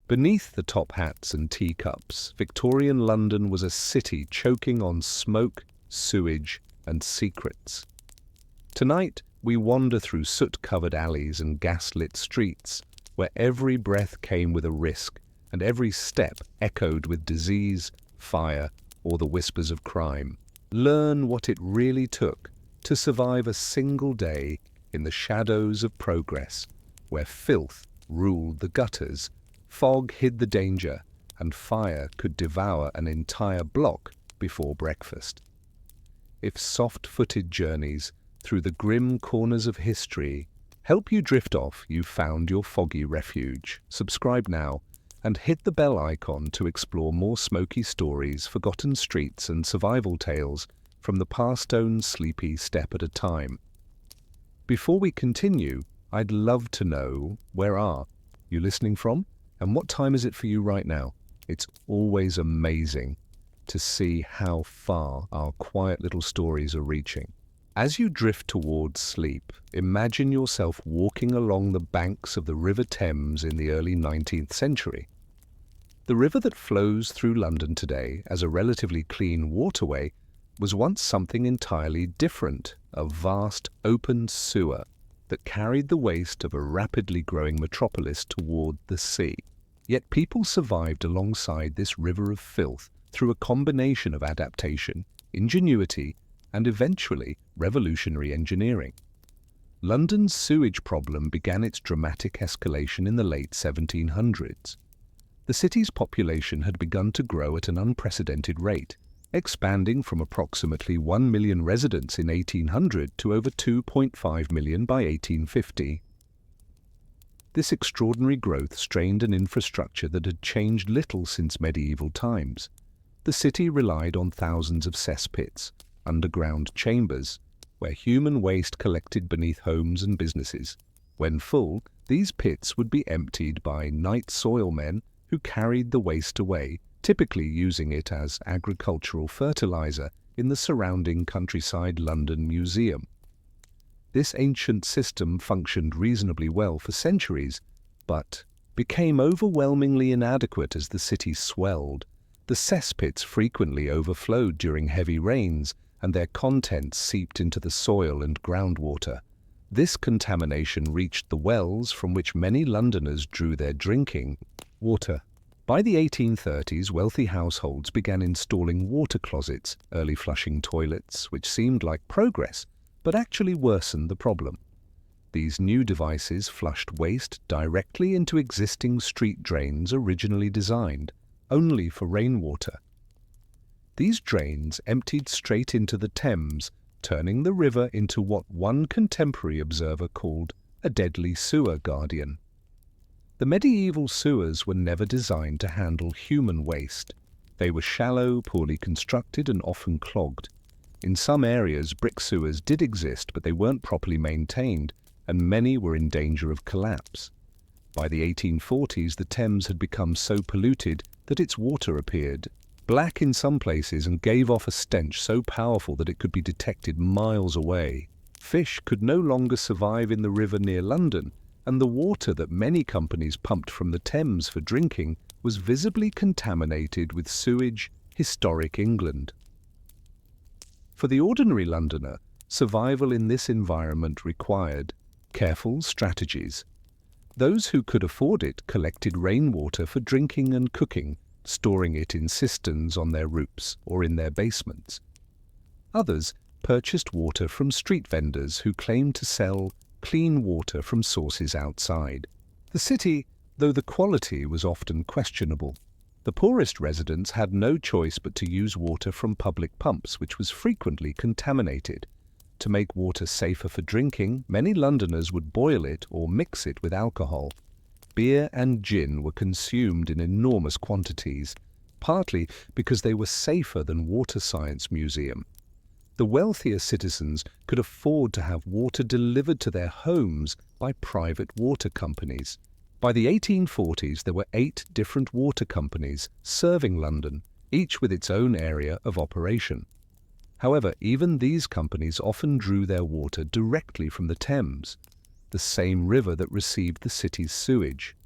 Beneath the top hats and teacups, Victorian London was a city choking on smoke, sewage, and secrets. Tonight, we wander through soot-covered alleys and gas-lit streets, where every breath came with a risk, and every step echoed with disease, fire, or the whispers of crime. Learn what it really took to survive a single day in the shadows of progress, where filth ruled the gutters, fog hid the danger, and fire could devour an entire block before breakfast. If soft-footed journeys through the grim corners of history help you drift off, you've found your foggy refuge. Subscribe now and hit the bell icon to explore more smoky stories, forgotten streets, and survival tales from the past own sleepy step at a time. Before we continue, I'd love to know, where are you listening from? And what time is it for you right now? It's always amazing to see how far our quiet little stories are reaching. As you drift towards sleep, imagine yourself walking along the banks of the River Thames in the early 19th century. The river that flows through London today as a relatively clean waterway was once something entirely different, a vast open sewer that carried the waste of a rapidly growing metropolis toward the sea. Yet people survived alongside this river of filth through a combination of adaptation, ingenuity, and eventually revolutionary engineering. London's sewage problem began its dramatic escalation in the late 1700s. The city's population had begun to grow at an unprecedented rate, expanding from approximately 1 million residents in 1800 to over 2.5 million by 1850. This extraordinary growth strained an infrastructure that had changed little since medieval times. The city relied on thousands of cesspits, underground chambers, where human waste collected beneath homes and businesses. When full, these pits would be emptied by night soilmen who carried the waste away, typically using it as agricultural fertilizer in the surrounding countryside London Museum. This ancient system functioned reasonably well for centuries, but became overwhelmingly inadequate as the city swelled. The cesspits frequently overflowed during heavy rains, and their contents seeped into the soil and groundwater. This contamination reached the wells from which many Londoners drew their drinking water. By the 1830s, wealthy households began installing water closets, early flushing toilets, which seemed like progress, but actually worsened the problem. These new devices flushed waste directly into existing street drains originally designed only for rainwater. These drains emptied straight into the Thames, turning the river into what one contemporary observer called a deadly sewer guardian. The medieval sewers were never designed to handle human waste. They were shallow, poorly constructed, and often clogged. In some areas, brick sewers did exist, but they weren't properly maintained, and many were in danger of collapse. By the 1840s, the Thames had become so polluted that its water appeared black in some places and gave off a stench so powerful that it could be detected miles away. Fish could no longer survive in the river near London, and the water that many companies pumped from the Thames for drinking was visibly contaminated with sewage. Historic England. For the ordinary Londoner, survival in this environment required careful strategies. Those who could afford it collected rainwater for drinking and cooking, storing it in cisterns on their roofs or in their basements. Others purchased water from street vendors who claimed to sell clean water from sources outside the city, though the quality was often questionable. The poorest residents had no choice but to use water from public pumps, which was frequently contaminated. To make water safer for drinking, many Londoners would boil it or mix it with alcohol. Beer and gin were consumed in enormous quantities, partly because they were safer than Water Science Museum. The wealthier citizens could afford to have water delivered to their homes by private water companies. By the 1840s, there were 8 different water companies serving London, each with its own area of operation. However, even these companies often drew their water directly from the Thames, the same river that received the city's sewage.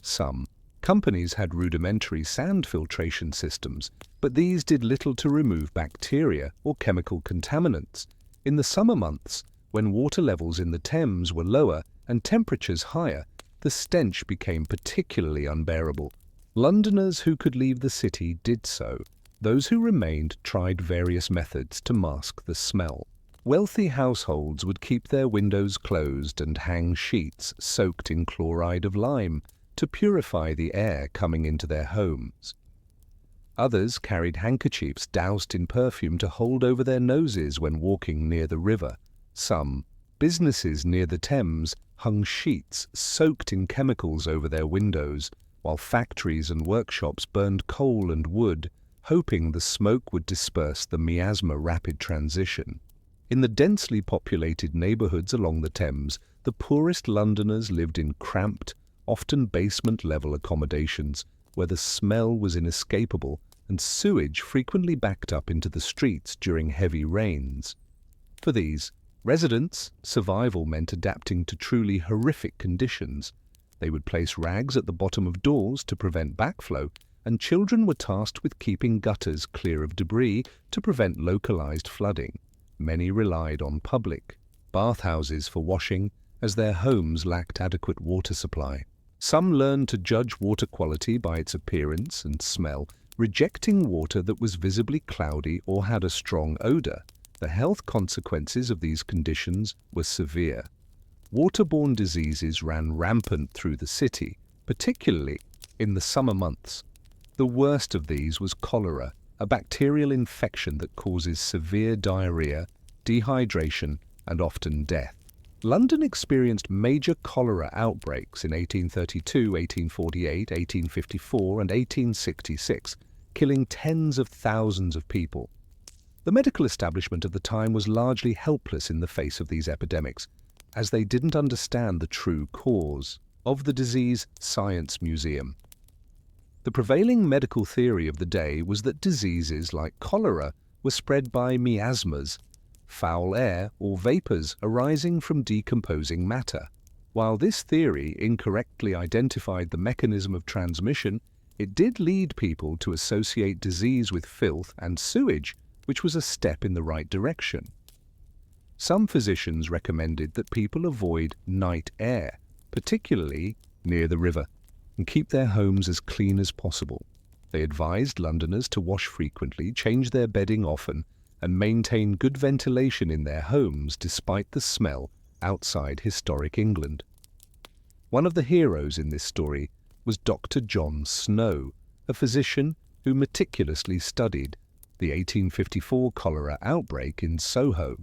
Some Companies had rudimentary sand filtration systems, but these did little to remove bacteria or chemical contaminants. In the summer months, when water levels in the Thames were lower and temperatures higher, the stench became particularly unbearable. Londoners who could leave the city did so. Those who remained tried various methods to mask the smell. Wealthy households would keep their windows closed and hang sheets soaked in chloride of lime to purify the air coming into their homes. Others carried handkerchiefs doused in perfume to hold over their noses when walking near the river. Some businesses near the Thames hung sheets soaked in chemicals over their windows, while factories and workshops burned coal and wood, hoping the smoke would disperse the miasma rapid transition. In the densely populated neighbourhoods along the Thames, the poorest Londoners lived in cramped, often basement-level accommodations where the smell was inescapable and sewage frequently backed up into the streets during heavy rains. For these residents, survival meant adapting to truly horrific conditions. They would place rags at the bottom of doors to prevent backflow, and children were tasked with keeping gutters clear of debris to prevent localized flooding. Many relied on public bathhouses for washing, as their homes lacked adequate water supply. Some learned to judge water quality by its appearance and smell, rejecting water that was visibly cloudy or had a strong odor. The health consequences of these conditions were severe. Waterborne diseases ran rampant through the city, particularly in the summer months. The worst of these was cholera, a bacterial infection that causes severe diarrhea, dehydration, and often death. London experienced major cholera outbreaks in 1832, 1848, 1854, and 1866, killing tens of thousands of people. The medical establishment of the time was largely helpless in the face of these epidemics, as they didn't understand the true cause. Of the Disease Science Museum. The prevailing medical theory of the day was that diseases like cholera were spread by miasmas, foul air or vapors arising from decomposing matter. While this theory incorrectly identified the mechanism of transmission, it did lead people to associate disease with filth and sewage, which was a step in the right direction. Some physicians recommended that people avoid night air, particularly near the river, and keep their homes as clean as possible. They advised Londoners to wash frequently, change their bedding often, and maintain good ventilation in their homes despite the smell outside historic England. One of the heroes in this story was Dr. John Snow, a physician who meticulously studied the 1854 cholera outbreak in Soho.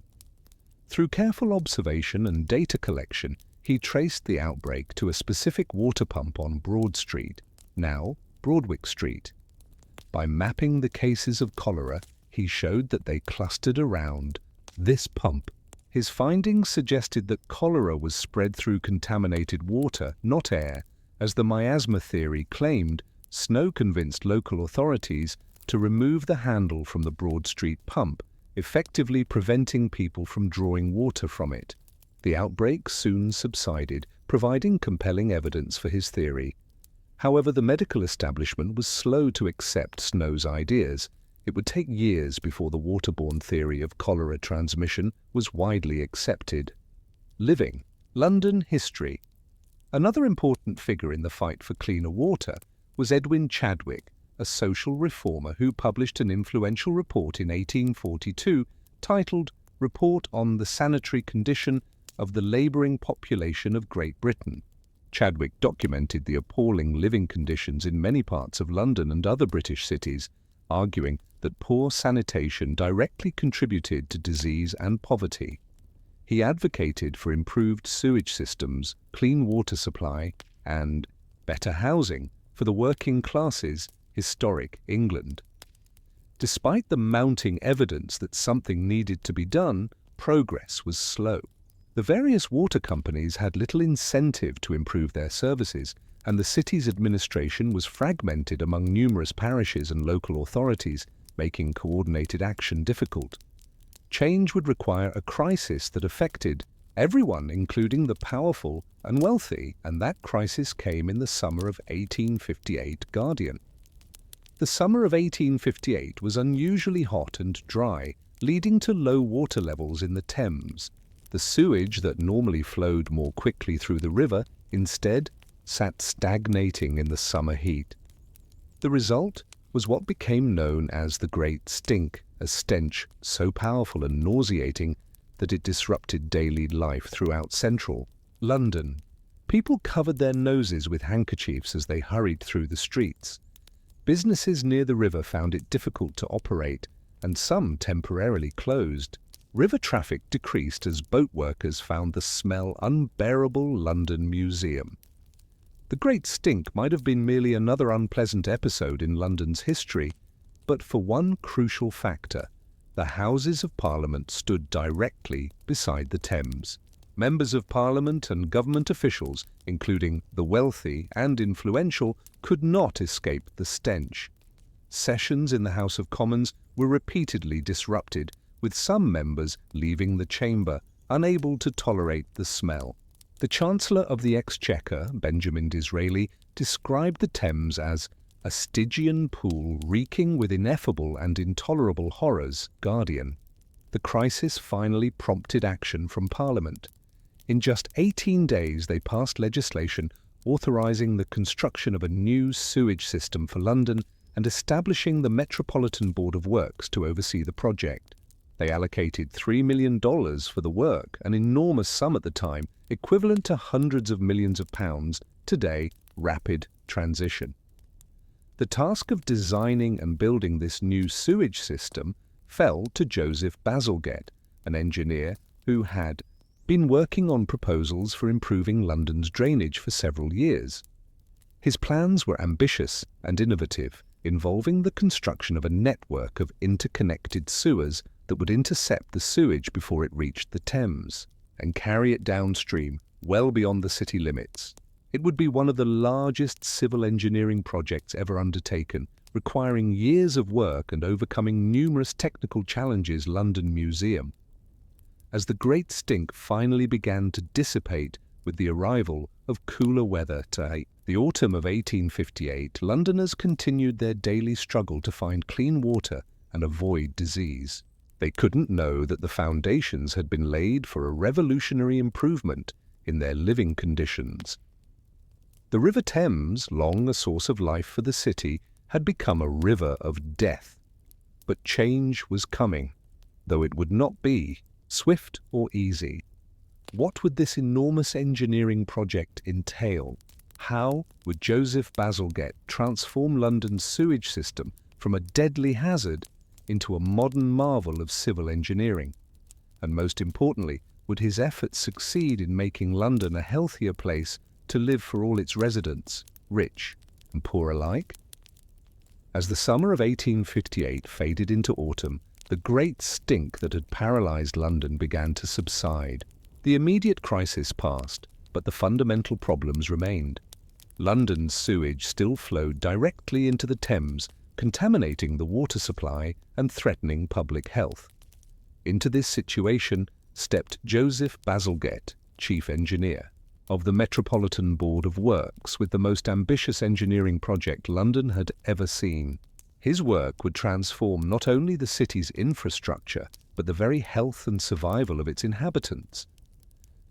Through careful observation and data collection, he traced the outbreak to a specific water pump on Broad Street, now Broadwick Street. By mapping the cases of cholera, he showed that they clustered around this pump. His findings suggested that cholera was spread through contaminated water, not air. As the miasma theory claimed, Snow convinced local authorities to remove the handle from the Broad Street pump, effectively preventing people from drawing water from it. The outbreak soon subsided, providing compelling evidence for his theory. However, the medical establishment was slow to accept Snow's ideas. It would take years before the waterborne theory of cholera transmission was widely accepted. Living London history. Another important figure in the fight for cleaner water was Edwin Chadwick, a social reformer who published an influential report in 1842 titled Report on the Sanitary Condition of the Labouring Population of Great Britain. Chadwick documented the appalling living conditions in many parts of London and other British cities, arguing that poor sanitation directly contributed to disease and poverty. He advocated for improved sewage systems, clean water supply, and better housing for the working classes, historic England. Despite the mounting evidence that something needed to be done, progress was slow. The various water companies had little incentive to improve their services, and the city's administration was fragmented among numerous parishes and local authorities, making coordinated action difficult. Change would require a crisis that affected Everyone, including the powerful and wealthy, and that crisis came in the summer of 1858, Guardian. The summer of 1858 was unusually hot and dry, leading to low water levels in the Thames. The sewage that normally flowed more quickly through the river instead sat stagnating in the summer heat. The result was what became known as the Great Stink, a stench so powerful and nauseating that it disrupted daily life throughout central London. People covered their noses with handkerchiefs as they hurried through the streets. Businesses near the river found it difficult to operate, and some temporarily closed. River traffic decreased as boat workers found the smell unbearable. London Museum. The Great Stink might have been merely another unpleasant episode in London's history, but for one crucial factor: the Houses of Parliament stood directly beside the Thames. Members of Parliament and government officials, including the wealthy and influential, could not escape the stench. Sessions in the House of Commons were repeatedly disrupted, with some members leaving the chamber, unable to tolerate the smell. The Chancellor of the Exchequer, Benjamin Disraeli, described the Thames as a Stygian pool reeking with ineffable and intolerable horrors. Guardian. The crisis finally prompted action from Parliament. In just 18 days they passed legislation authorising the construction of a new sewage system for London and establishing the Metropolitan Board of Works to oversee the project. They allocated $3 million for the work, an enormous sum at the time, equivalent to hundreds of millions of pounds, today rapid transition. The task of designing and building this new sewage system fell to Joseph Bazalgette, an engineer who had been working on proposals for improving London's drainage for several years. His plans were ambitious and innovative, involving the construction of a network of interconnected sewers that would intercept the sewage before it reached the Thames and carry it downstream, well beyond the city limits. It would be one of the largest civil engineering projects ever undertaken, requiring years of work and overcoming numerous technical challenges. London Museum. As the Great Stink finally began to dissipate with the arrival of cooler weather to the autumn of 1858, Londoners continued their daily struggle to find clean water and avoid disease. They couldn't know that the foundations had been laid for a revolutionary improvement in their living conditions. The River Thames, long a source of life for the city, had become a river of death. But change was coming, though it would not be swift or easy. What would this enormous engineering project entail? How would Joseph Bazalgette transform London's sewage system from a deadly hazard into a modern marvel of civil engineering? And most importantly, would his efforts succeed in making London a healthier place to live for all its residents, rich and poor alike? As the summer of 1858 faded into autumn, the Great Stink that had paralysed London began to subside. The immediate crisis passed, but the fundamental problems remained. London's sewage still flowed directly into the Thames, contaminating the water supply and threatening public health. Into this situation stepped Joseph Bazalgette, chief engineer of the Metropolitan Board of Works, with the most ambitious engineering project London had ever seen. His work would transform not only the city's infrastructure, but the very health and survival of its inhabitants.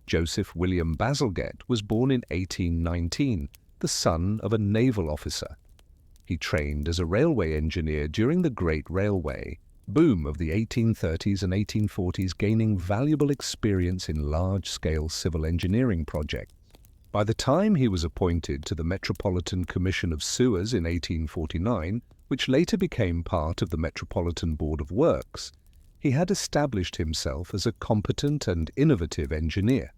Joseph William Bazalgette was born in 1819, the son of a naval officer. He trained as a railway engineer during the Great Railway boom of the 1830s and 1840s, gaining valuable experience in large-scale civil engineering projects. By the time he was appointed to the Metropolitan Commission of Sewers in 1849, which later became part of the Metropolitan Board of Works, he had established himself as a competent and innovative engineer.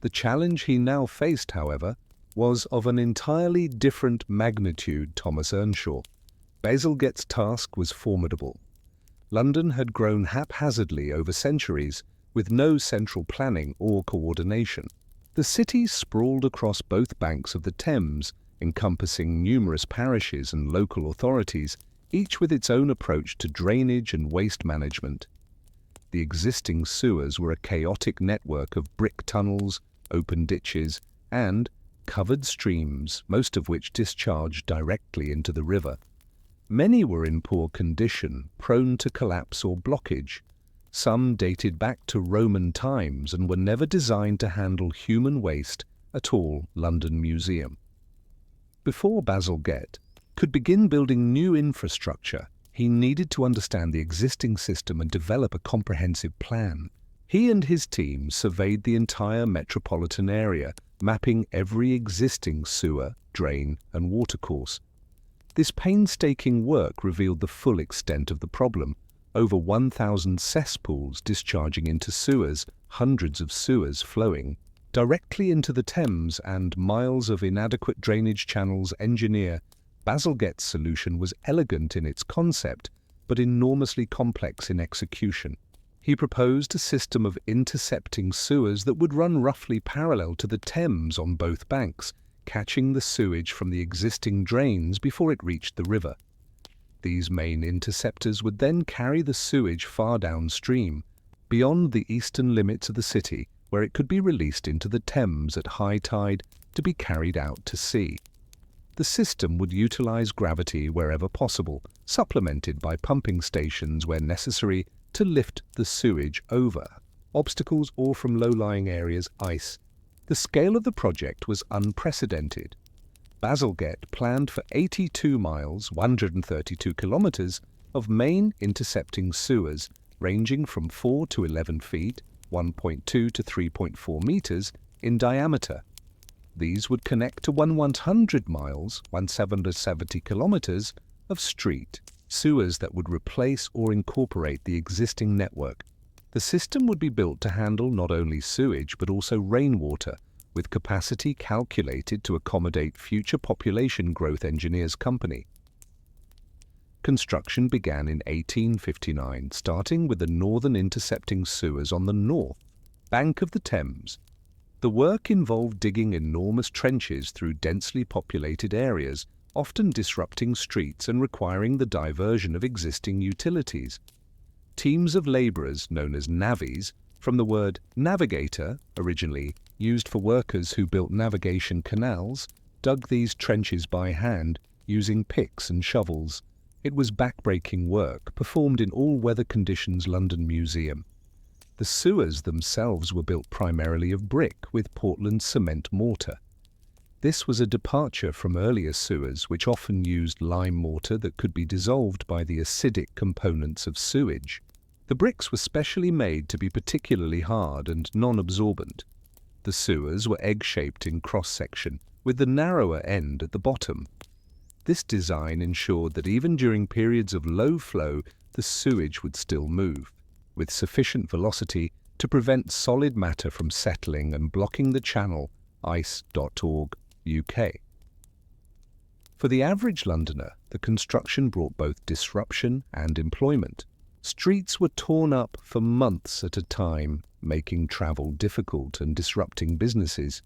The challenge he now faced, however, was of an entirely different magnitude. Thomas Earnshaw. Bazalgette's task was formidable. London had grown haphazardly over centuries, with no central planning or coordination. The city sprawled across both banks of the Thames, encompassing numerous parishes and local authorities, each with its own approach to drainage and waste management. The existing sewers were a chaotic network of brick tunnels, open ditches, and covered streams, most of which discharged directly into the river. Many were in poor condition, prone to collapse or blockage. Some dated back to Roman times and were never designed to handle human waste at all. London Museum. Before Bazalgette could begin building new infrastructure, he needed to understand the existing system and develop a comprehensive plan. He and his team surveyed the entire metropolitan area, mapping every existing sewer, drain, and watercourse. This painstaking work revealed the full extent of the problem. Over 1,000 cesspools discharging into sewers, hundreds of sewers flowing directly into the Thames, and miles of inadequate drainage channels. Bazalgette's solution was elegant in its concept, but enormously complex in execution. He proposed a system of intercepting sewers that would run roughly parallel to the Thames on both banks, catching the sewage from the existing drains before it reached the river. These main interceptors would then carry the sewage far downstream, beyond the eastern limits of the city, where it could be released into the Thames at high tide to be carried out to sea. The system would utilize gravity wherever possible, supplemented by pumping stations where necessary to lift the sewage over obstacles or from low-lying areas, ice. The scale of the project was unprecedented. Bazalgette planned for 82 miles, 132 kilometers, of main intercepting sewers ranging from 4 to 11 feet, 1.2 to 3.4 meters in diameter. These would connect to 100 miles, 170 kilometers, of street sewers that would replace or incorporate the existing network. The system would be built to handle not only sewage but also rainwater, with capacity calculated to accommodate future population growth. Engineers Company. Construction began in 1859, starting with the northern intercepting sewers on the north bank of the Thames. The work involved digging enormous trenches through densely populated areas, often disrupting streets and requiring the diversion of existing utilities. Teams of labourers, known as navvies, from the word navigator, originally used for workers who built navigation canals, dug these trenches by hand using picks and shovels. It was backbreaking work, performed in all weather conditions. London Museum. The sewers themselves were built primarily of brick with Portland cement mortar. This was a departure from earlier sewers, which often used lime mortar that could be dissolved by the acidic components of sewage. The bricks were specially made to be particularly hard and non-absorbent. The sewers were egg-shaped in cross-section, with the narrower end at the bottom. This design ensured that even during periods of low flow, the sewage would still move, with sufficient velocity to prevent solid matter from settling and blocking the channel. ice.org, UK. For the average Londoner, the construction brought both disruption and employment. Streets were torn up for months at a time, making travel difficult and disrupting businesses.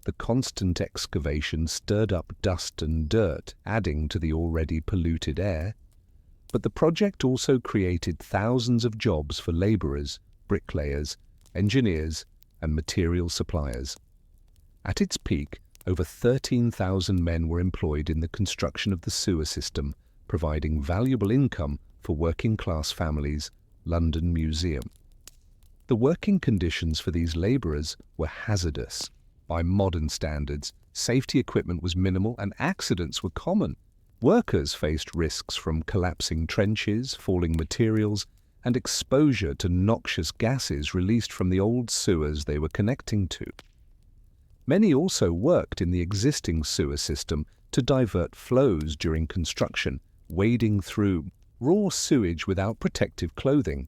The constant excavation stirred up dust and dirt, adding to the already polluted air. But the project also created thousands of jobs for labourers, bricklayers, engineers, and material suppliers. At its peak, over 13,000 men were employed in the construction of the sewer system, providing valuable income for working-class families. London Museum. The working conditions for these labourers were hazardous. By modern standards, safety equipment was minimal and accidents were common. Workers faced risks from collapsing trenches, falling materials, and exposure to noxious gases released from the old sewers they were connecting to. Many also worked in the existing sewer system to divert flows during construction, wading through raw sewage without protective clothing.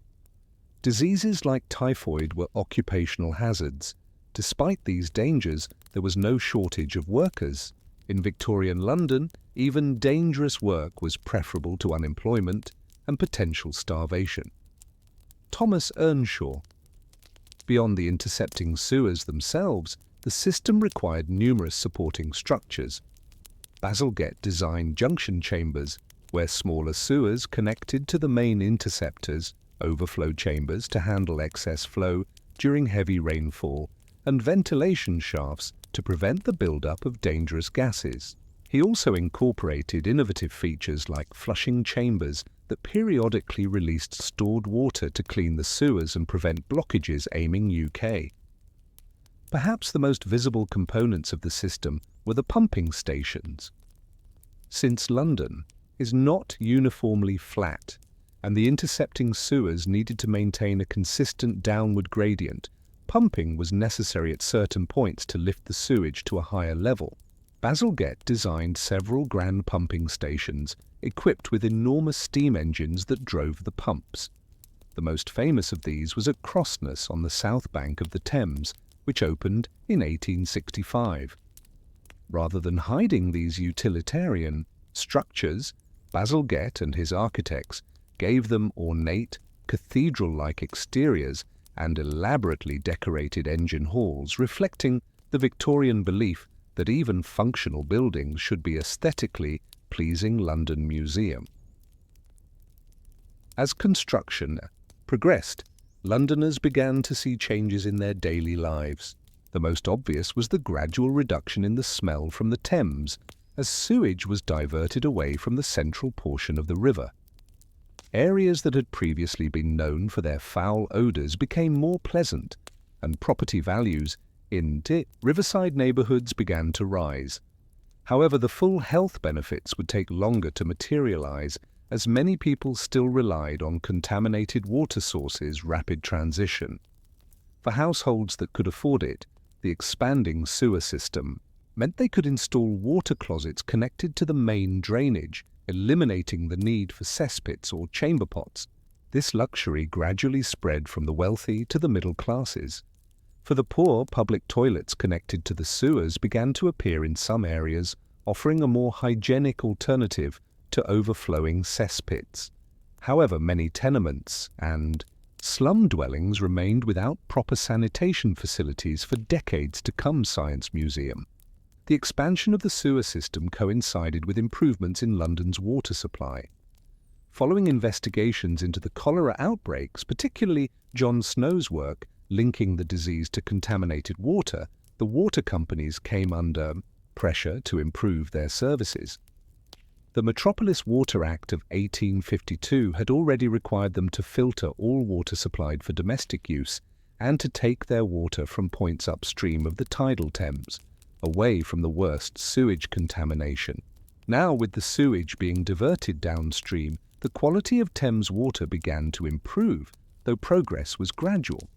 Diseases like typhoid were occupational hazards. Despite these dangers, there was no shortage of workers. In Victorian London, even dangerous work was preferable to unemployment and potential starvation. Thomas Earnshaw. Beyond the intercepting sewers themselves, the system required numerous supporting structures. Bazalgette designed junction chambers, where smaller sewers connected to the main interceptors overflow chambers to handle excess flow during heavy rainfall, and ventilation shafts to prevent the buildup of dangerous gases. He also incorporated innovative features like flushing chambers that periodically released stored water to clean the sewers and prevent blockages aiming UK. Perhaps the most visible components of the system were the pumping stations. Since London is not uniformly flat, and the intercepting sewers needed to maintain a consistent downward gradient, pumping was necessary at certain points to lift the sewage to a higher level. Bazalgette designed several grand pumping stations equipped with enormous steam engines that drove the pumps. The most famous of these was at Crossness on the south bank of the Thames, which opened in 1865. Rather than hiding these utilitarian structures, Bazalgette and his architects gave them ornate, cathedral-like exteriors and elaborately decorated engine halls, reflecting the Victorian belief that even functional buildings should be aesthetically pleasing. London Museum. As construction progressed, Londoners began to see changes in their daily lives. The most obvious was the gradual reduction in the smell from the Thames, as sewage was diverted away from the central portion of the river. Areas that had previously been known for their foul odours became more pleasant, and property values in riverside neighbourhoods began to rise. However, the full health benefits would take longer to materialise, as many people still relied on contaminated water sources. Rapid transition. For households that could afford it, the expanding sewer system meant they could install water closets connected to the main drainage, eliminating the need for cesspits or chamber pots. This luxury gradually spread from the wealthy to the middle classes. For the poor, public toilets connected to the sewers began to appear in some areas, offering a more hygienic alternative to overflowing cesspits. However, many tenements and slum dwellings remained without proper sanitation facilities for decades to come. Science Museum. The expansion of the sewer system coincided with improvements in London's water supply. Following investigations into the cholera outbreaks, particularly John Snow's work linking the disease to contaminated water, the water companies came under pressure to improve their services. The Metropolis Water Act of 1852 had already required them to filter all water supplied for domestic use and to take their water from points upstream of the tidal Thames, away from the worst sewage contamination. Now, with the sewage being diverted downstream, the quality of Thames water began to improve, though progress was gradual.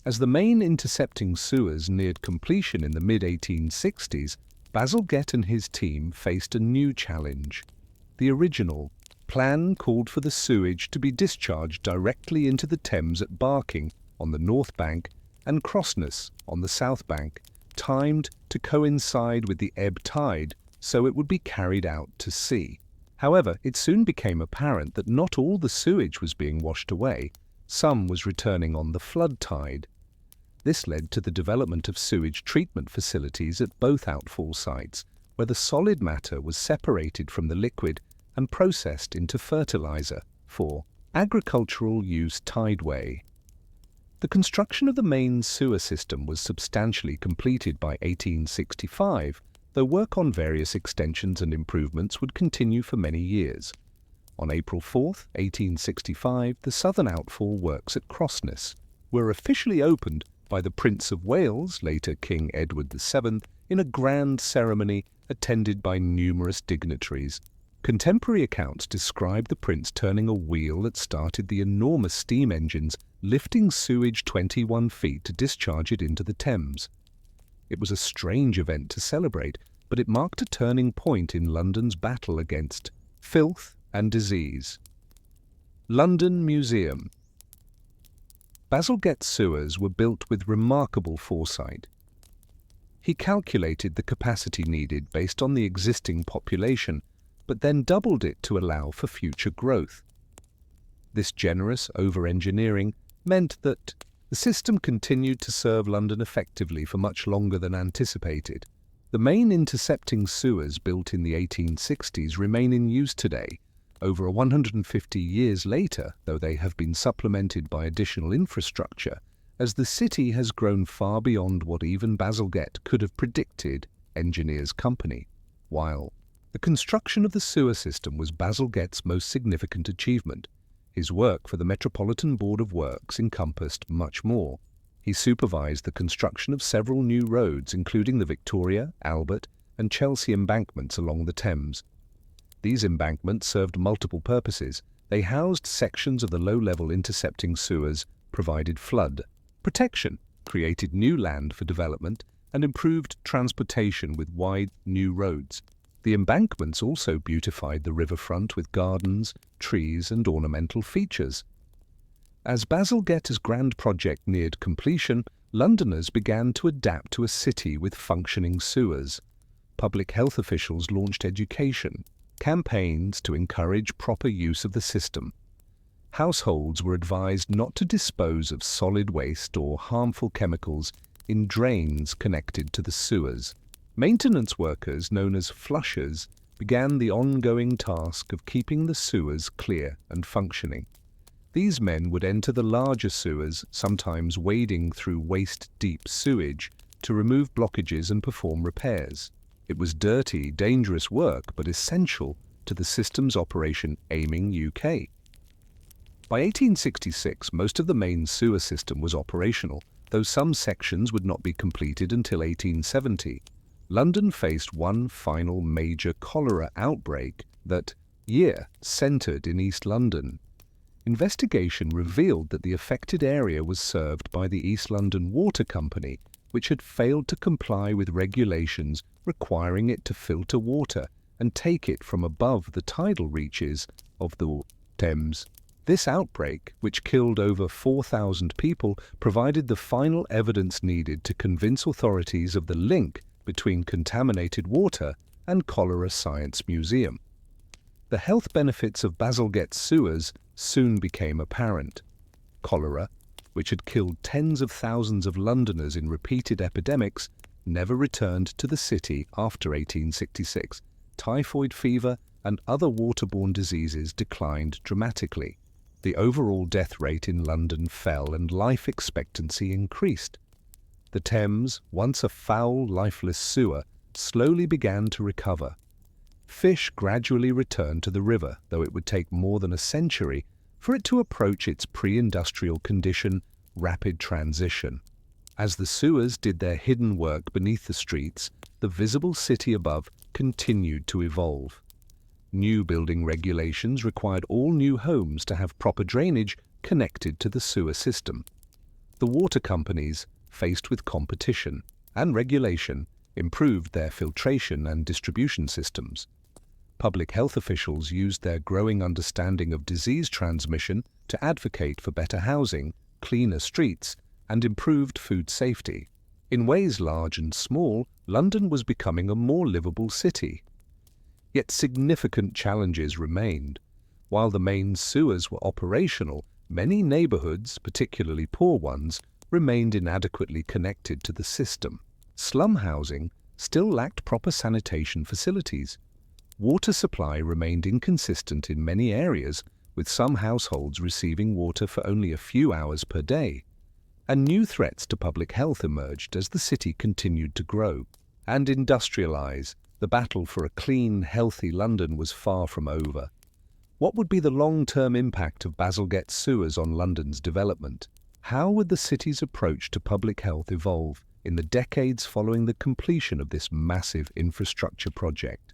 As the main intercepting sewers neared completion in the mid-1860s, Bazalgette and his team faced a new challenge. The original plan called for the sewage to be discharged directly into the Thames at Barking on the north bank and Crossness on the south bank, timed to coincide with the ebb tide so it would be carried out to sea. However, it soon became apparent that not all the sewage was being washed away. Some was returning on the flood tide. This led to the development of sewage treatment facilities at both outfall sites, where the solid matter was separated from the liquid and processed into fertilizer for agricultural use. Tideway. The construction of the main sewer system was substantially completed by 1865, though work on various extensions and improvements would continue for many years. On April 4, 1865, the southern outfall works at Crossness were officially opened by the Prince of Wales, later King Edward VII, in a grand ceremony attended by numerous dignitaries. Contemporary accounts describe the prince turning a wheel that started the enormous steam engines, lifting sewage 21 feet to discharge it into the Thames. It was a strange event to celebrate, but it marked a turning point in London's battle against filth and disease. London Museum. Bazalgette's sewers were built with remarkable foresight. He calculated the capacity needed based on the existing population, but then doubled it to allow for future growth. This generous over-engineering meant that the system continued to serve London effectively for much longer than anticipated. The main intercepting sewers built in the 1860s remain in use today, Over 150 years later, though they have been supplemented by additional infrastructure, as the city has grown far beyond what even Bazalgette could have predicted, engineers company. While the construction of the sewer system was Bazalgette's most significant achievement, his work for the Metropolitan Board of Works encompassed much more. He supervised the construction of several new roads, including the Victoria, Albert, and Chelsea embankments along the Thames. These embankments served multiple purposes. They housed sections of the low-level intercepting sewers, provided flood protection, created new land for development, and improved transportation with wide new roads. The embankments also beautified the riverfront with gardens, trees, and ornamental features. As Bazalgette's grand project neared completion, Londoners began to adapt to a city with functioning sewers. Public health officials launched education campaigns to encourage proper use of the system. Households were advised not to dispose of solid waste or harmful chemicals in drains connected to the sewers. Maintenance workers, known as flushers, began the ongoing task of keeping the sewers clear and functioning. These men would enter the larger sewers, sometimes wading through waist-deep sewage, to remove blockages and perform repairs. It was dirty, dangerous work, but essential to the system's operation aiming UK. By 1866, most of the main sewer system was operational, though some sections would not be completed until 1870. London faced one final major cholera outbreak that year centred in East London. Investigation revealed that the affected area was served by the East London Water Company, which had failed to comply with regulations requiring it to filter water and take it from above the tidal reaches of the Thames. This outbreak, which killed over 4,000 people, provided the final evidence needed to convince authorities of the link between contaminated water and Cholera Science Museum. The health benefits of Bazalgette's sewers soon became apparent. Cholera, which had killed tens of thousands of Londoners in repeated epidemics, never returned to the city after 1866. Typhoid fever and other waterborne diseases declined dramatically. The overall death rate in London fell and life expectancy increased. The Thames, once a foul, lifeless sewer, slowly began to recover. Fish gradually returned to the river, though it would take more than a century for it to approach its pre-industrial condition, rapid transition. As the sewers did their hidden work beneath the streets, the visible city above continued to evolve. New building regulations required all new homes to have proper drainage connected to the sewer system. The water companies, faced with competition and regulation, improved their filtration and distribution systems. Public health officials used their growing understanding of disease transmission to advocate for better housing, cleaner streets, and improved food safety. In ways large and small, London was becoming a more livable city. Yet significant challenges remained. While the main sewers were operational, many neighbourhoods, particularly poor ones, remained inadequately connected to the system. Slum housing still lacked proper sanitation facilities. Water supply remained inconsistent in many areas, with some households receiving water for only a few hours per day. And new threats to public health emerged as the city continued to grow and industrialize. The battle for a clean, healthy London was far from over. What would be the long-term impact of Bazalgette's sewers on London's development? How would the city's approach to public health evolve in the decades following the completion of this massive infrastructure project?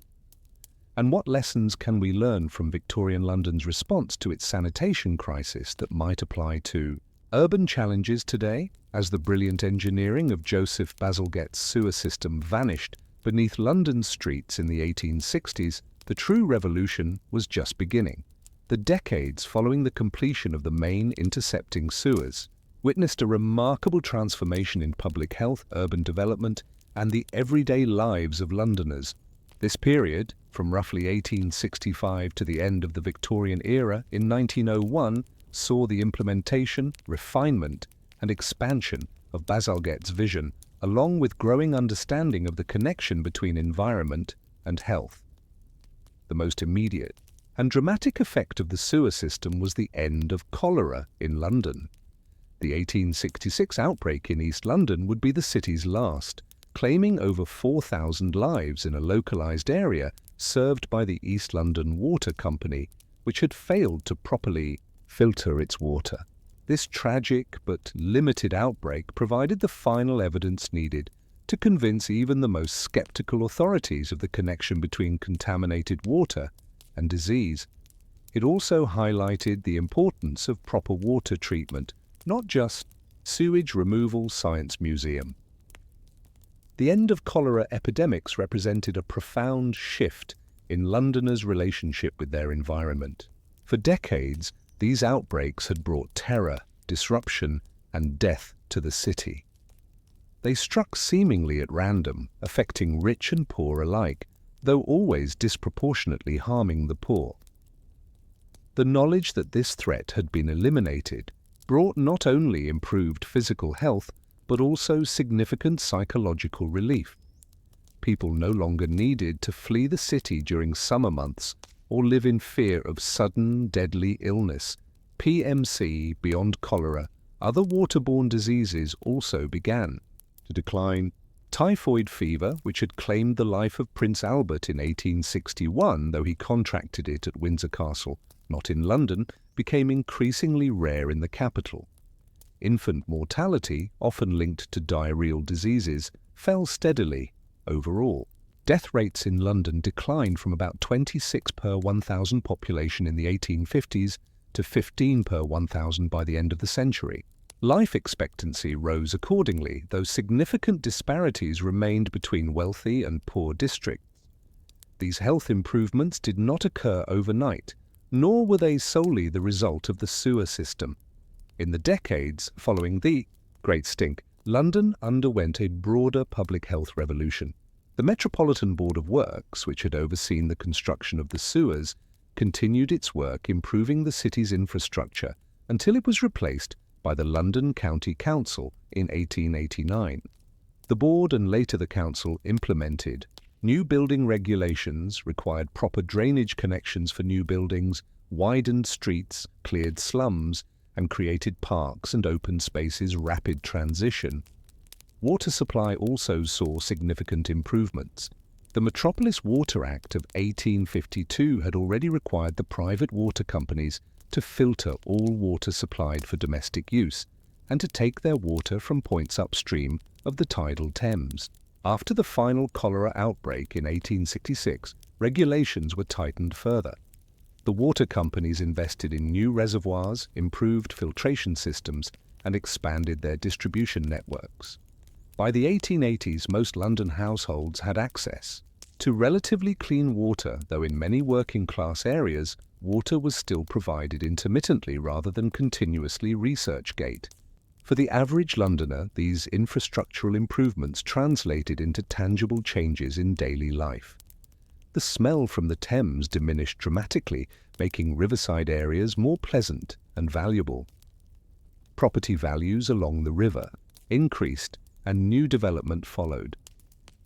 And what lessons can we learn from Victorian London's response to its sanitation crisis that might apply to urban challenges today? As the brilliant engineering of Joseph Bazalgette's sewer system vanished beneath London's streets in the 1860s, the true revolution was just beginning. The decades following the completion of the main intercepting sewers witnessed a remarkable transformation in public health, urban development, and the everyday lives of Londoners. This period, from roughly 1865 to the end of the Victorian era in 1901, saw the implementation, refinement, and expansion of Bazalgette's vision, along with growing understanding of the connection between environment and health. The most immediate and dramatic effect of the sewer system was the end of cholera in London. The 1866 outbreak in East London would be the city's last, claiming over 4,000 lives in a localised area served by the East London Water Company, which had failed to properly filter its water. This tragic but limited outbreak provided the final evidence needed to convince even the most skeptical authorities of the connection between contaminated water and disease. It also highlighted the importance of proper water treatment, not just Sewage Removal Science Museum. The end of cholera epidemics represented a profound shift in Londoners' relationship with their environment. For decades, these outbreaks had brought terror, disruption, and death to the city. They struck seemingly at random, affecting rich and poor alike, though always disproportionately harming the poor. The knowledge that this threat had been eliminated brought not only improved physical health, but also significant psychological relief. People no longer needed to flee the city during summer months or live in fear of sudden, deadly illness. PMC, beyond cholera, other waterborne diseases also began to decline. Typhoid fever, which had claimed the life of Prince Albert in 1861, though he contracted it at Windsor Castle, not in London, became increasingly rare in the capital. Infant mortality, often linked to diarrheal diseases, fell steadily overall. Death rates in London declined from about 26 per 1,000 population in the 1850s to 15 per 1,000 by the end of the century. Life expectancy rose accordingly, though significant disparities remained between wealthy and poor districts. These health improvements did not occur overnight, nor were they solely the result of the sewer system. In the decades following the Great Stink, London underwent a broader public health revolution. The Metropolitan Board of Works, which had overseen the construction of the sewers, continued its work improving the city's infrastructure until it was replaced by the London County Council in 1889. The board and later the council implemented new building regulations, required proper drainage connections for new buildings, widened streets, cleared slums, and created parks and open spaces rapid transition. Water supply also saw significant improvements. The Metropolis Water Act of 1852 had already required the private water companies to filter all water supplied for domestic use and to take their water from points upstream of the tidal Thames. After the final cholera outbreak in 1866, regulations were tightened further. The water companies invested in new reservoirs, improved filtration systems, and expanded their distribution networks. By the 1880s, most London households had access to relatively clean water, though in many working-class areas, water was still provided intermittently rather than continuously research-gate. For the average Londoner, these infrastructural improvements translated into tangible changes in daily life. The smell from the Thames diminished dramatically, making riverside areas more pleasant and valuable. Property values along the river increased, and new development followed.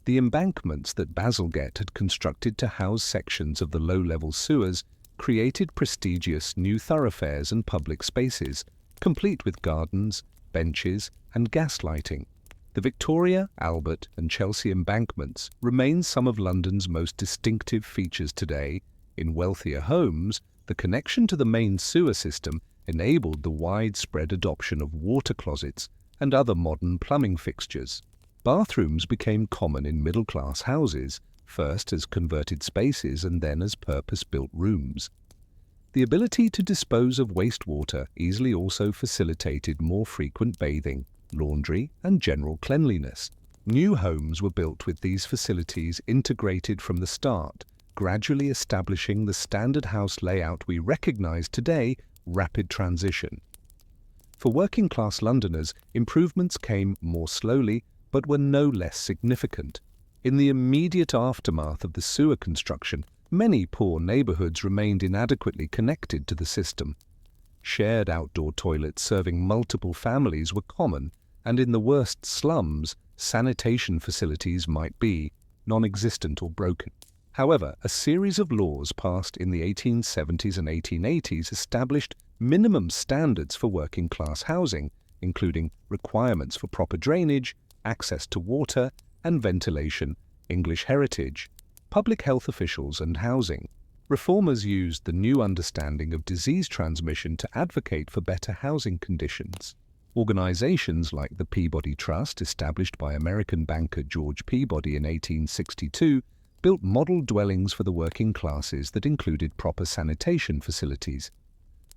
The embankments that Bazalgette had constructed to house sections of the low-level sewers created prestigious new thoroughfares and public spaces, complete with gardens, benches, and gas lighting. The Victoria, Albert, and Chelsea embankments remain some of London's most distinctive features today. In wealthier homes, the connection to the main sewer system enabled the widespread adoption of water closets and other modern plumbing fixtures. Bathrooms became common in middle-class houses, first as converted spaces and then as purpose-built rooms. The ability to dispose of wastewater easily also facilitated more frequent bathing, laundry, and general cleanliness. New homes were built with these facilities integrated from the start, gradually establishing the standard house layout we recognize today. Rapid transition. For working-class Londoners, improvements came more slowly, but were no less significant. In the immediate aftermath of the sewer construction, many poor neighbourhoods remained inadequately connected to the system. Shared outdoor toilets serving multiple families were common, and in the worst slums, sanitation facilities might be non-existent or broken. However, a series of laws passed in the 1870s and 1880s established minimum standards for working-class housing, including requirements for proper drainage, access to water and ventilation, English heritage, public health officials and housing. Reformers used the new understanding of disease transmission to advocate for better housing conditions. Organizations like the Peabody Trust, established by American banker George Peabody in 1862, built model dwellings for the working classes that included proper sanitation facilities.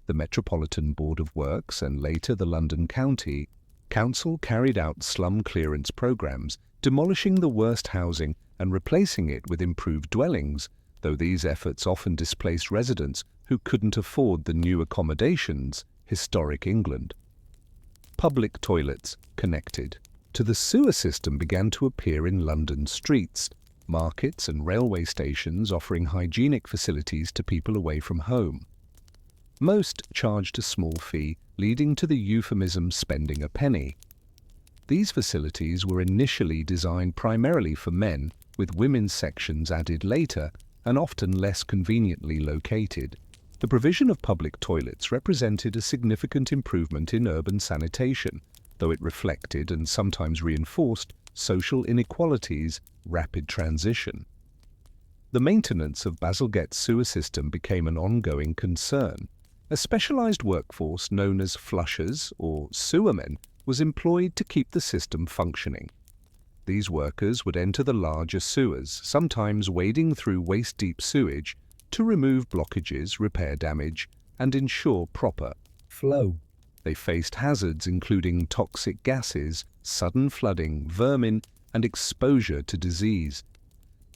The Metropolitan Board of Works and later the London County Council carried out slum clearance programs, demolishing the worst housing and replacing it with improved dwellings, though these efforts often displaced residents who couldn't afford the new accommodations. Historic England. Public toilets connected to the sewer system began to appear in London streets, markets and railway stations offering hygienic facilities to people away from home. Most charged a small fee, leading to the euphemism spending a penny. These facilities were initially designed primarily for men, with women's sections added later and often less conveniently located. The provision of public toilets represented a significant improvement in urban sanitation, though it reflected and sometimes reinforced social inequalities. Rapid transition. The maintenance of Bazalgette's sewer system became an ongoing concern. A specialized workforce known as flushers or sewermen was employed to keep the system functioning. These workers would enter the larger sewers, sometimes wading through waist-deep sewage, to remove blockages, repair damage, and ensure proper flow. They faced hazards including toxic gases, sudden flooding, vermin, and exposure to disease.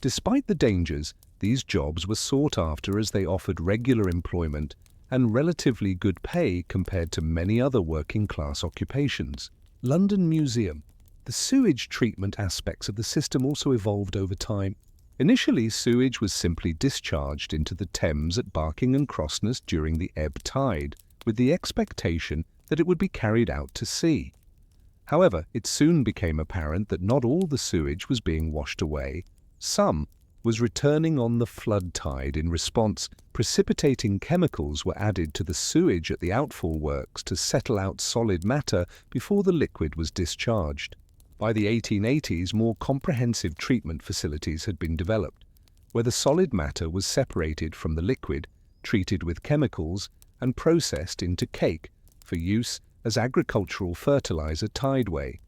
Despite the dangers, these jobs were sought after as they offered regular employment and relatively good pay compared to many other working-class occupations. London Museum. The sewage treatment aspects of the system also evolved over time. Initially, sewage was simply discharged into the Thames at Barking and Crossness during the ebb tide, with the expectation that it would be carried out to sea. However, it soon became apparent that not all the sewage was being washed away. Some was returning on the flood tide. In response, precipitating chemicals were added to the sewage at the outfall works to settle out solid matter before the liquid was discharged. By the 1880s, more comprehensive treatment facilities had been developed, where the solid matter was separated from the liquid, treated with chemicals, and processed into cake for use as agricultural fertilizer tideway.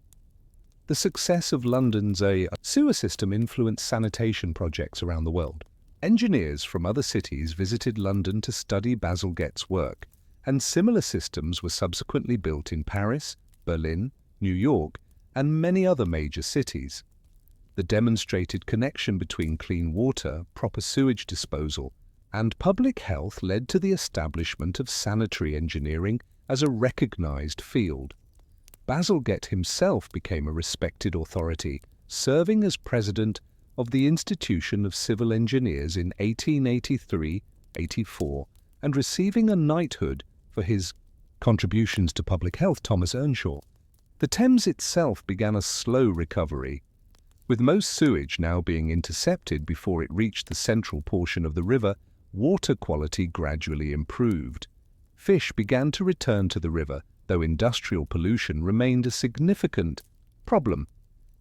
The success of London's sewer system influenced sanitation projects around the world. Engineers from other cities visited London to study Bazalgette's work, and similar systems were subsequently built in Paris, Berlin, New York, and many other major cities. The demonstrated connection between clean water, proper sewage disposal, and public health led to the establishment of sanitary engineering as a recognized field. Bazalgette himself became a respected authority, serving as president of the Institution of Civil Engineers in 1883-84 and receiving a knighthood for his contributions to public health. Thomas Earnshaw. The Thames itself began a slow recovery, with most sewage now being intercepted before it reached the central portion of the river. Water quality gradually improved. Fish began to return to the river, though industrial pollution remained a significant problem.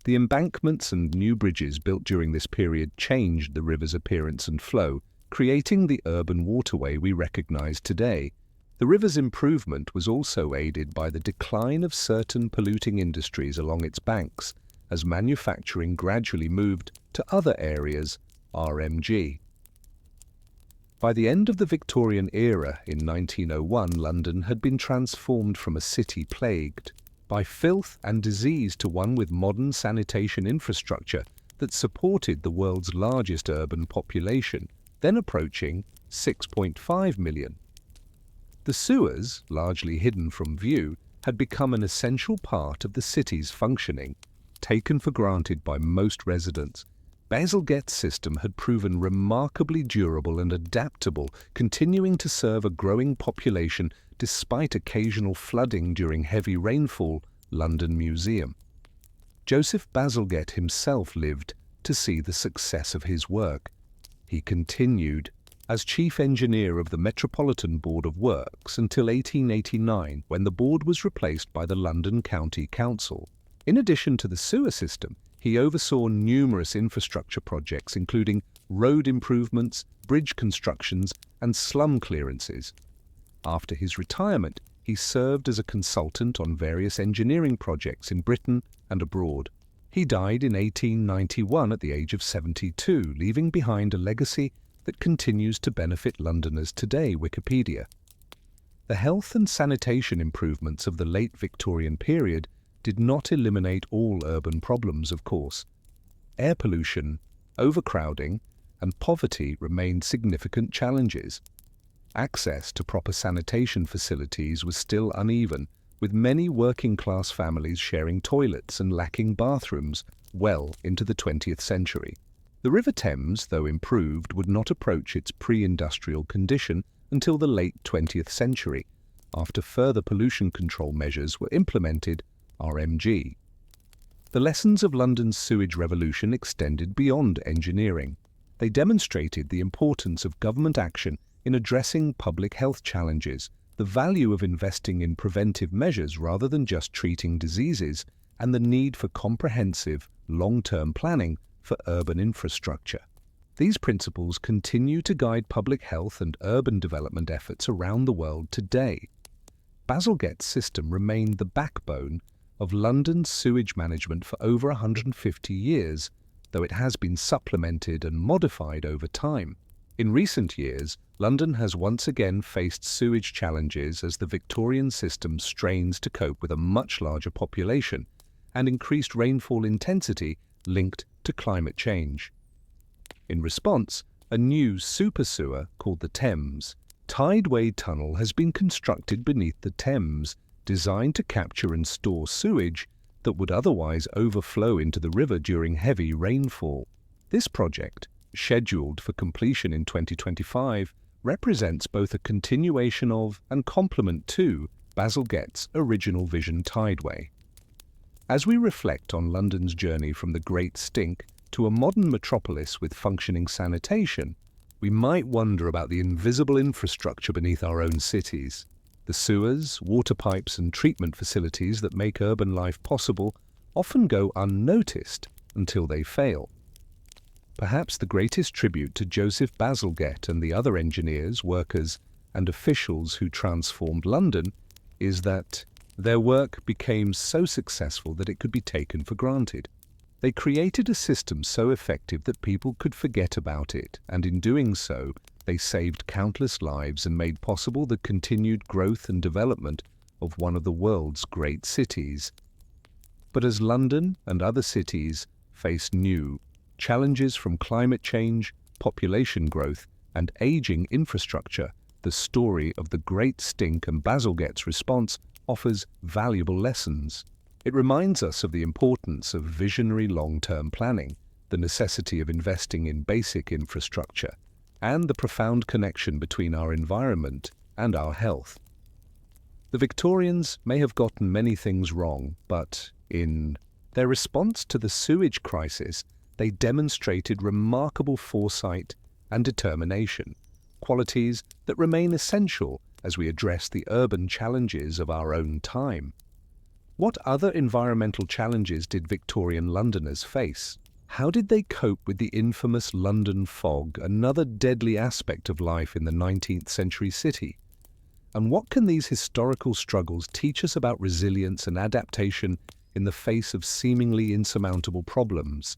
The embankments and new bridges built during this period changed the river's appearance and flow, creating the urban waterway we recognize today. The river's improvement was also aided by the decline of certain polluting industries along its banks, as manufacturing gradually moved to other areas. RMG. By the end of the Victorian era in 1901, London had been transformed from a city plagued by filth and disease to one with modern sanitation infrastructure that supported the world's largest urban population, then approaching 6.5 million. The sewers, largely hidden from view, had become an essential part of the city's functioning, taken for granted by most residents. Bazalgette's system had proven remarkably durable and adaptable, continuing to serve a growing population despite occasional flooding during heavy rainfall. London Museum. Joseph Bazalgette himself lived to see the success of his work. He continued as chief engineer of the Metropolitan Board of Works until 1889, when the board was replaced by the London County Council. In addition to the sewer system, he oversaw numerous infrastructure projects including road improvements, bridge constructions, and slum clearances. After his retirement, he served as a consultant on various engineering projects in Britain and abroad. He died in 1891 at the age of 72, leaving behind a legacy that continues to benefit Londoners today. Wikipedia. The health and sanitation improvements of the late Victorian period did not eliminate all urban problems, of course. Air pollution, overcrowding, and poverty remained significant challenges. Access to proper sanitation facilities was still uneven, with many working-class families sharing toilets and lacking bathrooms well into the 20th century. The River Thames, though improved, would not approach its pre-industrial condition until the late 20th century, after further pollution control measures were implemented, RMG. The lessons of London's sewage revolution extended beyond engineering. They demonstrated the importance of government action in addressing public health challenges, the value of investing in preventive measures rather than just treating diseases, and the need for comprehensive, long-term planning for urban infrastructure. These principles continue to guide public health and urban development efforts around the world today. Bazalgette's system remained the backbone of London's sewage management for over 150 years, though it has been supplemented and modified over time. In recent years, London has once again faced sewage challenges as the Victorian system strains to cope with a much larger population and increased rainfall intensity linked to climate change. In response, a new super sewer called the Thames Tideway Tunnel has been constructed beneath the Thames, designed to capture and store sewage that would otherwise overflow into the river during heavy rainfall. This project, scheduled for completion in 2025, represents both a continuation of and complement to Bazalgette's original vision Tideway. As we reflect on London's journey from the Great Stink to a modern metropolis with functioning sanitation, we might wonder about the invisible infrastructure beneath our own cities. The sewers, water pipes, and treatment facilities that make urban life possible often go unnoticed until they fail. Perhaps the greatest tribute to Joseph Bazalgette and the other engineers, workers, and officials who transformed London is that their work became so successful that it could be taken for granted. They created a system so effective that people could forget about it, and in doing so, they saved countless lives and made possible the continued growth and development of one of the world's great cities. But as London and other cities face new challenges from climate change, population growth, and aging infrastructure, the story of the Great Stink and Bazalgette's response offers valuable lessons. It reminds us of the importance of visionary long-term planning, the necessity of investing in basic infrastructure, and the profound connection between our environment and our health. The Victorians may have gotten many things wrong, but in their response to the sewage crisis, they demonstrated remarkable foresight and determination, qualities that remain essential as we address the urban challenges of our own time. What other environmental challenges did Victorian Londoners face? How did they cope with the infamous London fog, another deadly aspect of life in the 19th century city? And what can these historical struggles teach us about resilience and adaptation in the face of seemingly insurmountable problems?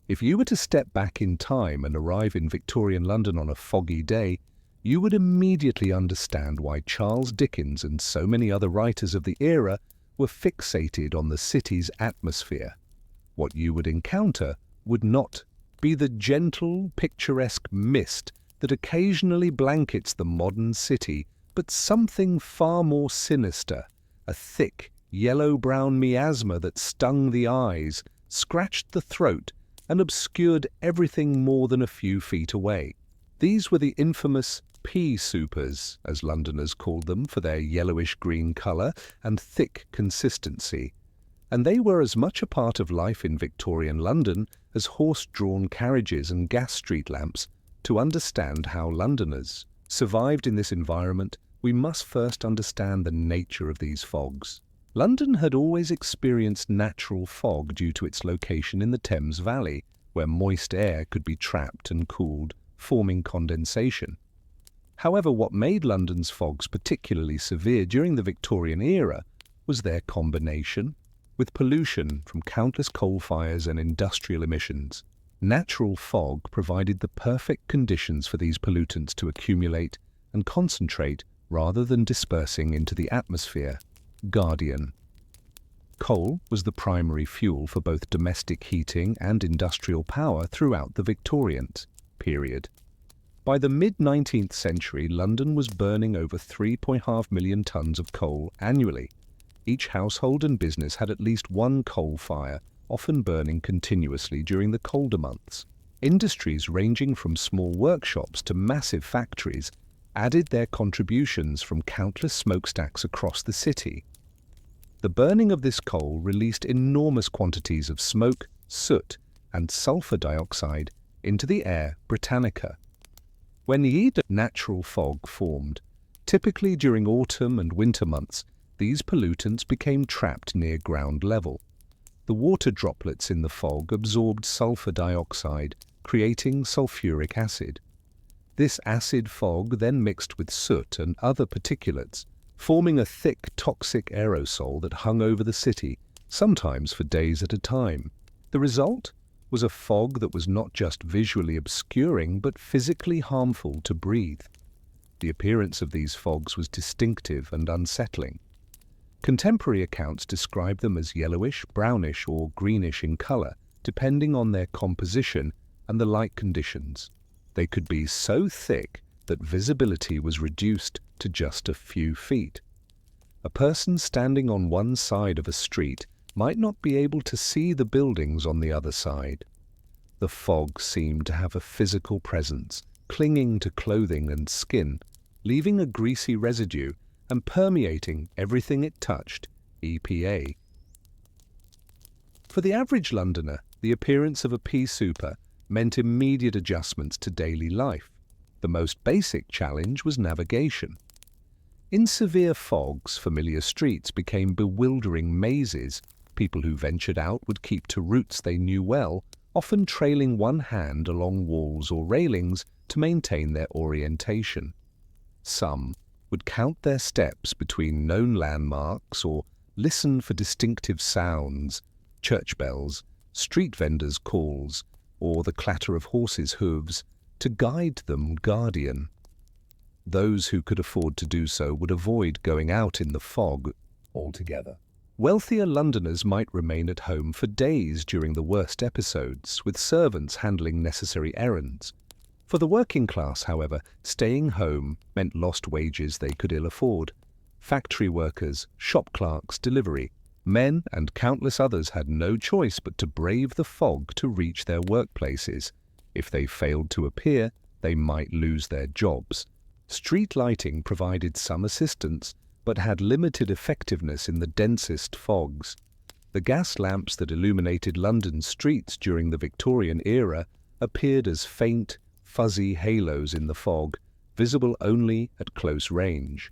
If you were to step back in time and arrive in Victorian London on a foggy day, you would immediately understand why Charles Dickens and so many other writers of the era were fixated on the city's atmosphere. What you would encounter would not be the gentle, picturesque mist that occasionally blankets the modern city, but something far more sinister, a thick, yellow-brown miasma that stung the eyes, scratched the throat, and obscured everything more than a few feet away. These were the infamous pea soupers, as Londoners called them, for their yellowish-green colour and thick consistency, and they were as much a part of life in Victorian London as horse-drawn carriages and gas street lamps To understand how Londoners survived in this environment, we must first understand the nature of these fogs. London had always experienced natural fog due to its location in the Thames Valley, where moist air could be trapped and cooled, forming condensation. However, what made London's fogs particularly severe during the Victorian era was their combination with pollution from countless coal fires and industrial emissions. Natural fog provided the perfect conditions for these pollutants to accumulate and concentrate rather than dispersing into the atmosphere. Guardian. Coal was the primary fuel for both domestic heating and industrial power throughout the Victorian period. By the mid-19th century, London was burning over 3.5 million tons of coal annually. Each household and business had at least one coal fire, often burning continuously during the colder months. Industries ranging from small workshops to massive factories added their contributions from countless smokestacks across the city. The burning of this coal released enormous quantities of smoke, soot, and sulfur dioxide into the air Britannica. When natural fog formed, typically during autumn and winter months, these pollutants became trapped near ground level. The water droplets in the fog absorbed sulfur dioxide, creating sulfuric acid. This acid fog then mixed with soot and other particulates, forming a thick, toxic aerosol that hung over the city, sometimes for days at a time. The result was a fog that was not just visually obscuring, but physically harmful to breathe. The appearance of these fogs was distinctive and unsettling. Contemporary accounts describe them as yellowish, brownish, or greenish in color, depending on their composition and the light conditions. They could be so thick that visibility was reduced to just a few feet. A person standing on one side of a street might not be able to see the buildings on the other side. The fog seemed to have a physical presence, clinging to clothing and skin, leaving a greasy residue and permeating everything it touched. EPA. For the average Londoner, the appearance of a pea souper meant immediate adjustments to daily life. The most basic challenge was navigation. In severe fogs, familiar streets became bewildering mazes. People who ventured out would keep to routes they knew well, often trailing one hand along walls or railings to maintain their orientation. Some would count their steps between known landmarks or listen for distinctive sounds, church bells, street vendors' calls, or the clatter of horses' hooves, to guide them. Guardian. Those who could afford to do so would avoid going out in the fog altogether. Wealthier Londoners might remain at home for days during the worst episodes, with servants handling necessary errands. For the working class, however, staying home meant lost wages they could ill afford. Factory workers, shop clerks, delivery men, and countless others had no choice but to brave the fog to reach their workplaces. If they failed to appear, they might lose their jobs. Street lighting provided some assistance, but had limited effectiveness in the densest fogs. The gas lamps that illuminated London's streets during the Victorian era appeared as faint, fuzzy halos in the fog, visible only at close range.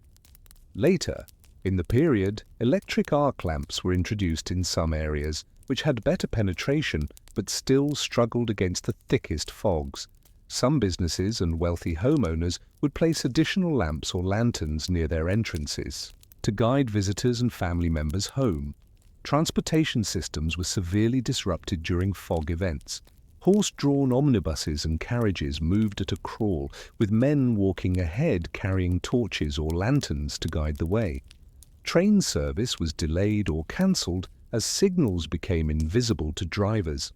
Later, in the period, electric arc lamps were introduced in some areas, which had better penetration but still struggled against the thickest fogs. Some businesses and wealthy homeowners would place additional lamps or lanterns near their entrances to guide visitors and family members home. Transportation systems were severely disrupted during fog events. Horse-drawn omnibuses and carriages moved at a crawl, with men walking ahead carrying torches or lanterns to guide the way. Train service was delayed or cancelled as signals became invisible to drivers.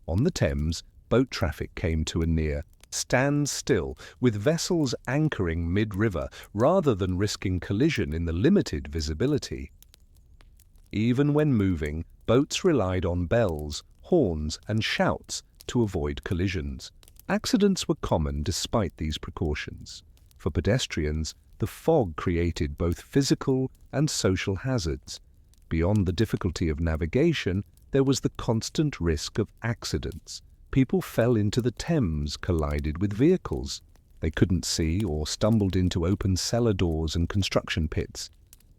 On the Thames, boat traffic came to a near standstill, with vessels anchoring mid-river rather than risking collision in the limited visibility. Even when moving, boats relied on bells, horns, and shouts to avoid collisions. Accidents were common despite these precautions. For pedestrians, the fog created both physical and social hazards. Beyond the difficulty of navigation, there was the constant risk of accidents. People fell into the Thames, collided with vehicles they couldn't see, or stumbled into open cellar doors and construction pits.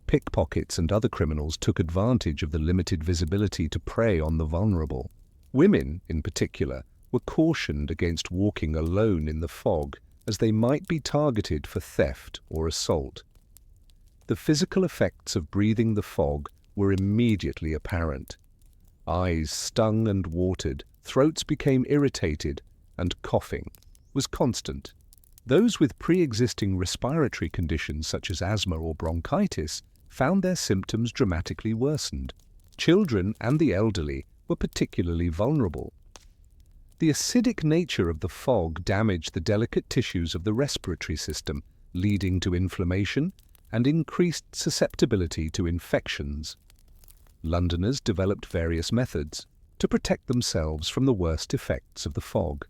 Pickpockets and other criminals took advantage of the limited visibility to prey on the vulnerable. Women, in particular, were cautioned against walking alone in the fog, as they might be targeted for theft or assault. The physical effects of breathing the fog were immediately apparent. Eyes stung and watered, throats became irritated, and coughing was constant. Those with pre-existing respiratory conditions such as asthma or bronchitis found their symptoms dramatically worsened. Children and the elderly were particularly vulnerable. The acidic nature of the fog damaged the delicate tissues of the respiratory system, leading to inflammation and increased susceptibility to infections. Londoners developed various methods to protect themselves from the worst effects of the fog.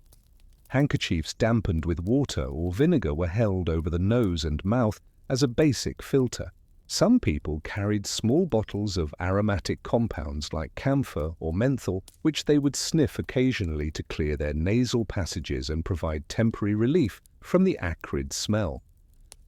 Handkerchiefs dampened with water or vinegar were held over the nose and mouth as a basic filter. Some people carried small bottles of aromatic compounds like camphor or menthol, which they would sniff occasionally to clear their nasal passages and provide temporary relief from the acrid smell.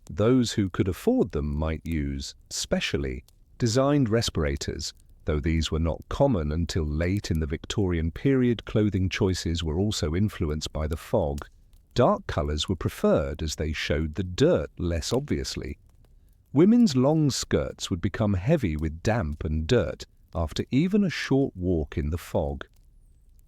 Those who could afford them might use specially designed respirators. Though these were not common until late in the Victorian period, clothing choices were also influenced by the fog. Dark colours were preferred as they showed the dirt less obviously. Women's long skirts would become heavy with damp and dirt after even a short walk in the fog.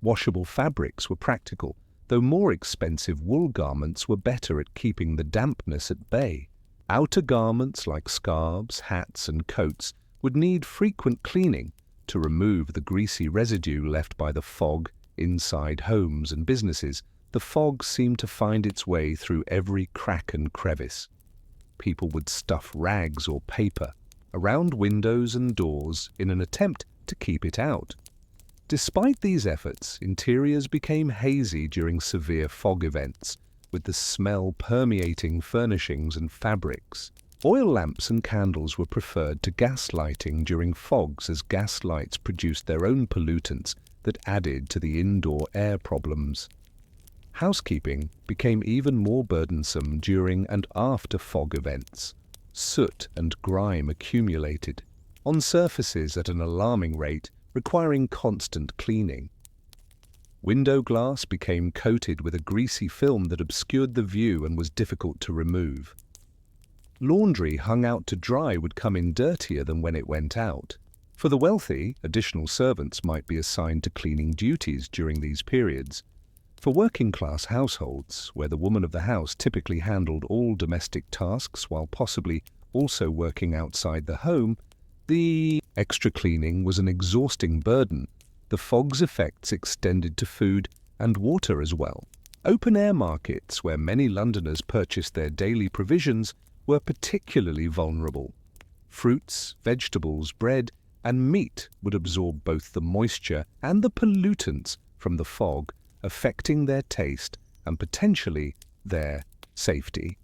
Washable fabrics were practical, though more expensive wool garments were better at keeping the dampness at bay. Outer garments like scarves, hats and coats would need frequent cleaning to remove the greasy residue left by the fog inside homes and businesses. The fog seemed to find its way through every crack and crevice. People would stuff rags or paper around windows and doors in an attempt to keep it out. Despite these efforts, interiors became hazy during severe fog events, with the smell permeating furnishings and fabrics. Oil lamps and candles were preferred to gas lighting during fogs, as gas lights produced their own pollutants that added to the indoor air problems. Housekeeping became even more burdensome during and after fog events. Soot and grime accumulated on surfaces at an alarming rate, requiring constant cleaning. Window glass became coated with a greasy film that obscured the view and was difficult to remove. Laundry hung out to dry would come in dirtier than when it went out. For the wealthy, additional servants might be assigned to cleaning duties during these periods. For working-class households, where the woman of the house typically handled all domestic tasks while possibly also working outside the home, the extra cleaning was an exhausting burden. The fog's effects extended to food and water as well. Open-air markets, where many Londoners purchased their daily provisions, were particularly vulnerable. Fruits, vegetables, bread, and meat would absorb both the moisture and the pollutants from the fog, affecting their taste and potentially their safety.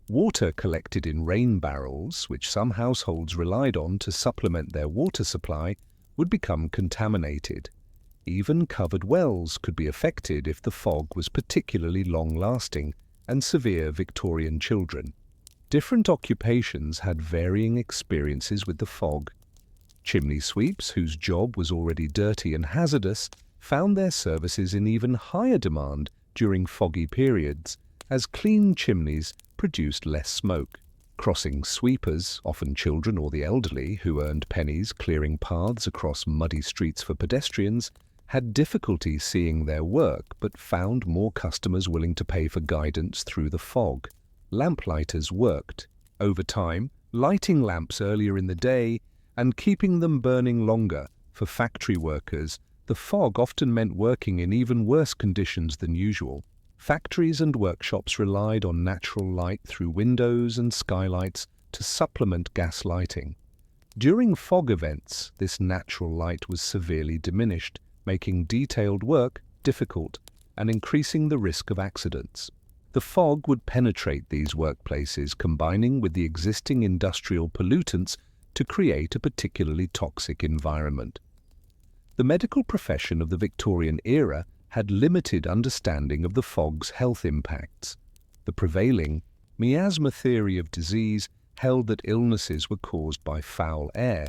Water collected in rain barrels, which some households relied on to supplement their water supply, would become contaminated. Even covered wells could be affected if the fog was particularly long-lasting, and severe Victorian children. Different occupations had varying experiences with the fog. Chimney sweeps, whose job was already dirty and hazardous, found their services in even higher demand during foggy periods, as clean chimneys produced less smoke. Crossing sweepers, often children or the elderly who earned pennies clearing paths across muddy streets for pedestrians, had difficulty seeing their work but found more customers willing to pay for guidance through the fog. Lamplighters worked. Over time, lighting lamps earlier in the day and keeping them burning longer. For factory workers, the fog often meant working in even worse conditions than usual. Factories and workshops relied on natural light through windows and skylights to supplement gas lighting. During fog events, this natural light was severely diminished, making detailed work difficult and increasing the risk of accidents. The fog would penetrate these workplaces, combining with the existing industrial pollutants to create a particularly toxic environment. The medical profession of the Victorian era had limited understanding of the fog's health impacts. The prevailing miasma theory of disease held that illnesses were caused by foul air,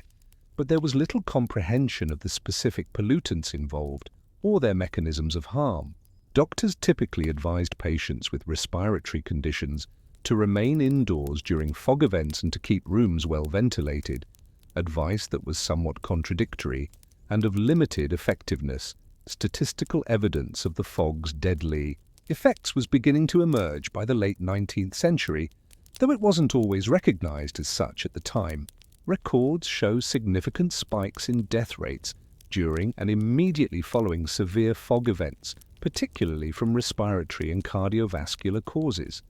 but there was little comprehension of the specific pollutants involved or their mechanisms of harm. Doctors typically advised patients with respiratory conditions to remain indoors during fog events and to keep rooms well ventilated, advice that was somewhat contradictory and of limited effectiveness. Statistical evidence of the fog's deadly effects was beginning to emerge by the late 19th century, though it wasn't always recognized as such at the time. Records show significant spikes in death rates during and immediately following severe fog events, particularly from respiratory and cardiovascular causes.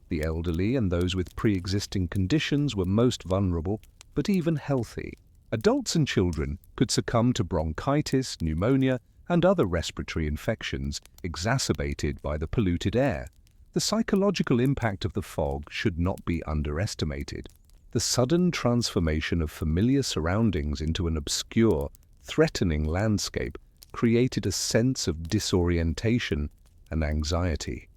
The elderly and those with pre-existing conditions were most vulnerable, but even healthy adults and children could succumb to bronchitis, pneumonia, and other respiratory infections exacerbated by the polluted air. The psychological impact of the fog should not be underestimated. The sudden transformation of familiar surroundings into an obscure, threatening landscape created a sense of disorientation and anxiety.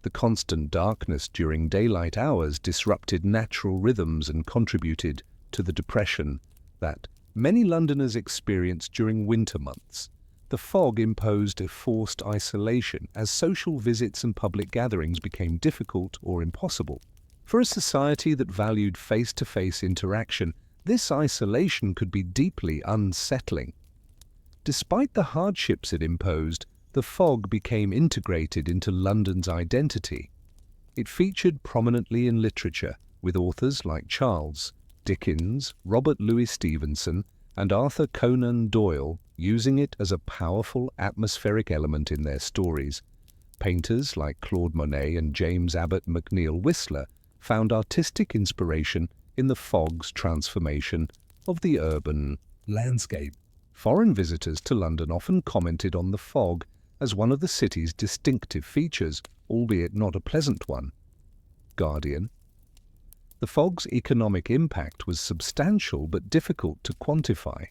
The constant darkness during daylight hours disrupted natural rhythms and contributed to the depression that many Londoners experienced during winter months. The fog imposed a forced isolation as social visits and public gatherings became difficult or impossible. For a society that valued face-to-face interaction, this isolation could be deeply unsettling. Despite the hardships it imposed, the fog became integrated into London's identity. It featured prominently in literature, with authors like Charles Dickens, Robert Louis Stevenson, and Arthur Conan Doyle using it as a powerful atmospheric element in their stories. Painters like Claude Monet and James Abbott McNeill Whistler found artistic inspiration in the fog's transformation of the urban landscape. Foreign visitors to London often commented on the fog as one of the city's distinctive features, albeit not a pleasant one. Guardian. The fog's economic impact was substantial but difficult to quantify.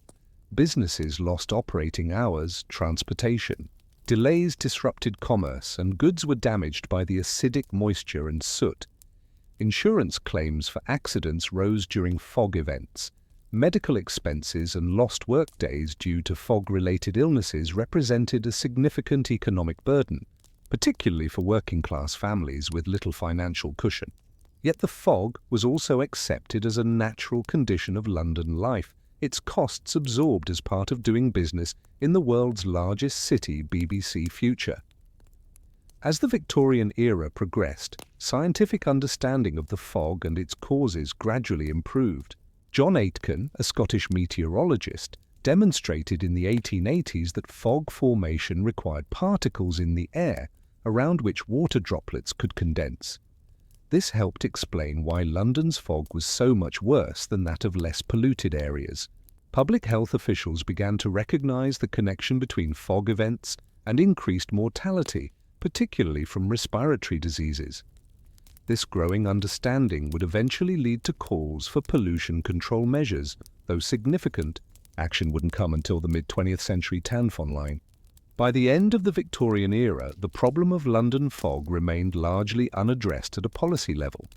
Businesses lost operating hours, transportation. Delays disrupted commerce, and goods were damaged by the acidic moisture and soot. Insurance claims for accidents rose during fog events. Medical expenses and lost workdays due to fog-related illnesses represented a significant economic burden, particularly for working-class families with little financial cushion. Yet the fog was also accepted as a natural condition of London life, its costs absorbed as part of doing business in the world's largest city. BBC Future. As the Victorian era progressed, scientific understanding of the fog and its causes gradually improved. John Aitken, a Scottish meteorologist, demonstrated in the 1880s that fog formation required particles in the air around which water droplets could condense. This helped explain why London's fog was so much worse than that of less polluted areas. Public health officials began to recognize the connection between fog events and increased mortality, particularly from respiratory diseases. This growing understanding would eventually lead to calls for pollution control measures, though significant. Action wouldn't come until the mid-20th century Tanfon line. By the end of the Victorian era, the problem of London fog remained largely unaddressed at a policy level.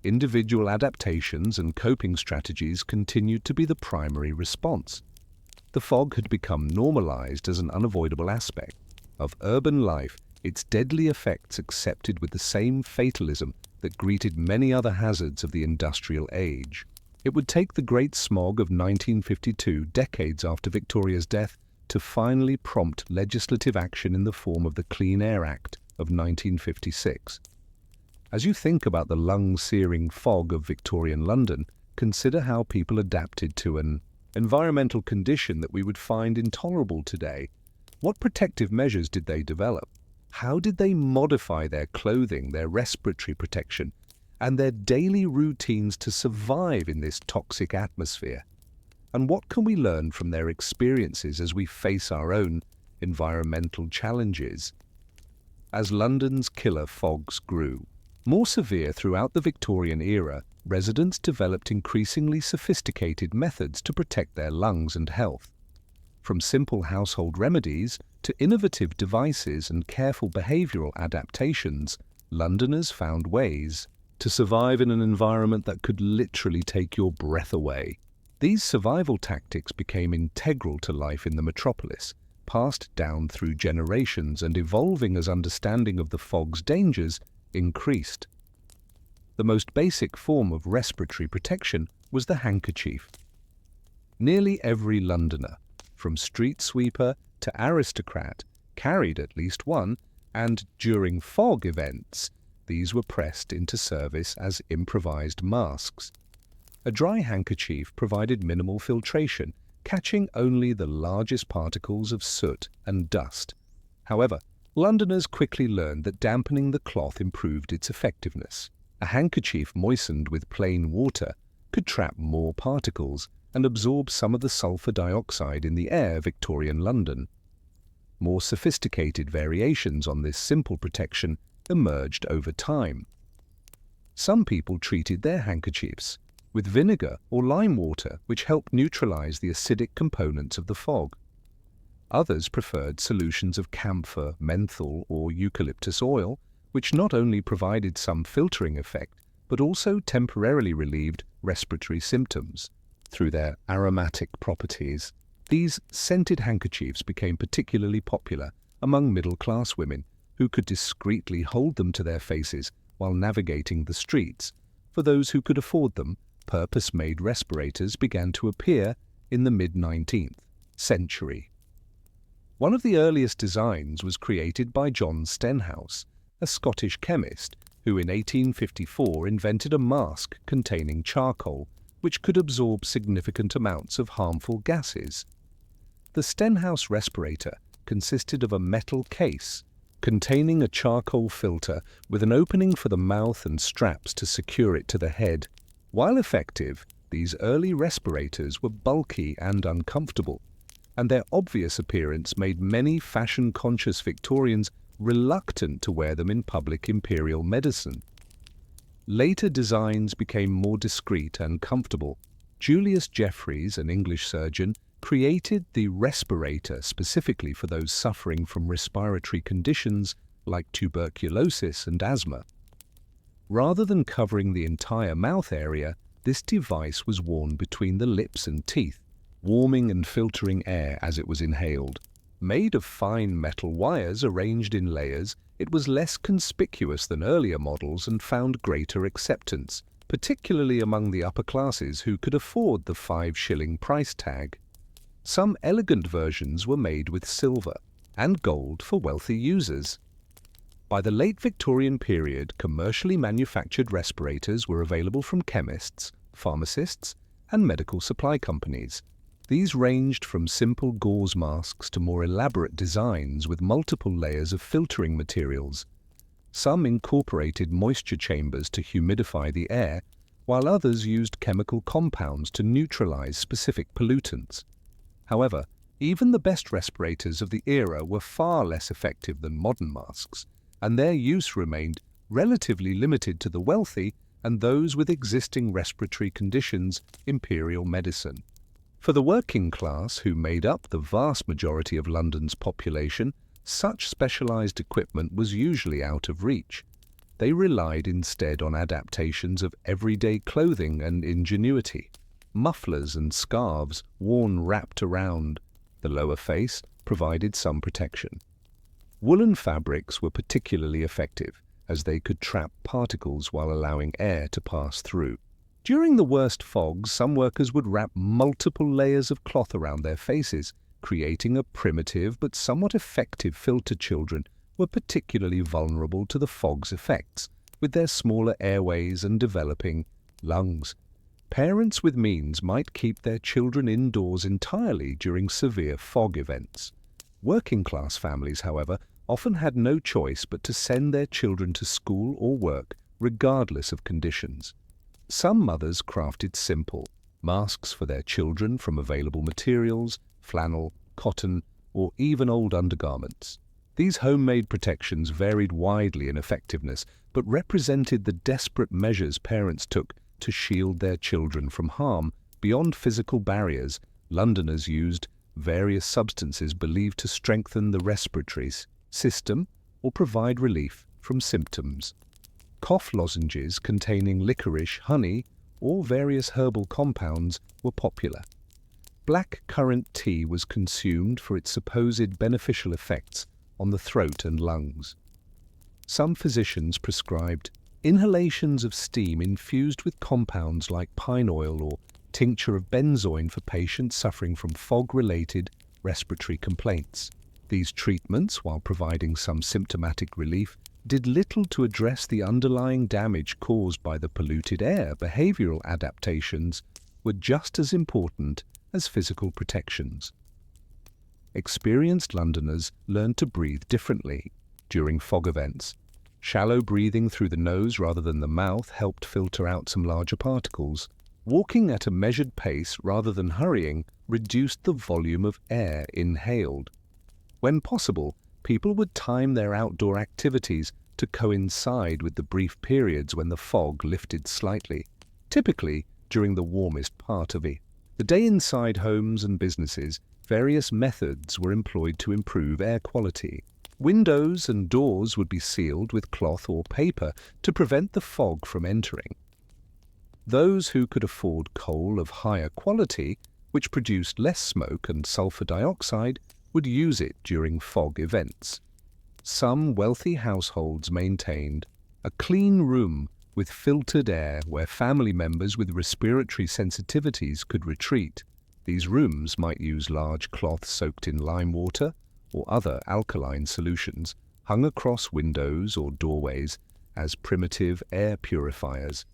Individual adaptations and coping strategies continued to be the primary response. The fog had become normalized as an unavoidable aspect of urban life, its deadly effects accepted with the same fatalism that greeted many other hazards of the industrial age. It would take the Great Smog of 1952, decades after Victoria's death, to finally prompt legislative action in the form of the Clean Air Act of 1956. As you think about the lung-searing fog of Victorian London, consider how people adapted to an environmental condition that we would find intolerable today. What protective measures did they develop? How did they modify their clothing, their respiratory protection, and their daily routines to survive in this toxic atmosphere? And what can we learn from their experiences as we face our own environmental challenges? As London's killer fogs grew more severe throughout the Victorian era, residents developed increasingly sophisticated methods to protect their lungs and health. From simple household remedies to innovative devices and careful behavioral adaptations, Londoners found ways to survive in an environment that could literally take your breath away. These survival tactics became integral to life in the metropolis, passed down through generations and evolving as understanding of the fog's dangers increased. The most basic form of respiratory protection was the handkerchief. Nearly every Londoner, from street sweeper to aristocrat, carried at least one, and during fog events, these were pressed into service as improvised masks. A dry handkerchief provided minimal filtration, catching only the largest particles of soot and dust. However, Londoners quickly learned that dampening the cloth improved its effectiveness. A handkerchief moistened with plain water could trap more particles and absorb some of the sulfur dioxide in the air of Victorian London. More sophisticated variations on this simple protection emerged over time. Some people treated their handkerchiefs with vinegar or lime water, which helped neutralize the acidic components of the fog. Others preferred solutions of camphor, menthol, or eucalyptus oil, which not only provided some filtering effect, but also temporarily relieved respiratory symptoms. Through their aromatic properties, these scented handkerchiefs became particularly popular among middle-class women who could discreetly hold them to their faces while navigating the streets. For those who could afford them, purpose-made respirators began to appear in the mid-19th century. One of the earliest designs was created by John Stenhouse, a Scottish chemist who in 1854 invented a mask containing charcoal which could absorb significant amounts of harmful gases. The Stenhouse respirator consisted of a metal case containing a charcoal filter with an opening for the mouth and straps to secure it to the head. While effective, these early respirators were bulky and uncomfortable, and their obvious appearance made many fashion-conscious Victorians reluctant to wear them in public imperial medicine. Later designs became more discreet and comfortable. Julius Jeffreys, an English surgeon, created the respirator specifically for those suffering from respiratory conditions like tuberculosis and asthma. Rather than covering the entire mouth area, this device was worn between the lips and teeth, warming and filtering air as it was inhaled. Made of fine metal wires arranged in layers, it was less conspicuous than earlier models and found greater acceptance, particularly among the upper classes who could afford the 5-shilling price tag. Some elegant versions were made with silver and gold for wealthy users. By the late Victorian period, commercially manufactured respirators were available from chemists, pharmacists, and medical supply companies. These ranged from simple gauze masks to more elaborate designs with multiple layers of filtering materials. Some incorporated moisture chambers to humidify the air, while others used chemical compounds to neutralize specific pollutants. However, even the best respirators of the era were far less effective than modern masks, and their use remained relatively limited to the wealthy and those with existing respiratory conditions, imperial medicine. For the working class, who made up the vast majority of London's population, such specialized equipment was usually out of reach. They relied instead on adaptations of everyday clothing and ingenuity. Mufflers and scarves worn wrapped around the lower face provided some protection. Woolen fabrics were particularly effective, as they could trap particles while allowing air to pass through. During the worst fogs, some workers would wrap multiple layers of cloth around their faces, creating a primitive but somewhat effective filter. Children were particularly vulnerable to the fog's effects, with their smaller airways and developing lungs. Parents with means might keep their children indoors entirely during severe fog events. Working-class families, however, often had no choice but to send their children to school or work, regardless of conditions. Some mothers crafted simple masks for their children from available materials, flannel, cotton, or even old undergarments. These homemade protections varied widely in effectiveness, but represented the desperate measures parents took to shield their children from harm. Beyond physical barriers, Londoners used various substances believed to strengthen the respiratory system or provide relief from symptoms. Cough lozenges containing licorice, honey, or various herbal compounds were popular. Black currant tea was consumed for its supposed beneficial effects on the throat and lungs. Some physicians prescribed inhalations of steam infused with compounds like pine oil or tincture of benzoin for patients suffering from fog-related respiratory complaints. These treatments, while providing some symptomatic relief, did little to address the underlying damage caused by the polluted air. Behavioral adaptations were just as important as physical protections. Experienced Londoners learned to breathe differently during fog events. Shallow breathing through the nose rather than the mouth helped filter out some larger particles. Walking at a measured pace rather than hurrying reduced the volume of air inhaled. When possible, people would time their outdoor activities to coincide with the brief periods when the fog lifted slightly, typically during the warmest part of the day. Inside homes and businesses, various methods were employed to improve air quality. Windows and doors would be sealed with cloth or paper to prevent the fog from entering. Those who could afford coal of higher quality, which produced less smoke and sulfur dioxide, would use it during fog events. Some wealthy households maintained a clean room with filtered air where family members with respiratory sensitivities could retreat. These rooms might use large cloths soaked in lime water or other alkaline solutions hung across windows or doorways as primitive air purifiers.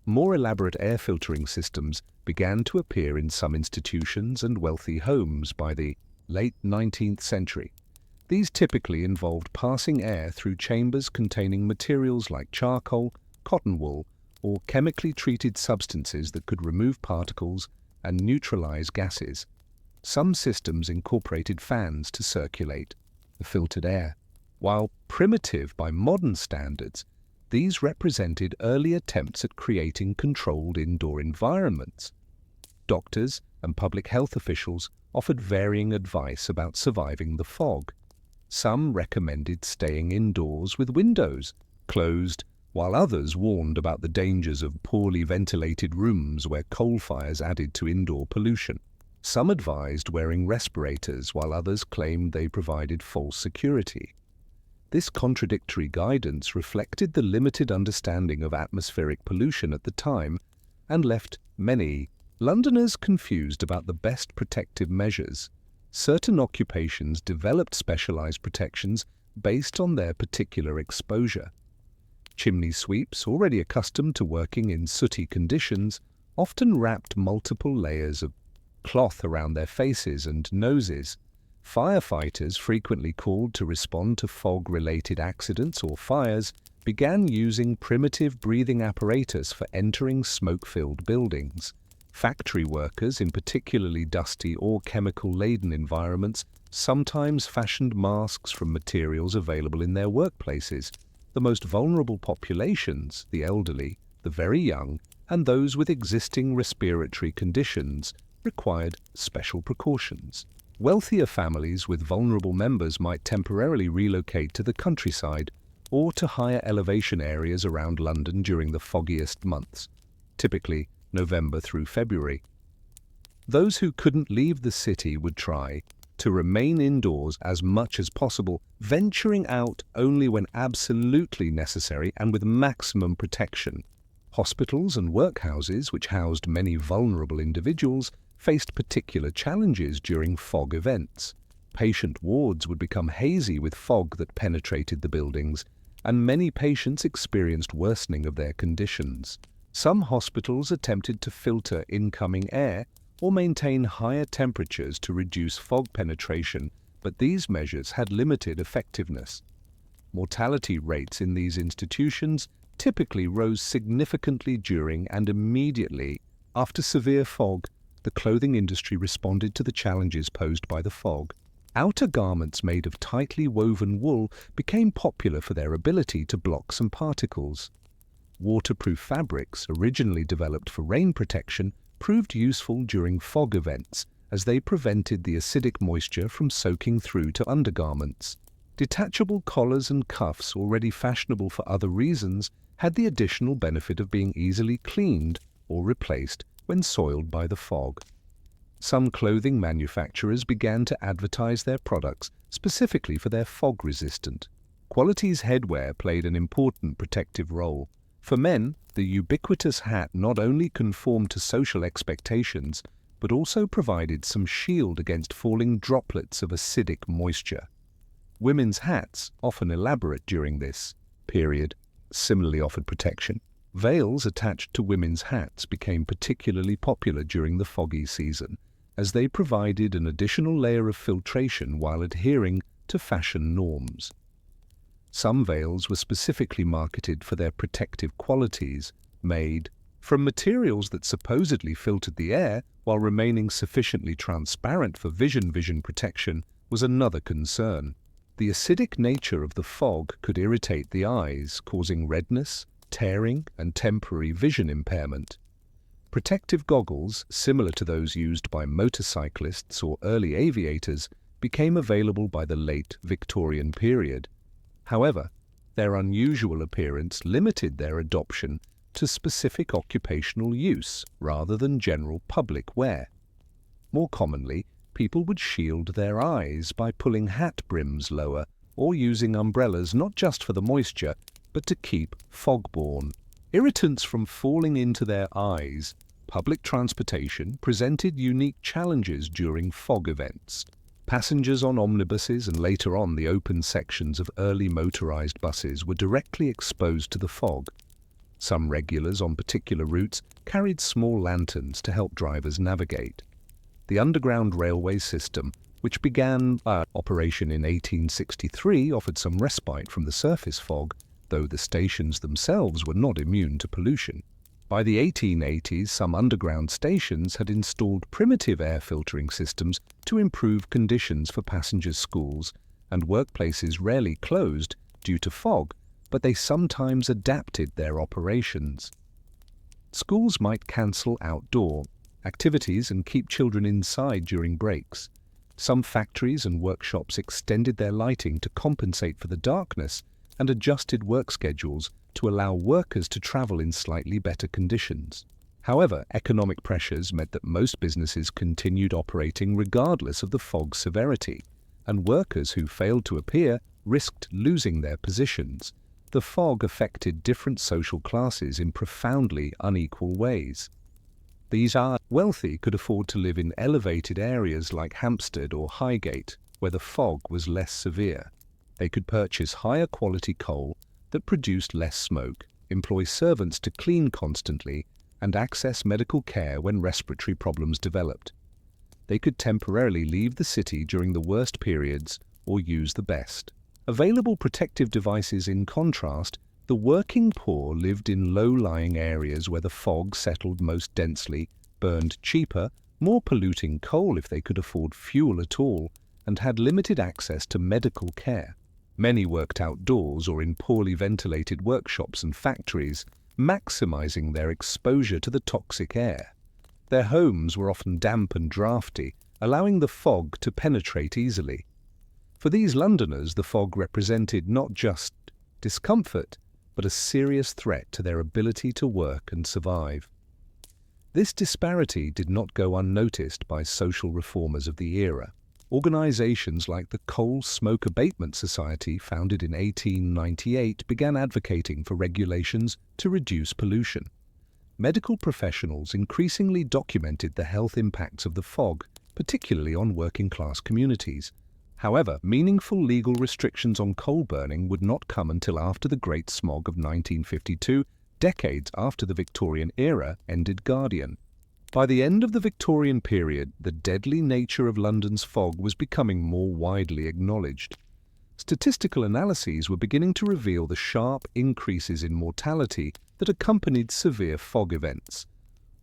More elaborate air filtering systems began to appear in some institutions and wealthy homes by the late 19th century. These typically involved passing air through chambers containing materials like charcoal, cotton wool, or chemically treated substances that could remove particles and neutralize gases. Some systems incorporated fans to circulate the filtered air. While primitive by modern standards, these represented early attempts at creating controlled indoor environments. Doctors and public health officials offered varying advice about surviving the fog. Some recommended staying indoors with windows closed, while others warned about the dangers of poorly ventilated rooms where coal fires added to indoor pollution. Some advised wearing respirators, while others claimed they provided false security. This contradictory guidance reflected the limited understanding of atmospheric pollution at the time and left many Londoners confused about the best protective measures. Certain occupations developed specialized protections based on their particular exposure. Chimney sweeps, already accustomed to working in sooty conditions, often wrapped multiple layers of cloth around their faces and noses. Firefighters, frequently called to respond to fog-related accidents or fires, began using primitive breathing apparatus for entering smoke-filled buildings. Factory workers, in particularly dusty or chemical-laden environments, sometimes fashioned masks from materials available in their workplaces. The most vulnerable populations, the elderly, the very young, and those with existing respiratory conditions, required special precautions. Wealthier families with vulnerable members might temporarily relocate to the countryside or to higher elevation areas around London during the foggiest months, typically November through February. Those who couldn't leave the city would try to remain indoors as much as possible, venturing out only when absolutely necessary and with maximum protection. Hospitals and workhouses, which housed many vulnerable individuals, faced particular challenges during fog events. Patient wards would become hazy with fog that penetrated the buildings, and many patients experienced worsening of their conditions. Some hospitals attempted to filter incoming air or maintain higher temperatures to reduce fog penetration, but these measures had limited effectiveness. Mortality rates in these institutions typically rose significantly during and immediately after severe fog. The clothing industry responded to the challenges posed by the fog. Outer garments made of tightly woven wool became popular for their ability to block some particles. Waterproof fabrics, originally developed for rain protection, proved useful during fog events as they prevented the acidic moisture from soaking through to undergarments. Detachable collars and cuffs, already fashionable for other reasons, had the additional benefit of being easily cleaned or replaced when soiled by the fog. Some clothing manufacturers began to advertise their products specifically for their fog-resistant qualities. Headwear played an important protective role. For men, the ubiquitous hat not only conformed to social expectations, but also provided some shield against falling droplets of acidic moisture. Women's hats, often elaborate during this period, similarly offered protection. Veils attached to women's hats became particularly popular during the foggy season, as they provided an additional layer of filtration while adhering to fashion norms. Some veils were specifically marketed for their protective qualities, made from materials that supposedly filtered the air while remaining sufficiently transparent for vision protection was another concern. The acidic nature of the fog could irritate the eyes, causing redness, tearing, and temporary vision impairment. Protective goggles, similar to those used by motorcyclists or early aviators, became available by the late Victorian period. However, their unusual appearance limited their adoption to specific occupational use rather than general public wear. More commonly, people would shield their eyes by pulling hat brims lower or using umbrellas not just for the moisture, but to keep fog-borne irritants from falling into their eyes. Public transportation presented unique challenges during fog events. Passengers on omnibuses and later on the open sections of early motorized buses were directly exposed to the fog. Some regulars on particular routes carried small lanterns to help drivers navigate. The Underground Railway system, which began operation in 1863, offered some respite from the surface fog, though the stations themselves were not immune to pollution. By the 1880s, some underground stations had installed primitive air filtering systems to improve conditions for passengers' schools, and workplaces rarely closed due to fog, but they sometimes adapted their operations. Schools might cancel outdoor activities and keep children inside during breaks. Some factories and workshops extended their lighting to compensate for the darkness and adjusted work schedules to allow workers to travel in slightly better conditions. However, economic pressures meant that most businesses continued operating regardless of the fog's severity, and workers who failed to appear risked losing their positions. The fog affected different social classes in profoundly unequal ways. These wealthy could afford to live in elevated areas like Hampstead or Highgate, where the fog was less severe. They could purchase higher quality coal that produced less smoke, employ servants to clean constantly, and access medical care when respiratory problems developed. They could temporarily leave the city during the worst periods or use the best available protective devices. In contrast, the working poor lived in low-lying areas where the fog settled most densely, burned cheaper, more polluting coal if they could afford fuel at all, and had limited access to medical care. Many worked outdoors or in poorly ventilated workshops and factories, maximizing their exposure to the toxic air. Their homes were often damp and drafty, allowing the fog to penetrate easily. For these Londoners, the fog represented not just discomfort, but a serious threat to their ability to work and survive. This disparity did not go unnoticed by social reformers of the era. Organizations like the Coal Smoke Abatement Society, founded in 1898, began advocating for regulations to reduce pollution. Medical professionals increasingly documented the health impacts of the fog, particularly on working-class communities. However, meaningful legal restrictions on coal burning would not come until after the Great Smog of 1952, decades after the Victorian era ended Guardian. By the end of the Victorian period, the deadly nature of London's fog was becoming more widely acknowledged. Statistical analyses were beginning to reveal the sharp increases in mortality that accompanied severe fog events.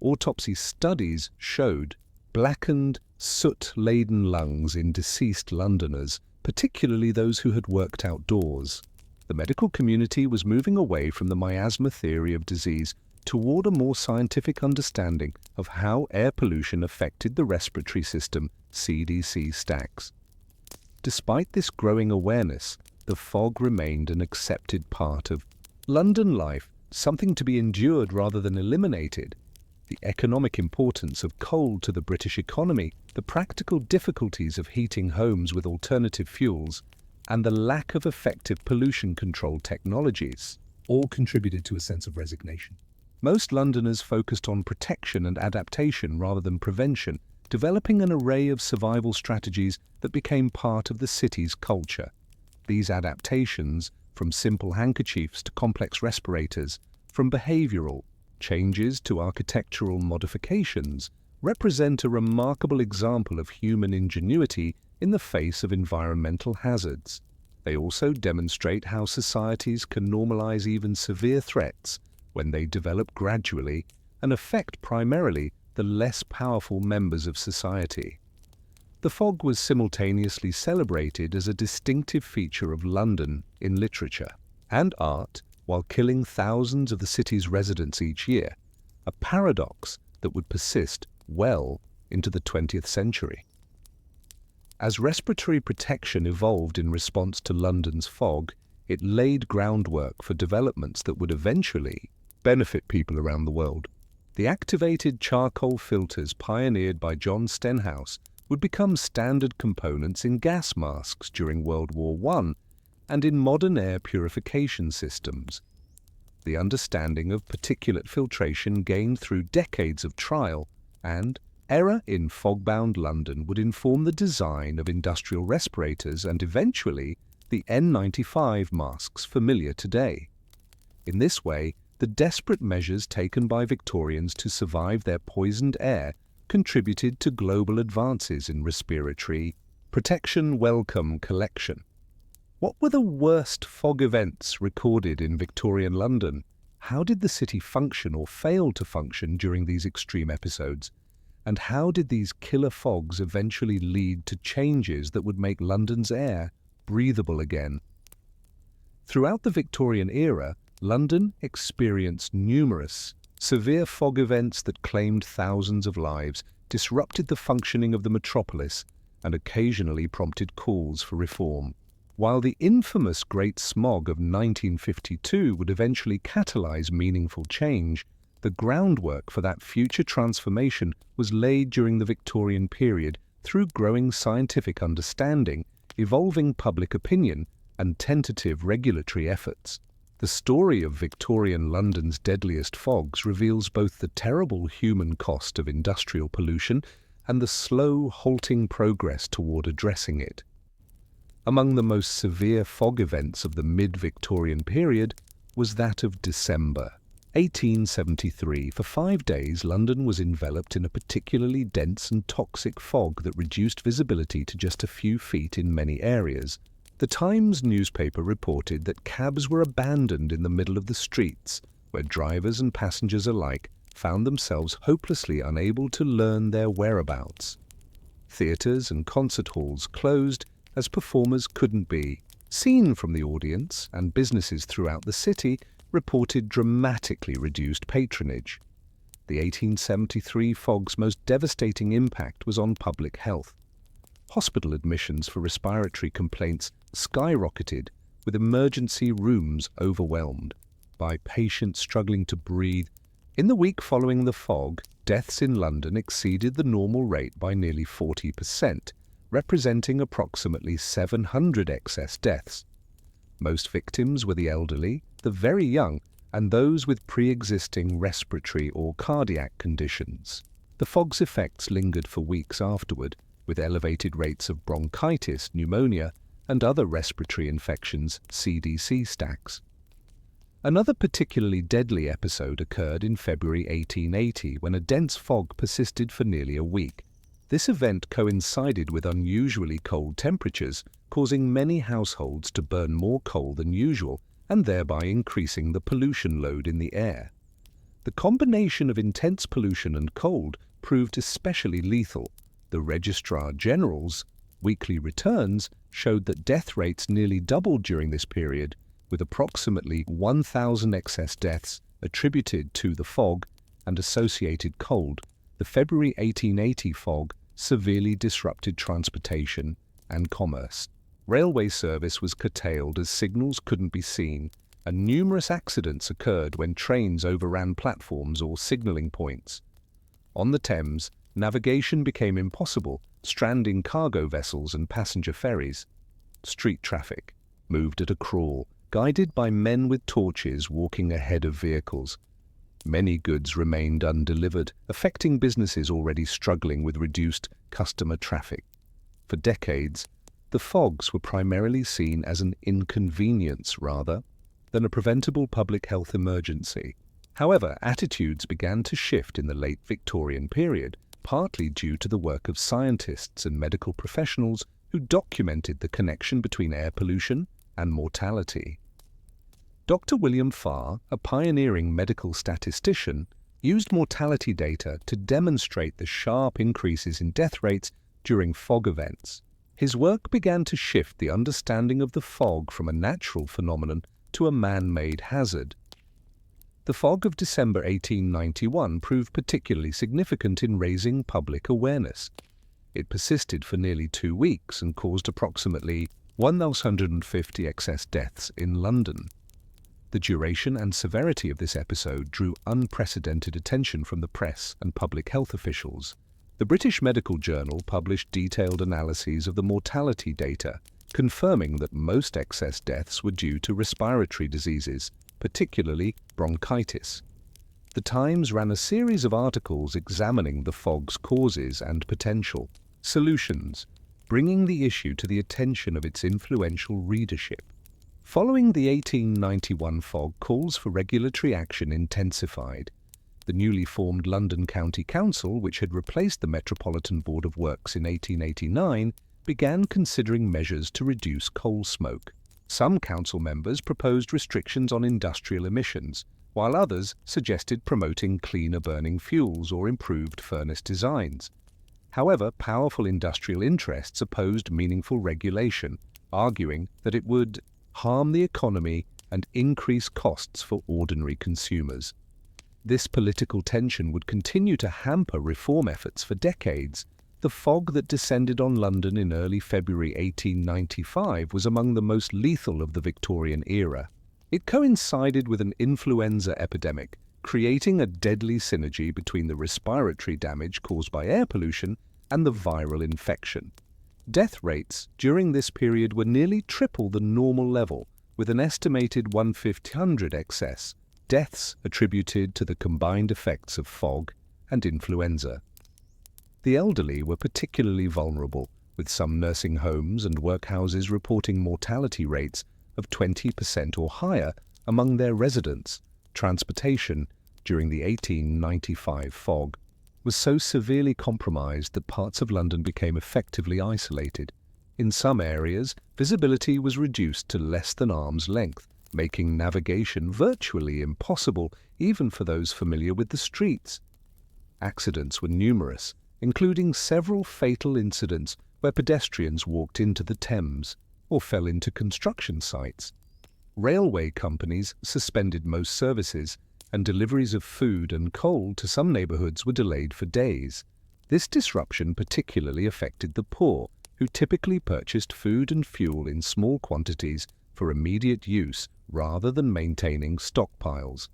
Autopsy studies showed blackened, soot-laden lungs in deceased Londoners, particularly those who had worked outdoors. The medical community was moving away from the miasma theory of disease toward a more scientific understanding of how air pollution affected the respiratory system, CDC stacks. Despite this growing awareness, the fog remained an accepted part of London life, something to be endured rather than eliminated. The economic importance of coal to the British economy, the practical difficulties of heating homes with alternative fuels, and the lack of effective pollution control technologies all contributed to a sense of resignation. Most Londoners focused on protection and adaptation rather than prevention, developing an array of survival strategies that became part of the city's culture. These adaptations, from simple handkerchiefs to complex respirators, from behavioral changes to architectural modifications, represent a remarkable example of human ingenuity in the face of environmental hazards. They also demonstrate how societies can normalize even severe threats when they develop gradually and affect primarily the less powerful members of society. The fog was simultaneously celebrated as a distinctive feature of London in literature and art, while killing thousands of the city's residents each year, a paradox that would persist well into the 20th century. As respiratory protection evolved in response to London's fog, it laid groundwork for developments that would eventually benefit people around the world. The activated charcoal filters pioneered by John Stenhouse would become standard components in gas masks during World War I and in modern air purification systems. The understanding of particulate filtration gained through decades of trial and error in fog-bound London would inform the design of industrial respirators and eventually the N95 masks familiar today. In this way, the desperate measures taken by Victorians to survive their poisoned air contributed to global advances in respiratory protection. Welcome collection. What were the worst fog events recorded in Victorian London? How did the city function or fail to function during these extreme episodes? And how did these killer fogs eventually lead to changes that would make London's air breathable again? Throughout the Victorian era, London experienced numerous severe fog events that claimed thousands of lives, disrupted the functioning of the metropolis, and occasionally prompted calls for reform. While the infamous Great Smog of 1952 would eventually catalyze meaningful change, the groundwork for that future transformation was laid during the Victorian period through growing scientific understanding, evolving public opinion, and tentative regulatory efforts. The story of Victorian London's deadliest fogs reveals both the terrible human cost of industrial pollution and the slow, halting progress toward addressing it. Among the most severe fog events of the mid-Victorian period was that of December 1873. For 5 days, London was enveloped in a particularly dense and toxic fog that reduced visibility to just a few feet in many areas. The Times newspaper reported that cabs were abandoned in the middle of the streets, where drivers and passengers alike found themselves hopelessly unable to learn their whereabouts. Theatres and concert halls closed as performers couldn't be seen from the audience, and businesses throughout the city reported dramatically reduced patronage. The 1873 fog's most devastating impact was on public health. Hospital admissions for respiratory complaints skyrocketed, with emergency rooms overwhelmed by patients struggling to breathe. In the week following the fog, deaths in London exceeded the normal rate by nearly 40%, representing approximately 700 excess deaths. Most victims were the elderly, the very young, and those with pre-existing respiratory or cardiac conditions. The fog's effects lingered for weeks afterward, with elevated rates of bronchitis, pneumonia, and other respiratory infections, CDC stacks. Another particularly deadly episode occurred in February 1880, when a dense fog persisted for nearly a week. This event coincided with unusually cold temperatures, causing many households to burn more coal than usual, and thereby increasing the pollution load in the air. The combination of intense pollution and cold proved especially lethal. The Registrar General's weekly returns showed that death rates nearly doubled during this period, with approximately 1,000 excess deaths attributed to the fog and associated cold, the February 1880 fog severely disrupted transportation and commerce. Railway service was curtailed as signals couldn't be seen, and numerous accidents occurred when trains overran platforms or signalling points. On the Thames, navigation became impossible, stranding cargo vessels and passenger ferries. Street traffic moved at a crawl, guided by men with torches walking ahead of vehicles. Many goods remained undelivered, affecting businesses already struggling with reduced customer traffic. For decades, the fogs were primarily seen as an inconvenience rather than a preventable public health emergency. However, attitudes began to shift in the late Victorian period, partly due to the work of scientists and medical professionals who documented the connection between air pollution and mortality. Dr. William Farr, a pioneering medical statistician, used mortality data to demonstrate the sharp increases in death rates during fog events. His work began to shift the understanding of the fog from a natural phenomenon to a man-made hazard. The fog of December 1891 proved particularly significant in raising public awareness. It persisted for nearly 2 weeks and caused approximately 1,150 excess deaths in London. The duration and severity of this episode drew unprecedented attention from the press and public health officials. The British Medical Journal published detailed analyses of the mortality data, confirming that most excess deaths were due to respiratory diseases, particularly bronchitis. The Times ran a series of articles examining the fog's causes and potential solutions, bringing the issue to the attention of its influential readership. Following the 1891 fog, calls for regulatory action intensified. The newly formed London County Council, which had replaced the Metropolitan Board of Works in 1889, began considering measures to reduce coal smoke. Some council members proposed restrictions on industrial emissions, while others suggested promoting cleaner burning fuels or improved furnace designs. However, powerful industrial interests opposed meaningful regulation, arguing that it would harm the economy and increase costs for ordinary consumers. This political tension would continue to hamper reform efforts for decades. The fog that descended on London in early February 1895 was among the most lethal of the Victorian era. It coincided with an influenza epidemic, creating a deadly synergy between the respiratory damage caused by air pollution and the viral infection. Death rates during this period were nearly triple the normal level, with an estimated 1,500 excess deaths attributed to the combined effects of fog and influenza. The elderly were particularly vulnerable, with some nursing homes and workhouses reporting mortality rates of 20% or higher among their residents. Transportation during the 1895 fog was so severely compromised that parts of London became effectively isolated. In some areas, visibility was reduced to less than arm's length, making navigation virtually impossible even for those familiar with the streets. Accidents were numerous, including several fatal incidents where pedestrians walked into the Thames or fell into construction sites. Railway companies suspended most services, and deliveries of food and coal to some neighborhoods were delayed for days. This disruption particularly affected the poor, who typically purchased food and fuel in small quantities for immediate use rather than maintaining stockpiles.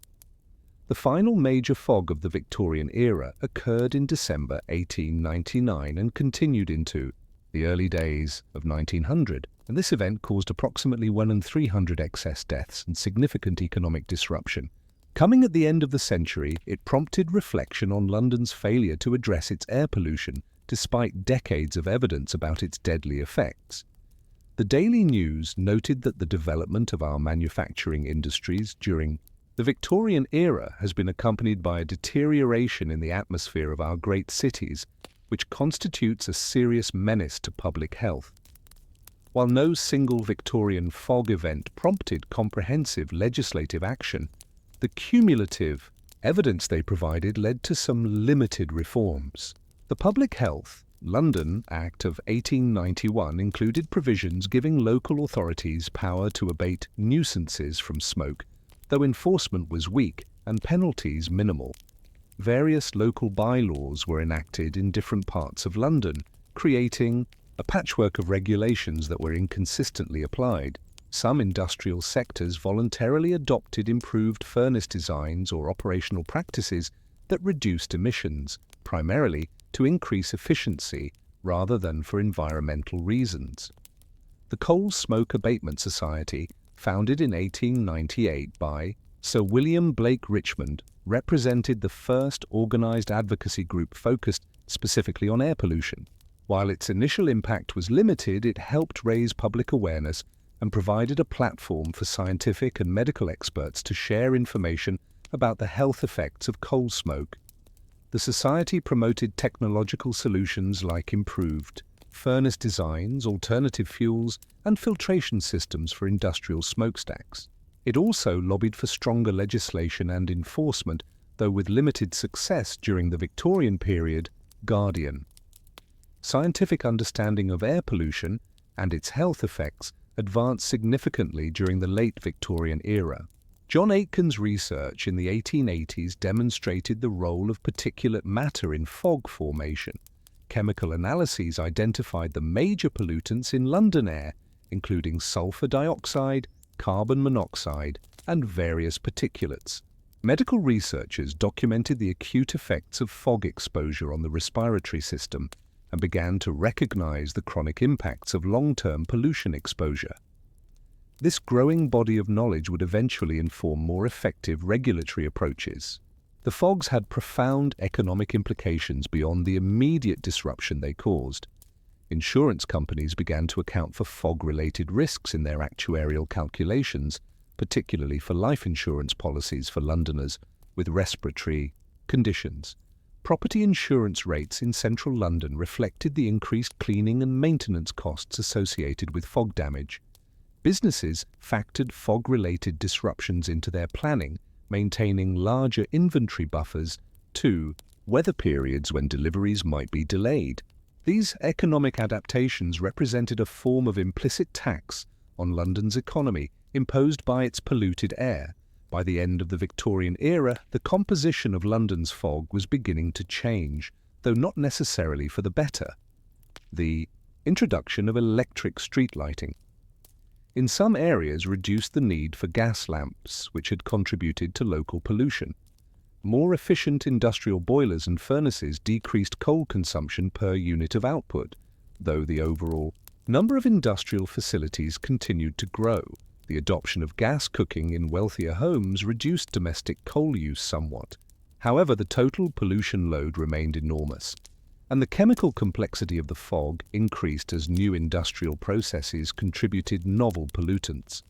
The final major fog of the Victorian era occurred in December 1899 and continued into the early days of 1900, and this event caused approximately 1 in 300 excess deaths and significant economic disruption. Coming at the end of the century, it prompted reflection on London's failure to address its air pollution despite decades of evidence about its deadly effects. The Daily News noted that the development of our manufacturing industries during the Victorian era has been accompanied by a deterioration in the atmosphere of our great cities, which constitutes a serious menace to public health. While no single Victorian fog event prompted comprehensive legislative action, the cumulative evidence they provided led to some limited reforms. The Public Health London Act of 1891 included provisions giving local authorities power to abate nuisances from smoke. Though enforcement was weak, and penalties minimal. Various local bylaws were enacted in different parts of London, creating a patchwork of regulations that were inconsistently applied. Some industrial sectors voluntarily adopted improved furnace designs or operational practices that reduced emissions, primarily to increase efficiency rather than for environmental reasons. The Coal Smoke Abatement Society, founded in 1898 by Sir William Blake Richmond, represented the first organized advocacy group focused specifically on air pollution. While its initial impact was limited, it helped raise public awareness and provided a platform for scientific and medical experts to share information about the health effects of coal smoke. The society promoted technological solutions like improved furnace designs, alternative fuels, and filtration systems for industrial smokestacks. It also lobbied for stronger legislation and enforcement, though with limited success during the Victorian period. Guardian. Scientific understanding of air pollution and its health effects advanced significantly during the late Victorian era. John Aitken's research in the 1880s demonstrated the role of particulate matter in fog formation. Chemical analyses identified the major pollutants in London air, including sulfur dioxide, carbon monoxide, and various particulates. Medical researchers documented the acute effects of fog exposure on the respiratory system and began to recognize the chronic impacts of long-term pollution exposure. This growing body of knowledge would eventually inform more effective regulatory approaches. The fogs had profound economic implications beyond the immediate disruption they caused. Insurance companies began to account for fog-related risks in their actuarial calculations, particularly for life insurance policies for Londoners with respiratory conditions. Property insurance rates in central London reflected the increased cleaning and maintenance costs associated with fog damage. Businesses factored fog-related disruptions into their planning, maintaining larger inventory buffers to weather periods when deliveries might be delayed. These economic adaptations represented a form of implicit tax on London's economy imposed by its polluted air. By the end of the Victorian era, the composition of London's fog was beginning to change, though not necessarily for the better. The introduction of electric street lighting in some areas reduced the need for gas lamps, which had contributed to local pollution. More efficient industrial boilers and furnaces decreased coal consumption per unit of output, though the overall number of industrial facilities continued to grow. The adoption of gas cooking in wealthier homes reduced domestic coal use somewhat. However, the total pollution load remained enormous, and the chemical complexity of the fog increased as new industrial processes contributed novel pollutants.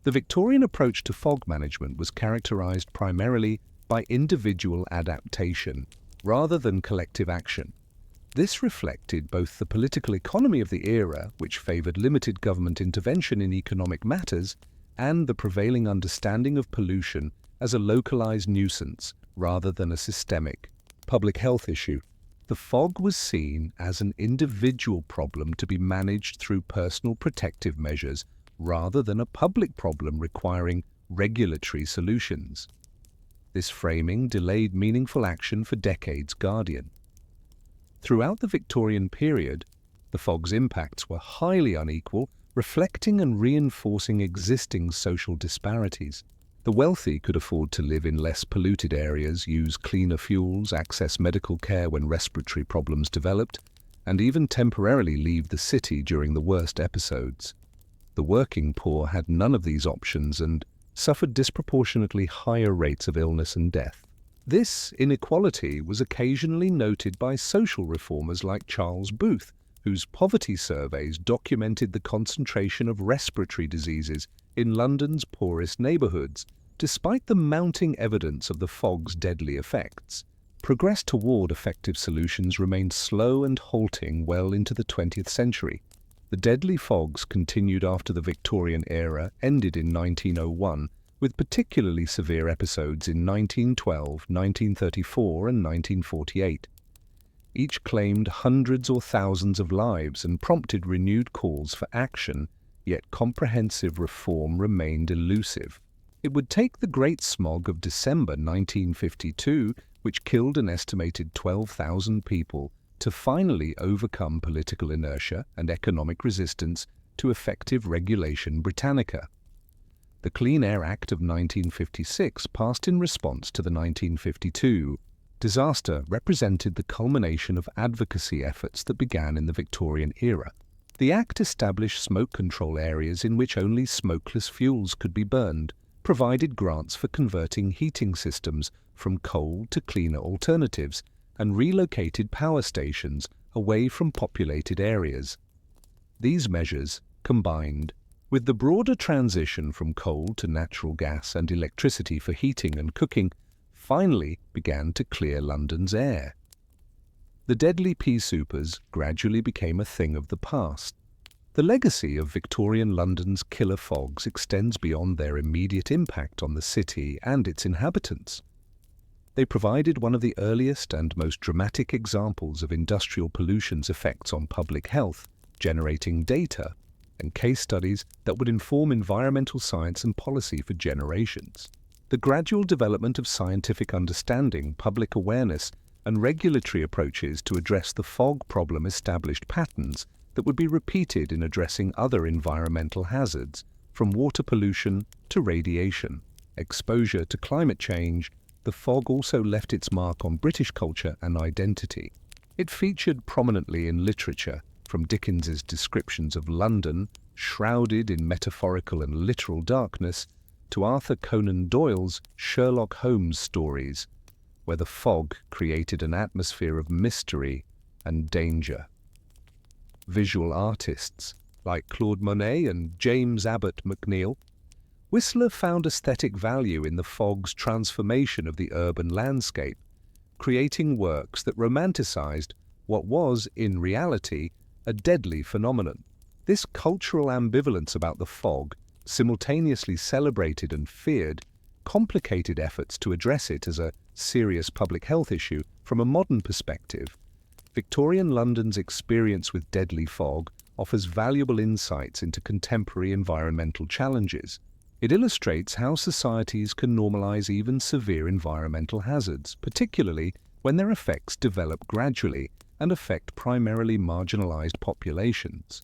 The Victorian approach to fog management was characterized primarily by individual adaptation rather than collective action. This reflected both the political economy of the era, which favored limited government intervention in economic matters, and the prevailing understanding of pollution as a localized nuisance rather than a systemic public health issue. The fog was seen as an individual problem to be managed through personal protective measures rather than a public problem requiring regulatory solutions. This framing delayed meaningful action for decades. Guardian. Throughout the Victorian period, the fog's impacts were highly unequal, reflecting and reinforcing existing social disparities. The wealthy could afford to live in less polluted areas, use cleaner fuels, access medical care when respiratory problems developed, and even temporarily leave the city during the worst episodes. The working poor had none of these options and suffered disproportionately higher rates of illness and death. This inequality was occasionally noted by social reformers like Charles Booth, whose poverty surveys documented the concentration of respiratory diseases in London's poorest neighbourhoods. Despite the mounting evidence of the fog's deadly effects, progress toward effective solutions remained slow and halting well into the 20th century. The deadly fogs continued after the Victorian era ended in 1901, with particularly severe episodes in 1912, 1934 and 1948. Each claimed hundreds or thousands of lives and prompted renewed calls for action, yet comprehensive reform remained elusive. It would take the Great Smog of December 1952, which killed an estimated 12,000 people, to finally overcome political inertia and economic resistance to effective Regulation Britannica. The Clean Air Act of 1956, passed in response to the 1952 disaster, represented the culmination of advocacy efforts that began in the Victorian era. The Act established smoke control areas in which only smokeless fuels could be burned, provided grants for converting heating systems from coal to cleaner alternatives, and relocated power stations away from populated areas. These measures, combined with the broader transition from coal to natural gas and electricity for heating and cooking, finally began to clear London's air. The deadly pea soupers gradually became a thing of the past. The legacy of Victorian London's killer fogs extends beyond their immediate impact on the city and its inhabitants. They provided one of the earliest and most dramatic examples of industrial pollution's effects on public health, generating data and case studies that would inform environmental science and policy for generations. The gradual development of scientific understanding, public awareness, and regulatory approaches to address the fog problem established patterns that would be repeated in addressing other environmental hazards, from water pollution to radiation. Exposure to climate change, the fog also left its mark on British culture and identity. It featured prominently in literature, from Dickens's descriptions of London, shrouded in metaphorical and literal darkness, to Arthur Conan Doyle's Sherlock Holmes stories, where the fog created an atmosphere of mystery and danger. Visual artists like Claude Monet and James Abbott McNeill, Whistler found aesthetic value in the fog's transformation of the urban landscape, creating works that romanticized what was, in reality, a deadly phenomenon. This cultural ambivalence about the fog, simultaneously celebrated and feared, complicated efforts to address it as a serious public health issue from a modern perspective. Victorian London's experience with deadly fog offers valuable insights into contemporary environmental challenges. It illustrates how societies can normalize even severe environmental hazards, particularly when their effects develop gradually and affect primarily marginalized populations.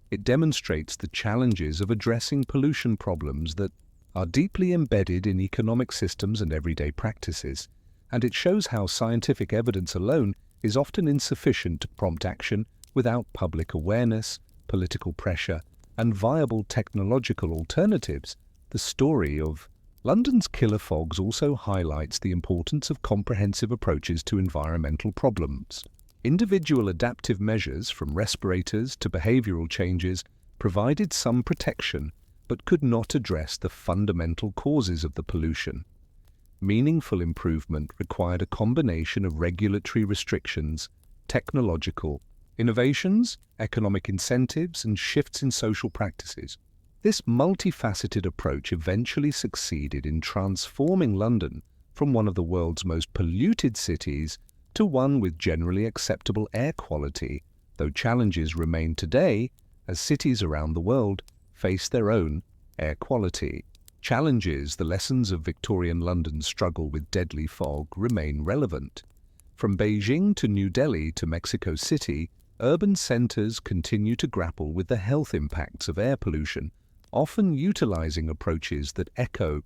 It demonstrates the challenges of addressing pollution problems that are deeply embedded in economic systems and everyday practices, and it shows how scientific evidence alone is often insufficient to prompt action without public awareness, political pressure, and viable technological alternatives. The story of London's killer fogs also highlights the importance of comprehensive approaches to environmental problems. Individual adaptive measures, from respirators to behavioral changes, provided some protection but could not address the fundamental causes of the pollution. Meaningful improvement required a combination of regulatory restrictions, technological innovations, economic incentives, and shifts in social practices. This multifaceted approach eventually succeeded in transforming London from one of the world's most polluted cities to one with generally acceptable air quality, though challenges remain today as cities around the world face their own air quality challenges. The lessons of Victorian London's struggle with deadly fog remain relevant. From Beijing to New Delhi to Mexico City, urban centers continue to grapple with the health impacts of air pollution, often utilizing approaches that echo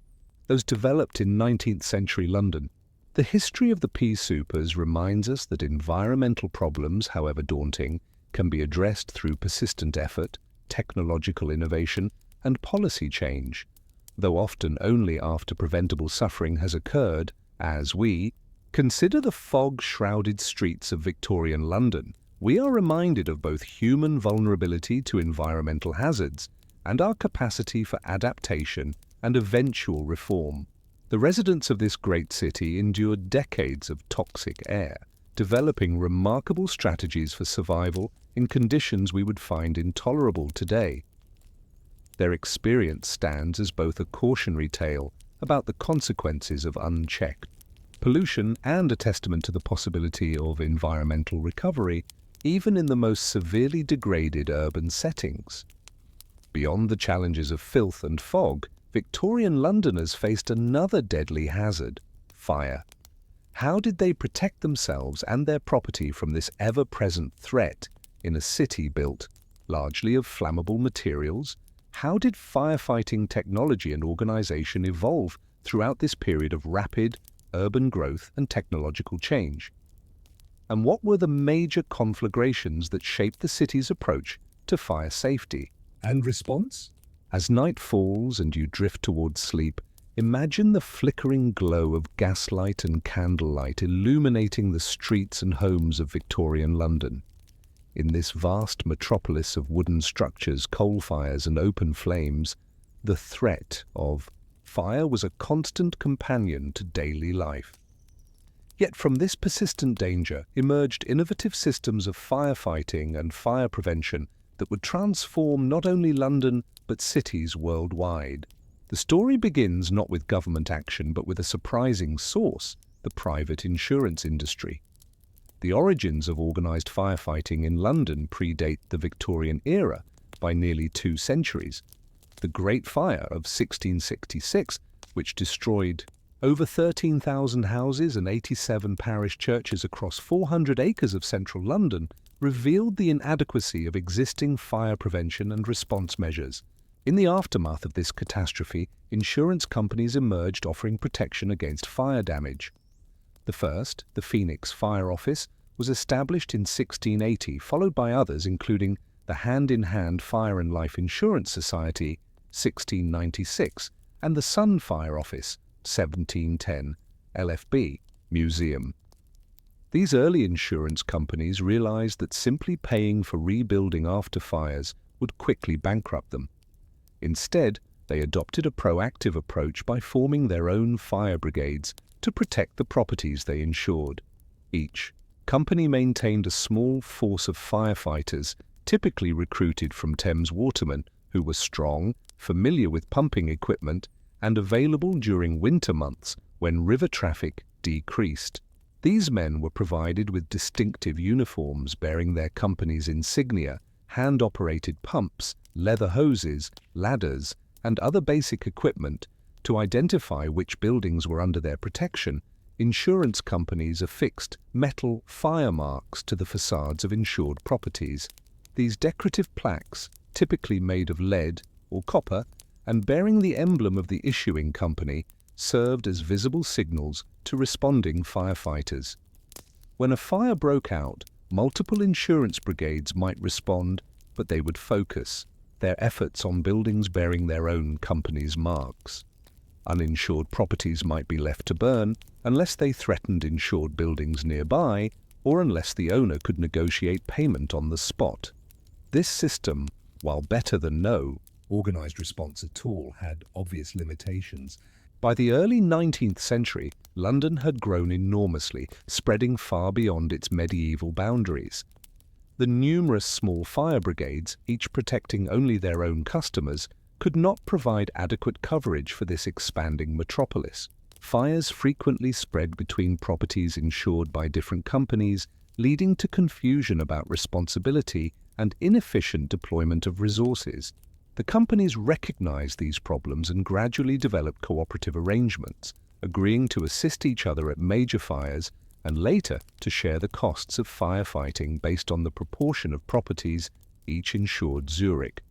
those developed in 19th century London. The history of the pea soupers reminds us that environmental problems, however daunting, can be addressed through persistent effort, technological innovation, and policy change, though often only after preventable suffering has occurred. As we consider the fog-shrouded streets of Victorian London, we are reminded of both human vulnerability to environmental hazards and our capacity for adaptation and eventual reform. The residents of this great city endured decades of toxic air, developing remarkable strategies for survival in conditions we would find intolerable today. Their experience stands as both a cautionary tale about the consequences of unchecked pollution and a testament to the possibility of environmental recovery, even in the most severely degraded urban settings. Beyond the challenges of filth and fog, Victorian Londoners faced another deadly hazard: fire. How did they protect themselves and their property from this ever-present threat in a city built largely of flammable materials? How did firefighting technology and organization evolve throughout this period of rapid urban growth and technological change? And what were the major conflagrations that shaped the city's approach to fire safety and response? As night falls and you drift towards sleep, imagine the flickering glow of gaslight and candlelight illuminating the streets and homes of Victorian London. In this vast metropolis of wooden structures, coal fires and open flames, the threat of fire was a constant companion to daily life. Yet from this persistent danger emerged innovative systems of firefighting and fire prevention that would transform not only London but cities worldwide. The story begins not with government action but with a surprising source: the private insurance industry. The origins of organized firefighting in London predate the Victorian era by nearly 2 centuries. The Great Fire of 1666, which destroyed over 13,000 houses and 87 parish churches across 400 acres of central London, revealed the inadequacy of existing fire prevention and response measures. In the aftermath of this catastrophe, insurance companies emerged offering protection against fire damage. The first, the Phoenix Fire Office, was established in 1680, followed by others including the Hand-in-Hand Fire and Life Insurance Society, 1696, and the Sun Fire Office, 1710, LFB, Museum. These early insurance companies realized that simply paying for rebuilding after fires would quickly bankrupt them. Instead, they adopted a proactive approach by forming their own fire brigades to protect the properties they insured. Each company maintained a small force of firefighters, typically recruited from Thames watermen, who were strong, familiar with pumping equipment, and available during winter months when river traffic decreased. These men were provided with distinctive uniforms bearing their company's insignia, hand-operated pumps, leather hoses, ladders, and other basic equipment. To identify which buildings were under their protection, insurance companies affixed metal fire marks to the facades of insured properties. These decorative plaques, typically made of lead or copper and bearing the emblem of the issuing company, served as visible signals to responding firefighters. When a fire broke out, multiple insurance brigades might respond, but they would focus their efforts on buildings bearing their own company's marks. Uninsured properties might be left to burn unless they threatened insured buildings nearby or unless the owner could negotiate payment on the spot. This system, while better than no organized response at all, had obvious limitations. By the early 19th century, London had grown enormously, spreading far beyond its medieval boundaries. The numerous small fire brigades, each protecting only their own customers, could not provide adequate coverage for this expanding metropolis. Fires frequently spread between properties insured by different companies, leading to confusion about responsibility and inefficient deployment of resources. The companies recognized these problems and gradually developed cooperative arrangements, agreeing to assist each other at major fires and later to share the costs of firefighting based on the proportion of properties each insured. Zurich.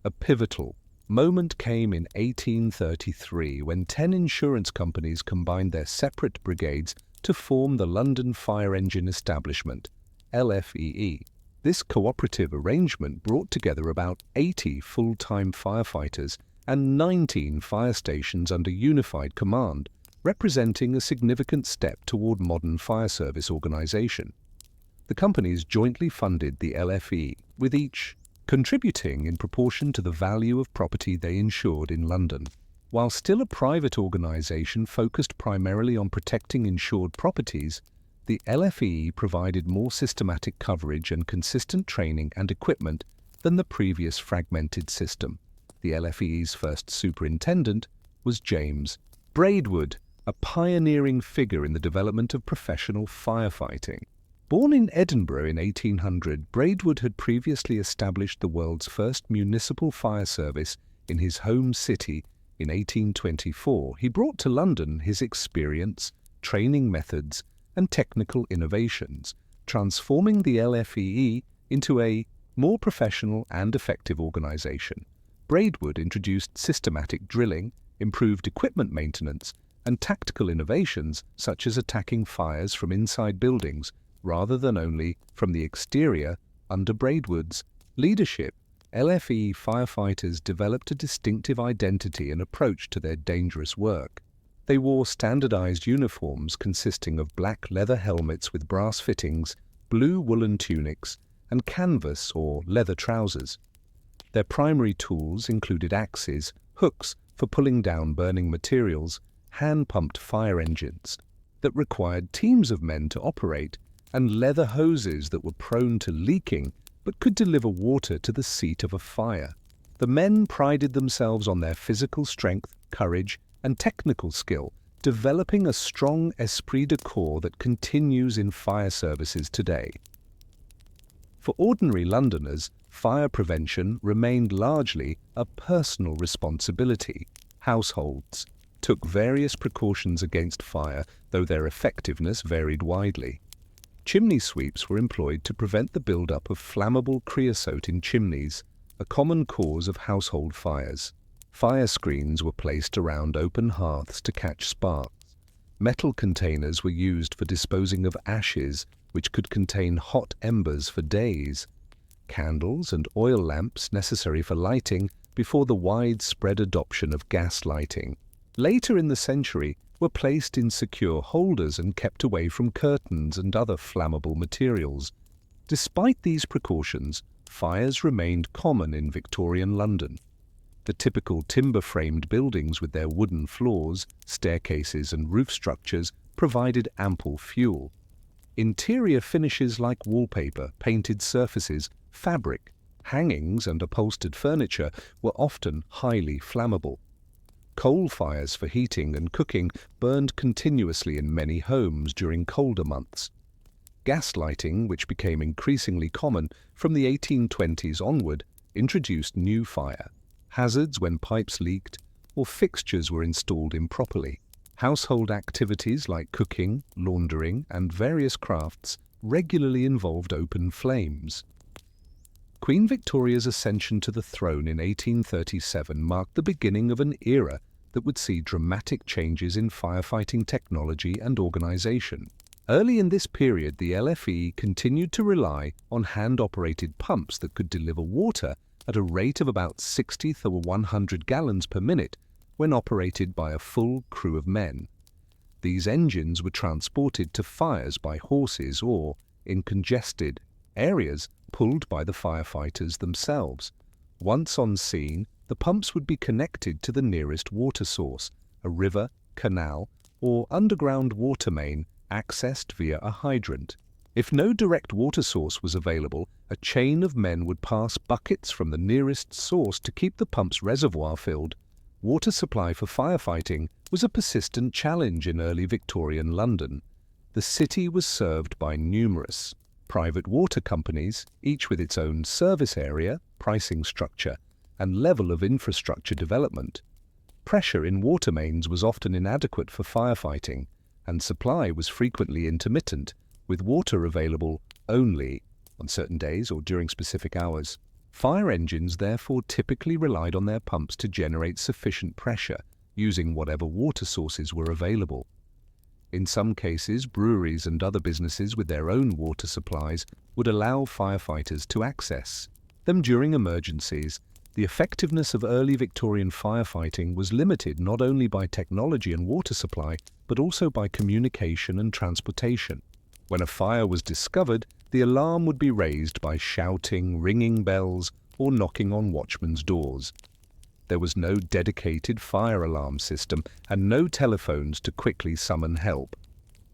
A pivotal moment came in 1833 when 10 insurance companies combined their separate brigades to form the London Fire Engine Establishment, LFEE. This cooperative arrangement brought together about 80 full-time firefighters and 19 fire stations under unified command, representing a significant step toward modern fire service organization. The companies jointly funded the LFE, with each contributing in proportion to the value of property they insured in London. While still a private organization focused primarily on protecting insured properties, the LFE provided more systematic coverage and consistent training and equipment than the previous fragmented system. The LFE's first superintendent was James Braidwood, a pioneering figure in the development of professional firefighting. Born in Edinburgh in 1800, Braidwood had previously established the world's first municipal fire service in his home city in 1824, he brought to London his experience, training methods, and technical innovations, transforming the LFEE into a more professional and effective organization. Braidwood introduced systematic drilling, improved equipment maintenance, and tactical innovations such as attacking fires from inside buildings rather than only from the exterior. Under Braidwood's leadership, LFE firefighters developed a distinctive identity and approach to their dangerous work. They wore standardized uniforms consisting of black leather helmets with brass fittings, blue woolen tunics, and canvas or leather trousers. Their primary tools included axes, hooks for pulling down burning materials, hand-pumped fire engines that required teams of men to operate, and leather hoses that were prone to leaking but could deliver water to the seat of a fire. The men prided themselves on their physical strength, courage, and technical skill, developing a strong esprit de corps that continues in fire services today. For ordinary Londoners, fire prevention remained largely a personal responsibility. Households took various precautions against fire, though their effectiveness varied widely. Chimney sweeps were employed to prevent the build-up of flammable creosote in chimneys, a common cause of household fires. Fire screens were placed around open hearths to catch sparks. Metal containers were used for disposing of ashes, which could contain hot embers for days. Candles and oil lamps necessary for lighting before the widespread adoption of gas lighting. Later in the century, were placed in secure holders and kept away from curtains and other flammable materials. Despite these precautions, fires remained common in Victorian London. The typical timber-framed buildings with their wooden floors, staircases and roof structures provided ample fuel. Interior finishes like wallpaper, painted surfaces, fabric, hangings and upholstered furniture were often highly flammable. Coal fires for heating and cooking burned continuously in many homes during colder months. Gas lighting, which became increasingly common from the 1820s onward, introduced new fire hazards when pipes leaked or fixtures were installed improperly. Household activities like cooking, laundering, and various crafts regularly involved open flames. Queen Victoria's ascension to the throne in 1837 marked the beginning of an era that would see dramatic changes in firefighting technology and organization. Early in this period, the LFE continued to rely on hand-operated pumps that could deliver water at a rate of about 60 to 100 gallons per minute when operated by a full crew of men. These engines were transported to fires by horses or, in congested areas, pulled by the firefighters themselves. Once on scene, the pumps would be connected to the nearest water source, a river, canal, or underground water main accessed via a hydrant. If no direct water source was available, a chain of men would pass buckets from the nearest source to keep the pump's reservoir filled. Water supply for firefighting was a persistent challenge in early Victorian London. The city was served by numerous private water companies, each with its own service area, pricing structure, and level of infrastructure development. Pressure in water mains was often inadequate for firefighting, and supply was frequently intermittent, with water available only on certain days or during specific hours. Fire engines therefore typically relied on their pumps to generate sufficient pressure, using whatever water sources were available. In some cases, breweries and other businesses with their own water supplies would allow firefighters to access them during emergencies. The effectiveness of early Victorian firefighting was limited not only by technology and water supply, but also by communication and transportation. When a fire was discovered, the alarm would be raised by shouting, ringing bells, or knocking on watchmen's doors. There was no dedicated fire alarm system and no telephones to quickly summon help.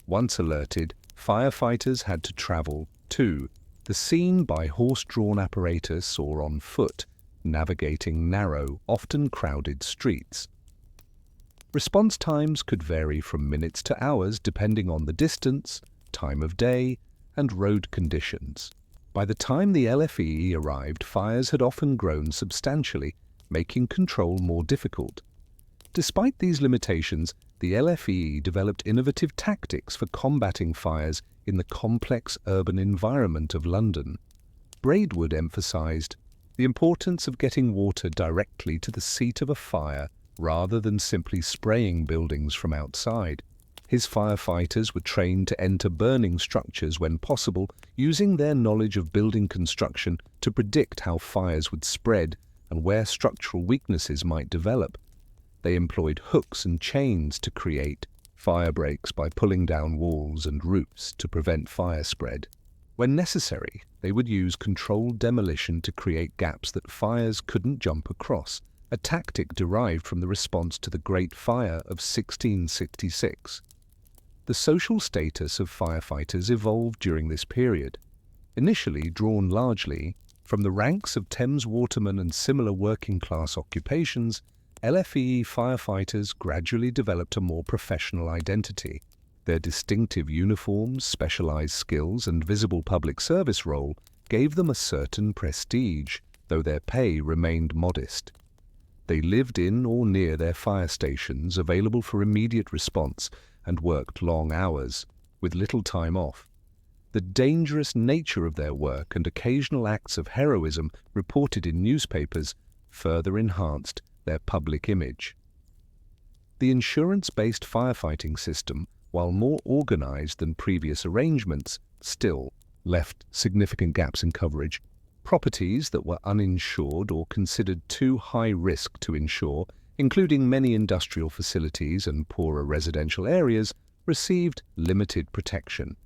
Once alerted, firefighters had to travel to the scene by horse-drawn apparatus or on foot, navigating narrow, often crowded streets. Response times could vary from minutes to hours depending on the distance, time of day, and road conditions. By the time the LFE arrived, fires had often grown substantially, making control more difficult. Despite these limitations, the LFEE developed innovative tactics for combating fires in the complex urban environment of London. Braidwood emphasized the importance of getting water directly to the seat of a fire rather than simply spraying buildings from outside. His firefighters were trained to enter burning structures when possible, using their knowledge of building construction to predict how fires would spread and where structural weaknesses might develop. They employed hooks and chains to create fire breaks by pulling down walls and roofs to prevent fire spread. When necessary, they would use controlled demolition to create gaps that fires couldn't jump across, a tactic derived from the response to the Great Fire of 1666. The social status of firefighters evolved during this period. Initially drawn largely from the ranks of Thames watermen and similar working-class occupations, LFEE firefighters gradually developed a more professional identity. Their distinctive uniforms, specialized skills, and visible public service role gave them a certain prestige, though their pay remained modest. They lived in or near their fire stations, available for immediate response, and worked long hours, with little time off. The dangerous nature of their work and occasional acts of heroism reported in newspapers further enhanced their public image. The insurance-based firefighting system, while more organized than previous arrangements, still left significant gaps in coverage. Properties that were uninsured or considered too high risk to insure, including many industrial facilities and poorer residential areas, received limited protection.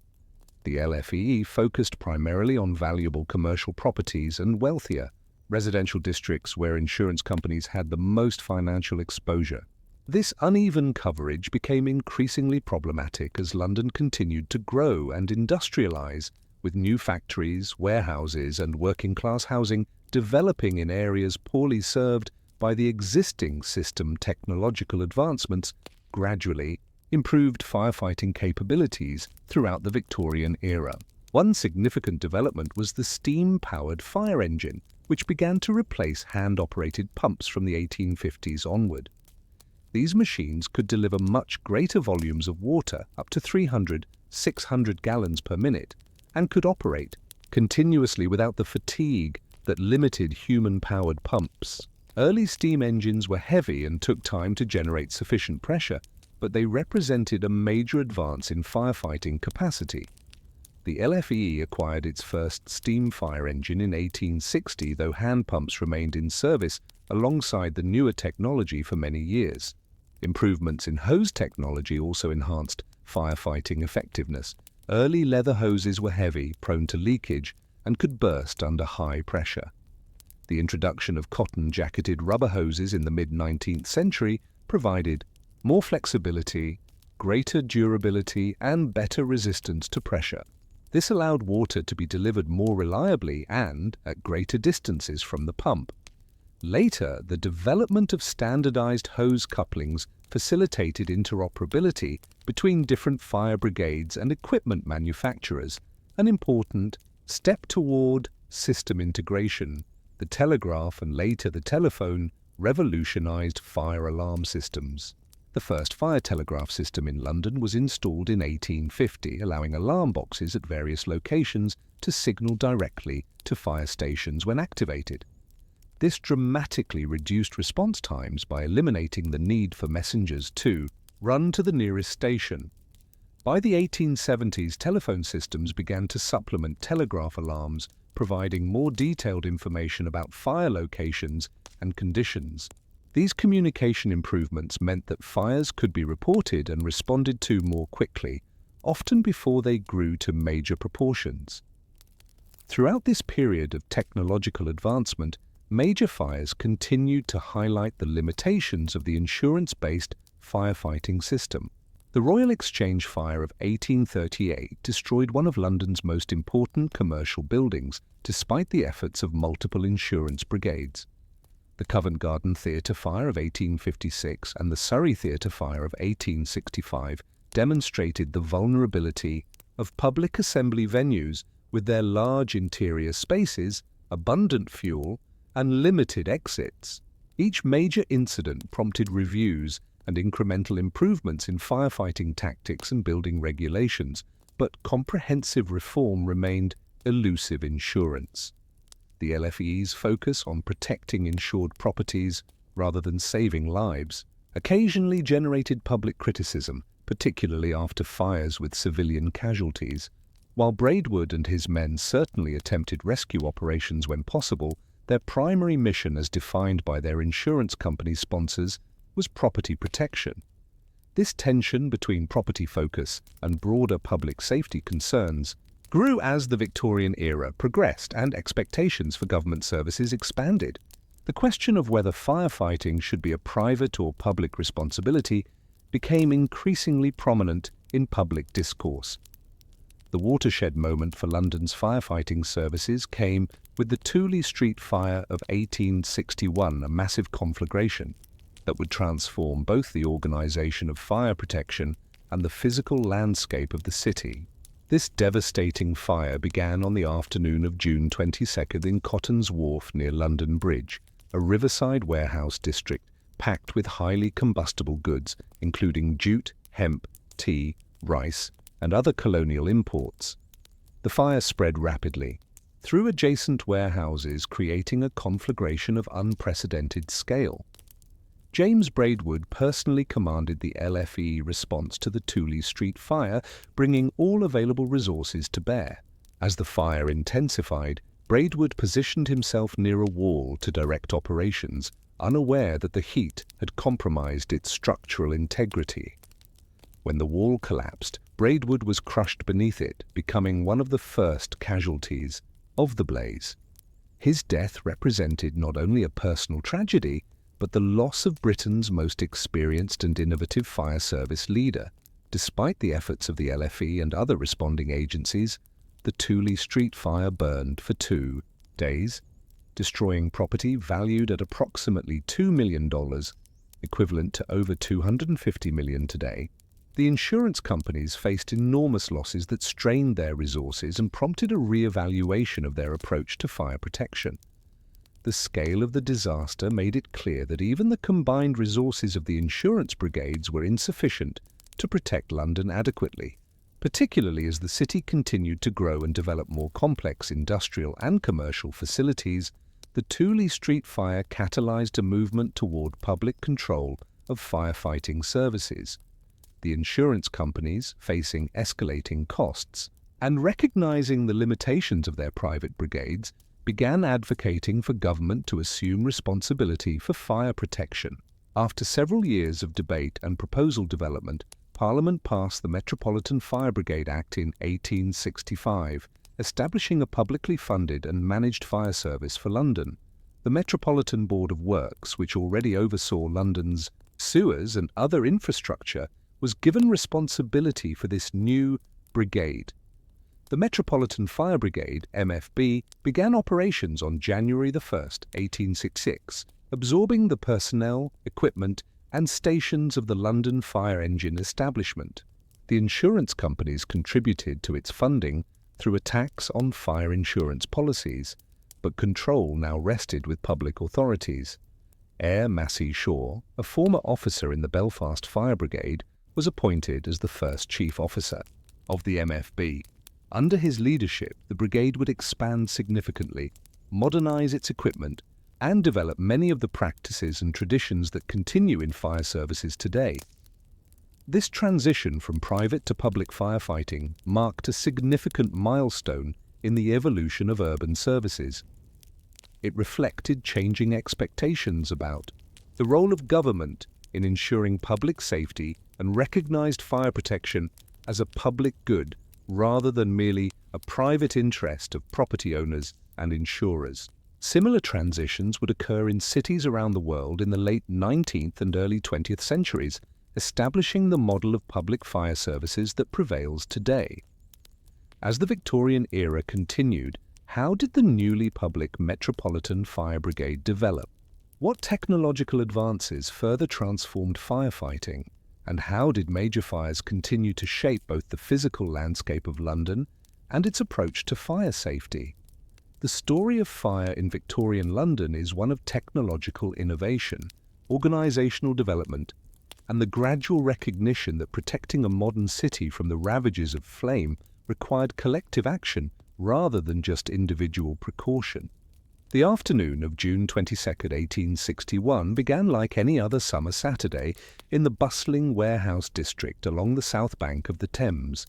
The LFEE focused primarily on valuable commercial properties and wealthier residential districts where insurance companies had the most financial exposure. This uneven coverage became increasingly problematic as London continued to grow and industrialize, with new factories, warehouses, and working-class housing developing in areas poorly served by the existing system. Technological advancements gradually improved firefighting capabilities throughout the Victorian era. One significant development was the steam-powered fire engine, which began to replace hand-operated pumps from the 1850s onward. These machines could deliver much greater volumes of water, up to 300–600 gallons per minute, and could operate continuously without the fatigue that limited human-powered pumps. Early steam engines were heavy and took time to generate sufficient pressure, but they represented a major advance in firefighting capacity. The LFEE acquired its first steam fire engine in 1860, though hand pumps remained in service alongside the newer technology for many years. Improvements in hose technology also enhanced firefighting effectiveness. Early leather hoses were heavy, prone to leakage, and could burst under high pressure. The introduction of cotton-jacketed rubber hoses in the mid-19th century provided more flexibility, greater durability, and better resistance to pressure. This allowed water to be delivered more reliably and at greater distances from the pump. Later, the development of standardized hose couplings facilitated interoperability between different fire brigades and equipment manufacturers, an important step toward system integration. The telegraph and later the telephone revolutionized fire alarm systems. The first fire telegraph system in London was installed in 1850, allowing alarm boxes at various locations to signal directly to fire stations when activated. This dramatically reduced response times by eliminating the need for messengers to run to the nearest station. By the 1870s, telephone systems began to supplement telegraph alarms, providing more detailed information about fire locations and conditions. These communication improvements meant that fires could be reported and responded to more quickly, often before they grew to major proportions. Throughout this period of technological advancement, major fires continued to highlight the limitations of the insurance-based firefighting system. The Royal Exchange Fire of 1838 destroyed one of London's most important commercial buildings, despite the efforts of multiple insurance brigades. The Covent Garden Theatre Fire of 1856 and the Surrey Theatre Fire of 1865 demonstrated the vulnerability of public assembly venues with their large interior spaces, abundant fuel, and limited exits. Each major incident prompted reviews and incremental improvements in firefighting tactics and building regulations, but comprehensive reform remained elusive insurance. The LFE's focus on protecting insured properties rather than saving lives occasionally generated public criticism, particularly after fires with civilian casualties. While Braidwood and his men certainly attempted rescue operations when possible, their primary mission, as defined by their insurance company sponsors, was property protection. This tension between property focus and broader public safety concerns grew as the Victorian era progressed and expectations for government services expanded. The question of whether firefighting should be a private or public responsibility became increasingly prominent in public discourse. The watershed moment for London's firefighting services came with the Tooley Street Fire of 1861, a massive conflagration that would transform both the organisation of fire protection and the physical landscape of the city. This devastating fire began on the afternoon of June 22nd in Cotton's Wharf near London Bridge, a riverside warehouse district packed with highly combustible goods, including jute, hemp, tea, rice, and other colonial imports. The fire spread rapidly through adjacent warehouses, creating a conflagration of unprecedented scale. James Braidwood personally commanded the LFE response to the Tooley Street fire, bringing all available resources to bear. As the fire intensified, Braidwood positioned himself near a wall to direct operations, unaware that the heat had compromised its structural integrity. When the wall collapsed, Braidwood was crushed beneath it, becoming one of the first casualties of the blaze. His death represented not only a personal tragedy, but the loss of Britain's most experienced and innovative fire service leader. Despite the efforts of the LFE and other responding agencies, the Tooley Street fire burned for 2 days, destroying property valued at approximately $2 million, equivalent to over $250 million today. The insurance companies faced enormous losses that strained their resources and prompted a re-evaluation of their approach to fire protection. The scale of the disaster made it clear that even the combined resources of the insurance brigades were insufficient to protect London adequately, particularly as the city continued to grow and develop more complex industrial and commercial facilities. The Tooley Street fire catalyzed a movement toward public control of firefighting services. The insurance companies, facing escalating costs and recognizing the limitations of their private brigades, began advocating for government to assume responsibility for fire protection. After several years of debate and proposal development, Parliament passed the Metropolitan Fire Brigade Act in 1865, establishing a publicly funded and managed fire service for London. The Metropolitan Board of Works, which already oversaw London's sewers and other infrastructure, was given responsibility for this new brigade. The Metropolitan Fire Brigade, MFB, began operations on January 1, 1866, absorbing the personnel, equipment, and stations of the London Fire Engine establishment. The insurance companies contributed to its funding through a tax on fire insurance policies, but control now rested with public authorities. Eyre Massey Shaw, a former officer in the Belfast Fire Brigade, was appointed as the first chief officer of the MFB. Under his leadership, the brigade would expand significantly, modernize its equipment, and develop many of the practices and traditions that continue in fire services today. This transition from private to public firefighting marked a significant milestone in the evolution of urban services. It reflected changing expectations about the role of government in ensuring public safety and recognized fire protection as a public good rather than merely a private interest of property owners and insurers. Similar transitions would occur in cities around the world in the late 19th and early 20th centuries, establishing the model of public fire services that prevails today. As the Victorian era continued, how did the newly public Metropolitan Fire Brigade develop? What technological advances further transformed firefighting? And how did major fires continue to shape both the physical landscape of London and its approach to fire safety? The story of fire in Victorian London is one of technological innovation, organisational development, and the gradual recognition that protecting a modern city from the ravages of flame required collective action rather than just individual precaution. The afternoon of June 22, 1861 began like any other summer Saturday in the bustling warehouse district along the south bank of the Thames.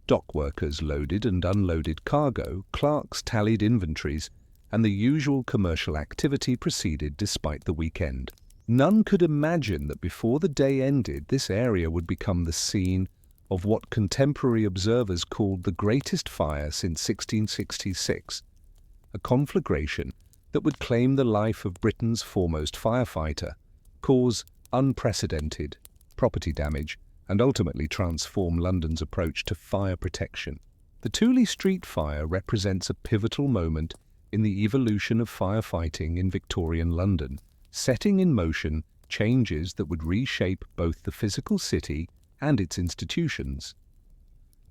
Dock workers loaded and unloaded cargo, clerks tallied inventories, and the usual commercial activity proceeded despite the weekend. None could imagine that before the day ended, this area would become the scene of what contemporary observers called the greatest fire since 1666, a conflagration that would claim the life of Britain's foremost firefighter, cause unprecedented property damage, and ultimately transform London's approach to fire protection. The Tooley Street fire represents a pivotal moment in the evolution of firefighting in Victorian London, setting in motion changes that would reshape both the physical city and its institutions.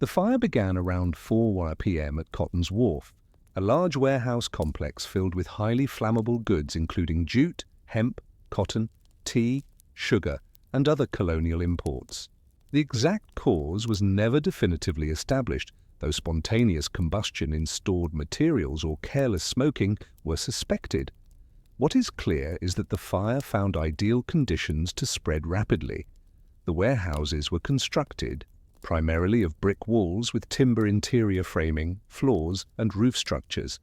The fire began around 4 p.m. at Cotton's Wharf, a large warehouse complex filled with highly flammable goods including jute, hemp, cotton, tea, sugar, and other colonial imports. The exact cause was never definitively established, though spontaneous combustion in stored materials or careless smoking were suspected. What is clear is that the fire found ideal conditions to spread rapidly. The warehouses were constructed primarily of brick walls with timber interior framing, floors, and roof structures.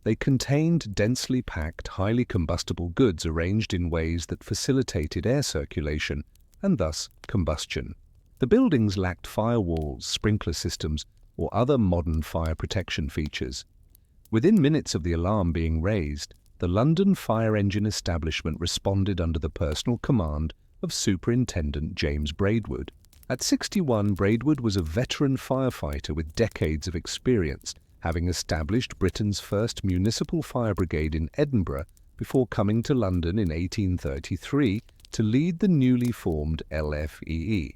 They contained densely packed, highly combustible goods arranged in ways that facilitated air circulation and thus combustion. The buildings lacked firewalls, sprinkler systems, or other modern fire protection features. Within minutes of the alarm being raised, the London Fire Engine Establishment responded under the personal command of Superintendent James Braidwood. At 61, Braidwood was a veteran firefighter with decades of experience, having established Britain's first municipal fire brigade in Edinburgh before coming to London in 1833 to lead the newly formed LFEE.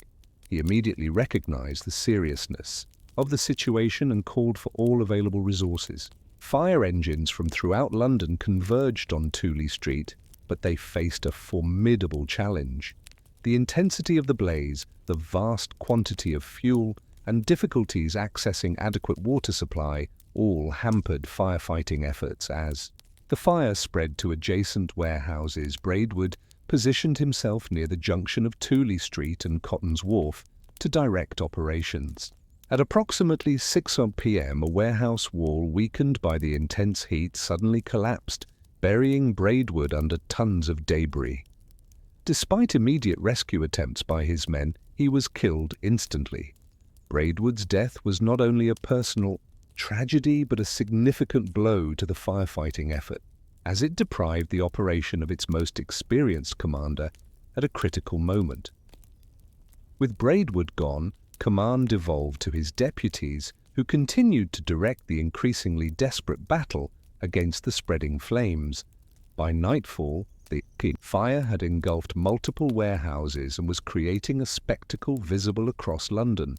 He immediately recognised the seriousness of the situation and called for all available resources. Fire engines from throughout London converged on Tooley Street, but they faced a formidable challenge. The intensity of the blaze, the vast quantity of fuel, and difficulties accessing adequate water supply all hampered firefighting efforts. As the fire spread to adjacent warehouses, Braidwood positioned himself near the junction of Tooley Street and Cotton's Wharf to direct operations. At approximately 6 p.m., a warehouse wall weakened by the intense heat suddenly collapsed, burying Braidwood under tons of debris. Despite immediate rescue attempts by his men, he was killed instantly. Braidwood's death was not only a personal tragedy but a significant blow to the firefighting effort, as it deprived the operation of its most experienced commander at a critical moment. With Braidwood gone, command devolved to his deputies, who continued to direct the increasingly desperate battle against the spreading flames. By nightfall, the fire had engulfed multiple warehouses and was creating a spectacle visible across London.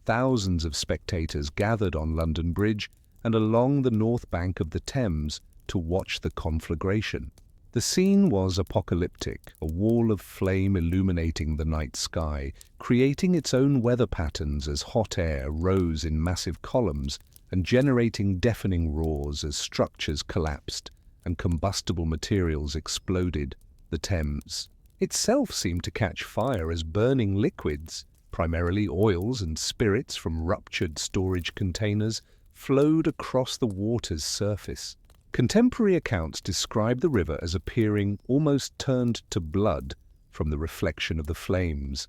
Thousands of spectators gathered on London Bridge and along the north bank of the Thames to watch the conflagration. The scene was apocalyptic, a wall of flame illuminating the night sky, creating its own weather patterns as hot air rose in massive columns and generating deafening roars as structures collapsed and combustible materials exploded. The Thames itself seemed to catch fire as burning liquids, primarily oils and spirits from ruptured storage containers, flowed across the water's surface. Contemporary accounts describe the river as appearing almost turned to blood from the reflection of the flames.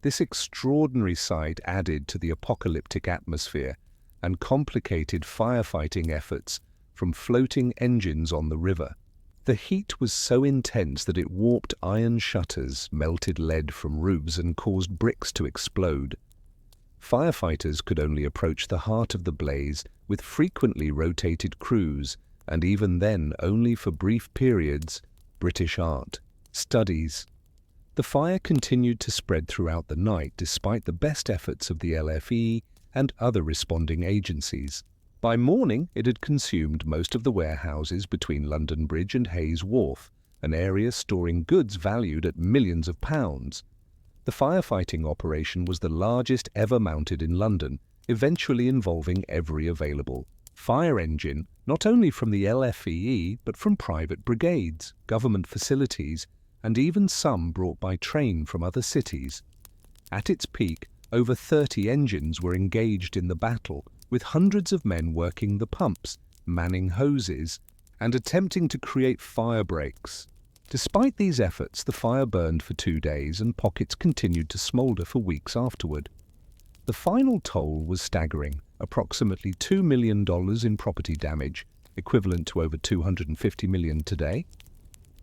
This extraordinary sight added to the apocalyptic atmosphere and complicated firefighting efforts from floating engines on the river. The heat was so intense that it warped iron shutters, melted lead from roofs, and caused bricks to explode. Firefighters could only approach the heart of the blaze with frequently rotated crews, and even then only for brief periods. British art, studies. The fire continued to spread throughout the night despite the best efforts of the LFE and other responding agencies. By morning, it had consumed most of the warehouses between London Bridge and Hayes Wharf, an area storing goods valued at millions of pounds. The firefighting operation was the largest ever mounted in London, eventually involving every available fire engine, not only from the LFEE but from private brigades, government facilities, and even some brought by train from other cities. At its peak, over 30 engines were engaged in the battle, with hundreds of men working the pumps, manning hoses, and attempting to create fire breaks. Despite these efforts, the fire burned for 2 days and pockets continued to smoulder for weeks afterward. The final toll was staggering, approximately $2 million in property damage, equivalent to over $250 million today.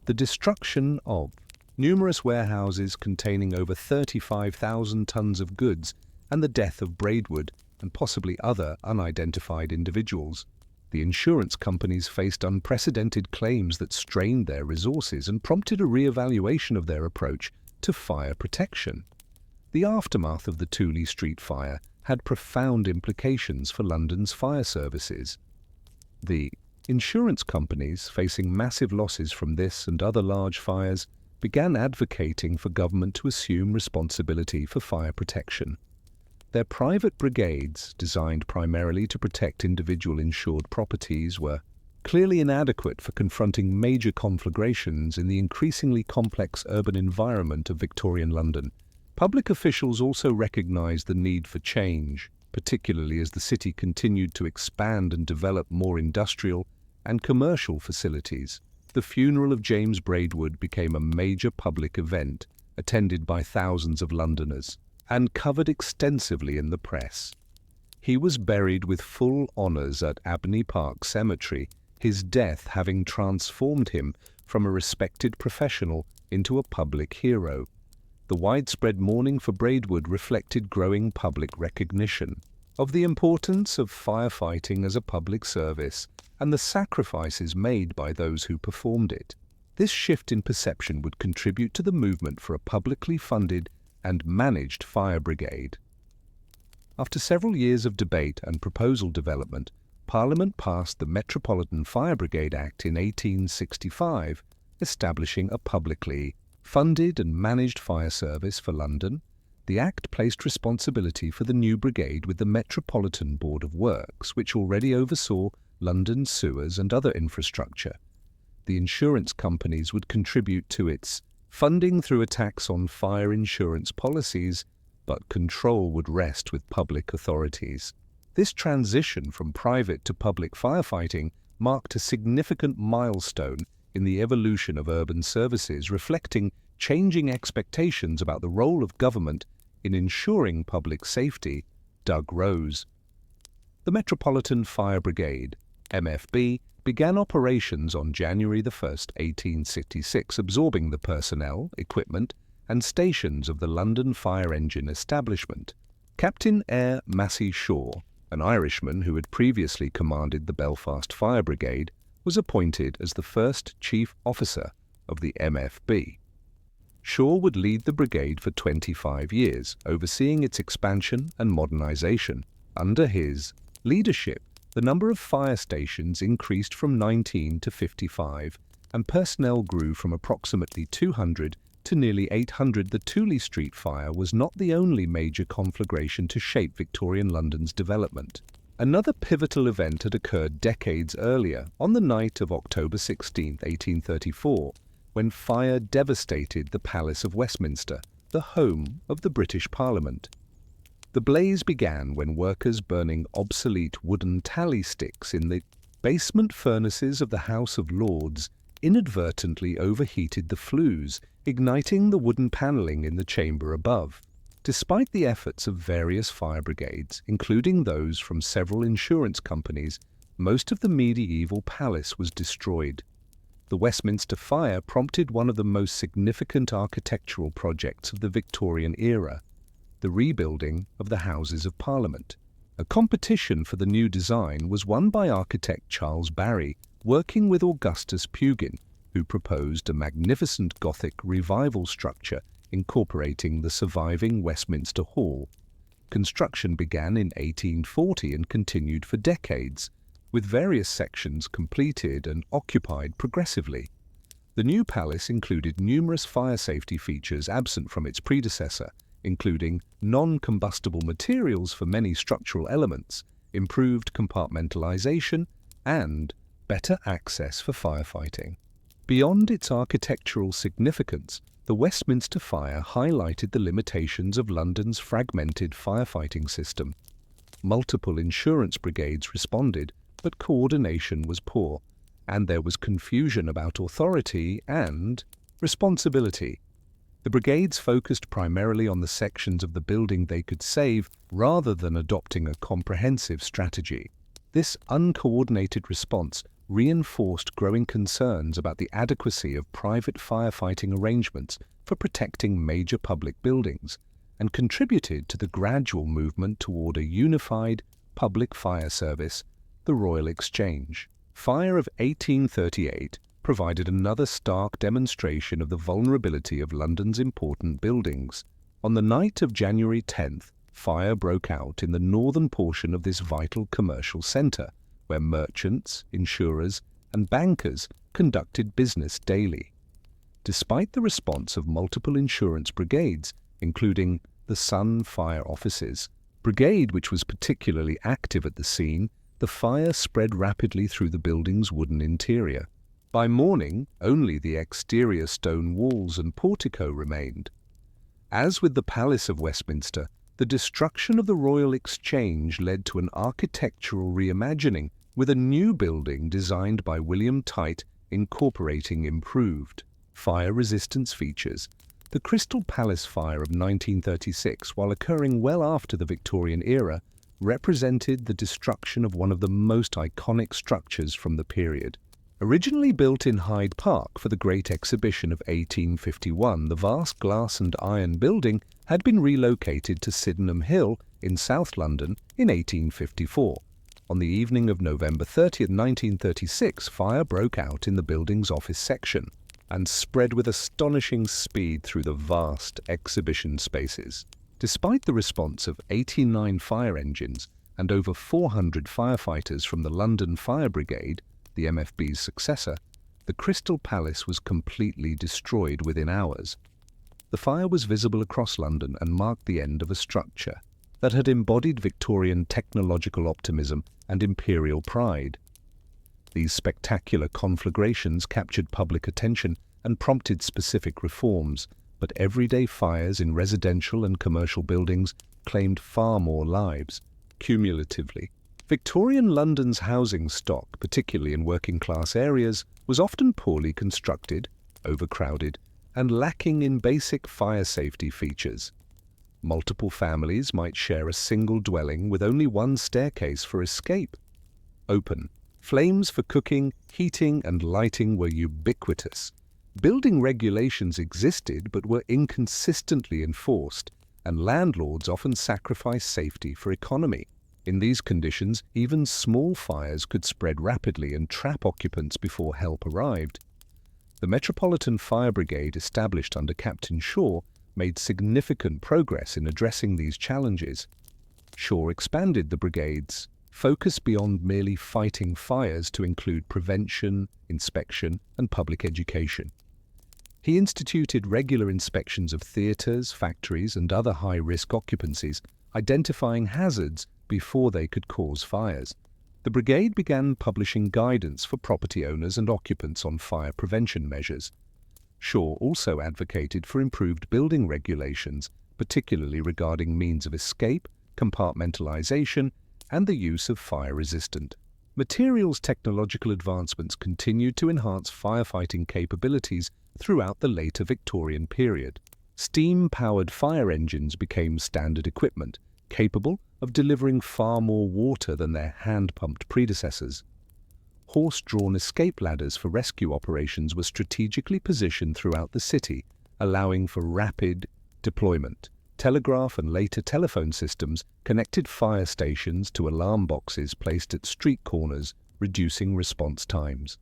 The destruction of numerous warehouses containing over 35,000 tons of goods and the death of Braidwood and possibly other unidentified individuals. The insurance companies faced unprecedented claims that strained their resources and prompted a re-evaluation of their approach to fire protection. The aftermath of the Tooley Street fire had profound implications for London's fire services. The insurance companies, facing massive losses from this and other large fires, began advocating for government to assume responsibility for fire protection. Their private brigades, designed primarily to protect individual insured properties, were clearly inadequate for confronting major conflagrations in the increasingly complex urban environment of Victorian London. Public officials also recognized the need for change, particularly as the city continued to expand and develop more industrial and commercial facilities. The funeral of James Braidwood became a major public event, attended by thousands of Londoners, and covered extensively in the press. He was buried with full honours at Abney Park Cemetery, his death having transformed him from a respected professional into a public hero. The widespread mourning for Braidwood reflected growing public recognition of the importance of firefighting as a public service and the sacrifices made by those who performed it. This shift in perception would contribute to the movement for a publicly funded and managed fire brigade. After several years of debate and proposal development, Parliament passed the Metropolitan Fire Brigade Act in 1865, establishing a publicly funded and managed fire service for London. The Act placed responsibility for the new brigade with the Metropolitan Board of Works, which already oversaw London's sewers and other infrastructure. The insurance companies would contribute to its funding through a tax on fire insurance policies, but control would rest with public authorities. This transition from private to public firefighting marked a significant milestone in the evolution of urban services, reflecting changing expectations about the role of government in ensuring public safety. Doug Rose. The Metropolitan Fire Brigade, MFB, began operations on January 1, 1866, absorbing the personnel, equipment, and stations of the London Fire Engine establishment. Captain Eyre Massey Shaw, an Irishman who had previously commanded the Belfast Fire Brigade, was appointed as the first chief officer of the MFB. Shaw would lead the brigade for 25 years, overseeing its expansion and modernization. Under his leadership, the number of fire stations increased from 19 to 55, and personnel grew from approximately 200 to nearly 800. The Tooley Street fire was not the only major conflagration to shape Victorian London's development. Another pivotal event had occurred decades earlier, on the night of October 16, 1834, when fire devastated the Palace of Westminster, the home of the British Parliament. The blaze began when workers burning obsolete wooden tally sticks in the basement furnaces of the House of Lords inadvertently overheated the flues, igniting the wooden panelling in the chamber above. Despite the efforts of various fire brigades, including those from several insurance companies, most of the medieval palace was destroyed. The Westminster fire prompted one of the most significant architectural projects of the Victorian era, the rebuilding of the Houses of Parliament. A competition for the new design was won by architect Charles Barry, working with Augustus Pugin, who proposed a magnificent Gothic revival structure incorporating the surviving Westminster Hall. Construction began in 1840 and continued for decades, with various sections completed and occupied progressively. The new palace included numerous fire safety features absent from its predecessor, including non-combustible materials for many structural elements, improved compartmentalization, and better access for firefighting. Beyond its architectural significance, the Westminster fire highlighted the limitations of London's fragmented firefighting system. Multiple insurance brigades responded, but coordination was poor, and there was confusion about authority and responsibility. The brigades focused primarily on the sections of the building they could save rather than adopting a comprehensive strategy. This uncoordinated response reinforced growing concerns about the adequacy of private firefighting arrangements for protecting major public buildings and contributed to the gradual movement toward a unified public fire service, the Royal Exchange. Fire of 1838 provided another stark demonstration of the vulnerability of London's important buildings. On the night of January 10th, fire broke out in the northern portion of this vital commercial centre, where merchants, insurers, and bankers conducted business daily. Despite the response of multiple insurance brigades, including the Sun Fire Office's brigade, which was particularly active at the scene, the fire spread rapidly through the building's wooden interior. By morning, only the exterior stone walls and portico remained. As with the Palace of Westminster, the destruction of the Royal Exchange led to an architectural reimagining, with a new building designed by William Tite incorporating improved fire resistance features. The Crystal Palace fire of 1936, while occurring well after the Victorian era, represented the destruction of one of the most iconic structures from the period. Originally built in Hyde Park for the Great Exhibition of 1851, the vast glass and iron building had been relocated to Sydenham Hill in South London in 1854. On the evening of November 30, 1936, fire broke out in the building's office section and spread with astonishing speed through the vast exhibition spaces. Despite the response of 89 fire engines and over 400 firefighters from the London Fire Brigade, the MFB's successor, the Crystal Palace was completely destroyed within hours. The fire was visible across London and marked the end of a structure that had embodied Victorian technological optimism and imperial pride. These spectacular conflagrations captured public attention and prompted specific reforms, but everyday fires in residential and commercial buildings claimed far more lives. Cumulatively, Victorian London's housing stock, particularly in working-class areas, was often poorly constructed, overcrowded, and lacking in basic fire safety features. Multiple families might share a single dwelling with only one staircase for escape. Open flames for cooking, heating, and lighting were ubiquitous. Building regulations existed but were inconsistently enforced, and landlords often sacrificed safety for economy. In these conditions, even small fires could spread rapidly and trap occupants before help arrived. The Metropolitan Fire Brigade, established under Captain Shaw, made significant progress in addressing these challenges. Shaw expanded the brigade's focus beyond merely fighting fires to include prevention, inspection, and public education. He instituted regular inspections of theatres, factories, and other high-risk occupancies, identifying hazards before they could cause fires. The brigade began publishing guidance for property owners and occupants on fire prevention measures. Shaw also advocated for improved building regulations, particularly regarding means of escape, compartmentalization, and the use of fire-resistant materials. Technological advancements continued to enhance firefighting capabilities throughout the later Victorian period. Steam-powered fire engines became standard equipment, capable of delivering far more water than their hand-pumped predecessors. Horse-drawn escape ladders for rescue operations were strategically positioned throughout the city, allowing for rapid deployment. Telegraph and later telephone systems connected fire stations to alarm boxes placed at street corners, reducing response times.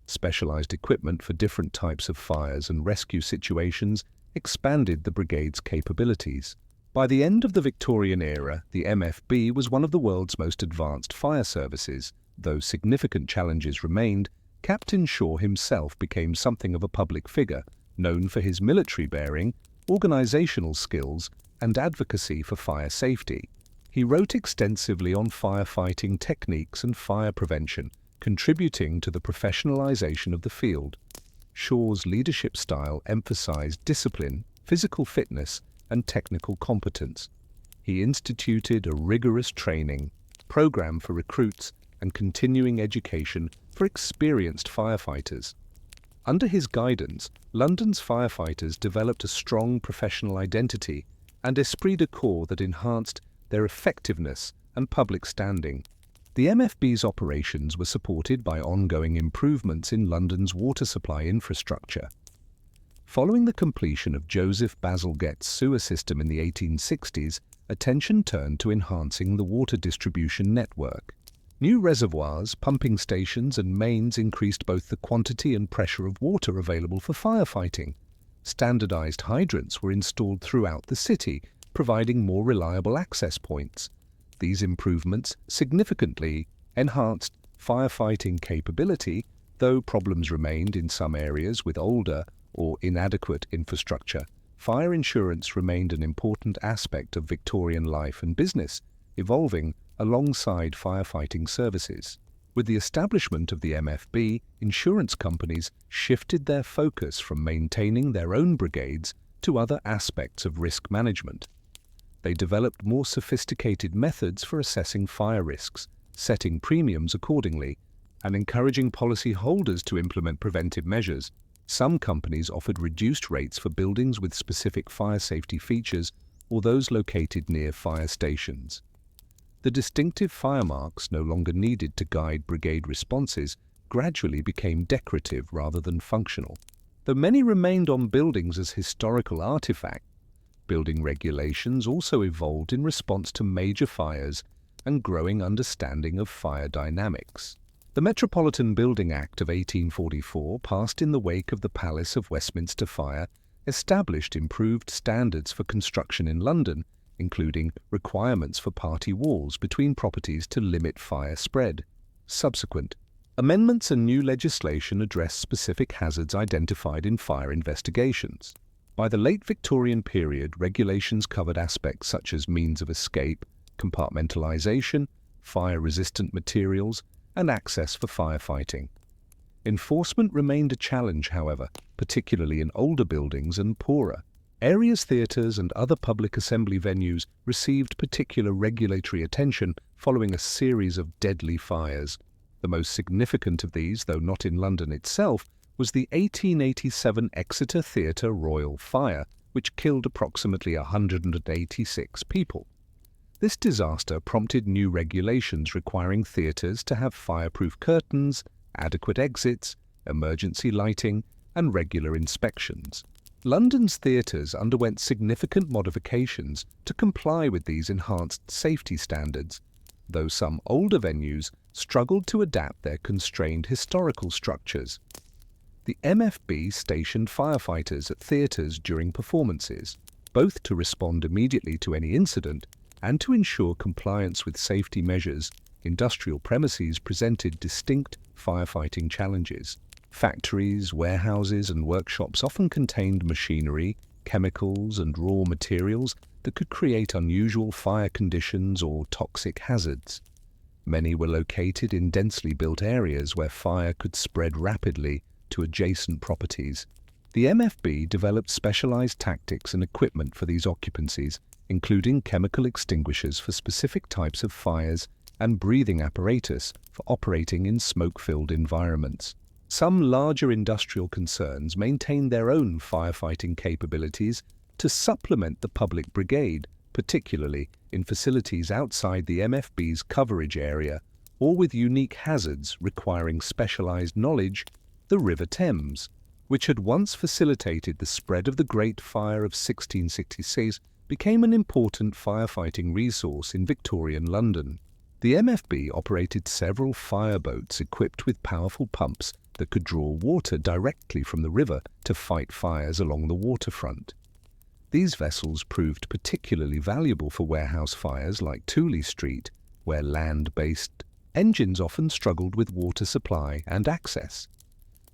Specialized equipment for different types of fires and rescue situations expanded the brigade's capabilities. By the end of the Victorian era, the MFB was one of the world's most advanced fire services. Though significant challenges remained, Captain Shaw himself became something of a public figure, known for his military bearing, organizational skills, and advocacy for fire safety. He wrote extensively on firefighting techniques and fire prevention, contributing to the professionalization of the field. Shaw's leadership style emphasized discipline, physical fitness, and technical competence. He instituted a rigorous training program for recruits and continuing education for experienced firefighters. Under his guidance, London's firefighters developed a strong professional identity and esprit de corps that enhanced their effectiveness and public standing. The MFB's operations were supported by ongoing improvements in London's water supply infrastructure. Following the completion of Joseph Bazalgette's sewer system in the 1860s, attention turned to enhancing the water distribution network. New reservoirs, pumping stations, and mains increased both the quantity and pressure of water available for firefighting. Standardized hydrants were installed throughout the city, providing more reliable access points. These improvements significantly enhanced firefighting capability, though problems remained in some areas with older or inadequate infrastructure. Fire insurance remained an important aspect of Victorian life and business, evolving alongside firefighting services. With the establishment of the MFB, insurance companies shifted their focus from maintaining their own brigades to other aspects of risk management. They developed more sophisticated methods for assessing fire risks, setting premiums accordingly, and encouraging policyholders to implement preventive measures. Some companies offered reduced rates for buildings with specific fire safety features or those located near fire stations. The distinctive fire marks, no longer needed to guide brigade responses, gradually became decorative rather than functional. Though many remained on buildings as historical artifacts, building regulations also evolved in response to major fires and growing understanding of fire dynamics. The Metropolitan Building Act of 1844, passed in the wake of the Palace of Westminster fire, established improved standards for construction in London, including requirements for party walls between properties to limit fire spread. Subsequent amendments and new legislation addressed specific hazards identified in fire investigations. By the late Victorian period, regulations covered aspects such as means of escape, compartmentalization, fire-resistant materials, and access for firefighting. Enforcement remained a challenge, however, particularly in older buildings and poorer areas. Theatres and other public assembly venues received particular regulatory attention following a series of deadly fires. The most significant of these, though not in London itself, was the 1887 Exeter Theatre Royal Fire, which killed approximately 186 people. This disaster prompted new regulations requiring theatres to have fireproof curtains, adequate exits, emergency lighting, and regular inspections. London's theatres underwent significant modifications to comply with these enhanced safety standards, though some older venues struggled to adapt their constrained historical structures. The MFB stationed firefighters at theatres during performances, both to respond immediately to any incident and to ensure compliance with safety measures. Industrial premises presented distinct firefighting challenges. Factories, warehouses, and workshops often contained machinery, chemicals, and raw materials that could create unusual fire conditions or toxic hazards. Many were located in densely built areas where fire could spread rapidly to adjacent properties. The MFB developed specialized tactics and equipment for these occupancies, including chemical extinguishers for specific types of fires and breathing apparatus for operating in smoke-filled environments. Some larger industrial concerns maintained their own firefighting capabilities to supplement the public brigade, particularly in facilities outside the MFB's coverage area or with unique hazards requiring specialized knowledge. The River Thames, which had once facilitated the spread of the Great Fire of 1666, became an important firefighting resource in Victorian London. The MFB operated several fireboats equipped with powerful pumps that could draw water directly from the river to fight fires along the waterfront. These vessels proved particularly valuable for warehouse fires like Tooley Street, where land-based engines often struggled with water supply and access.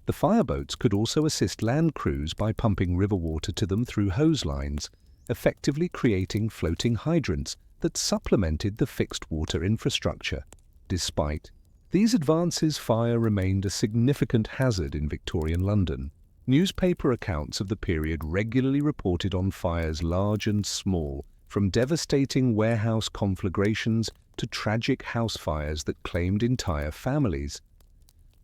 The fireboats could also assist land crews by pumping river water to them through hose lines, effectively creating floating hydrants that supplemented the fixed water infrastructure. Despite these advances, fire remained a significant hazard in Victorian London. Newspaper accounts of the period regularly reported on fires large and small, from devastating warehouse conflagrations to tragic house fires that claimed entire families.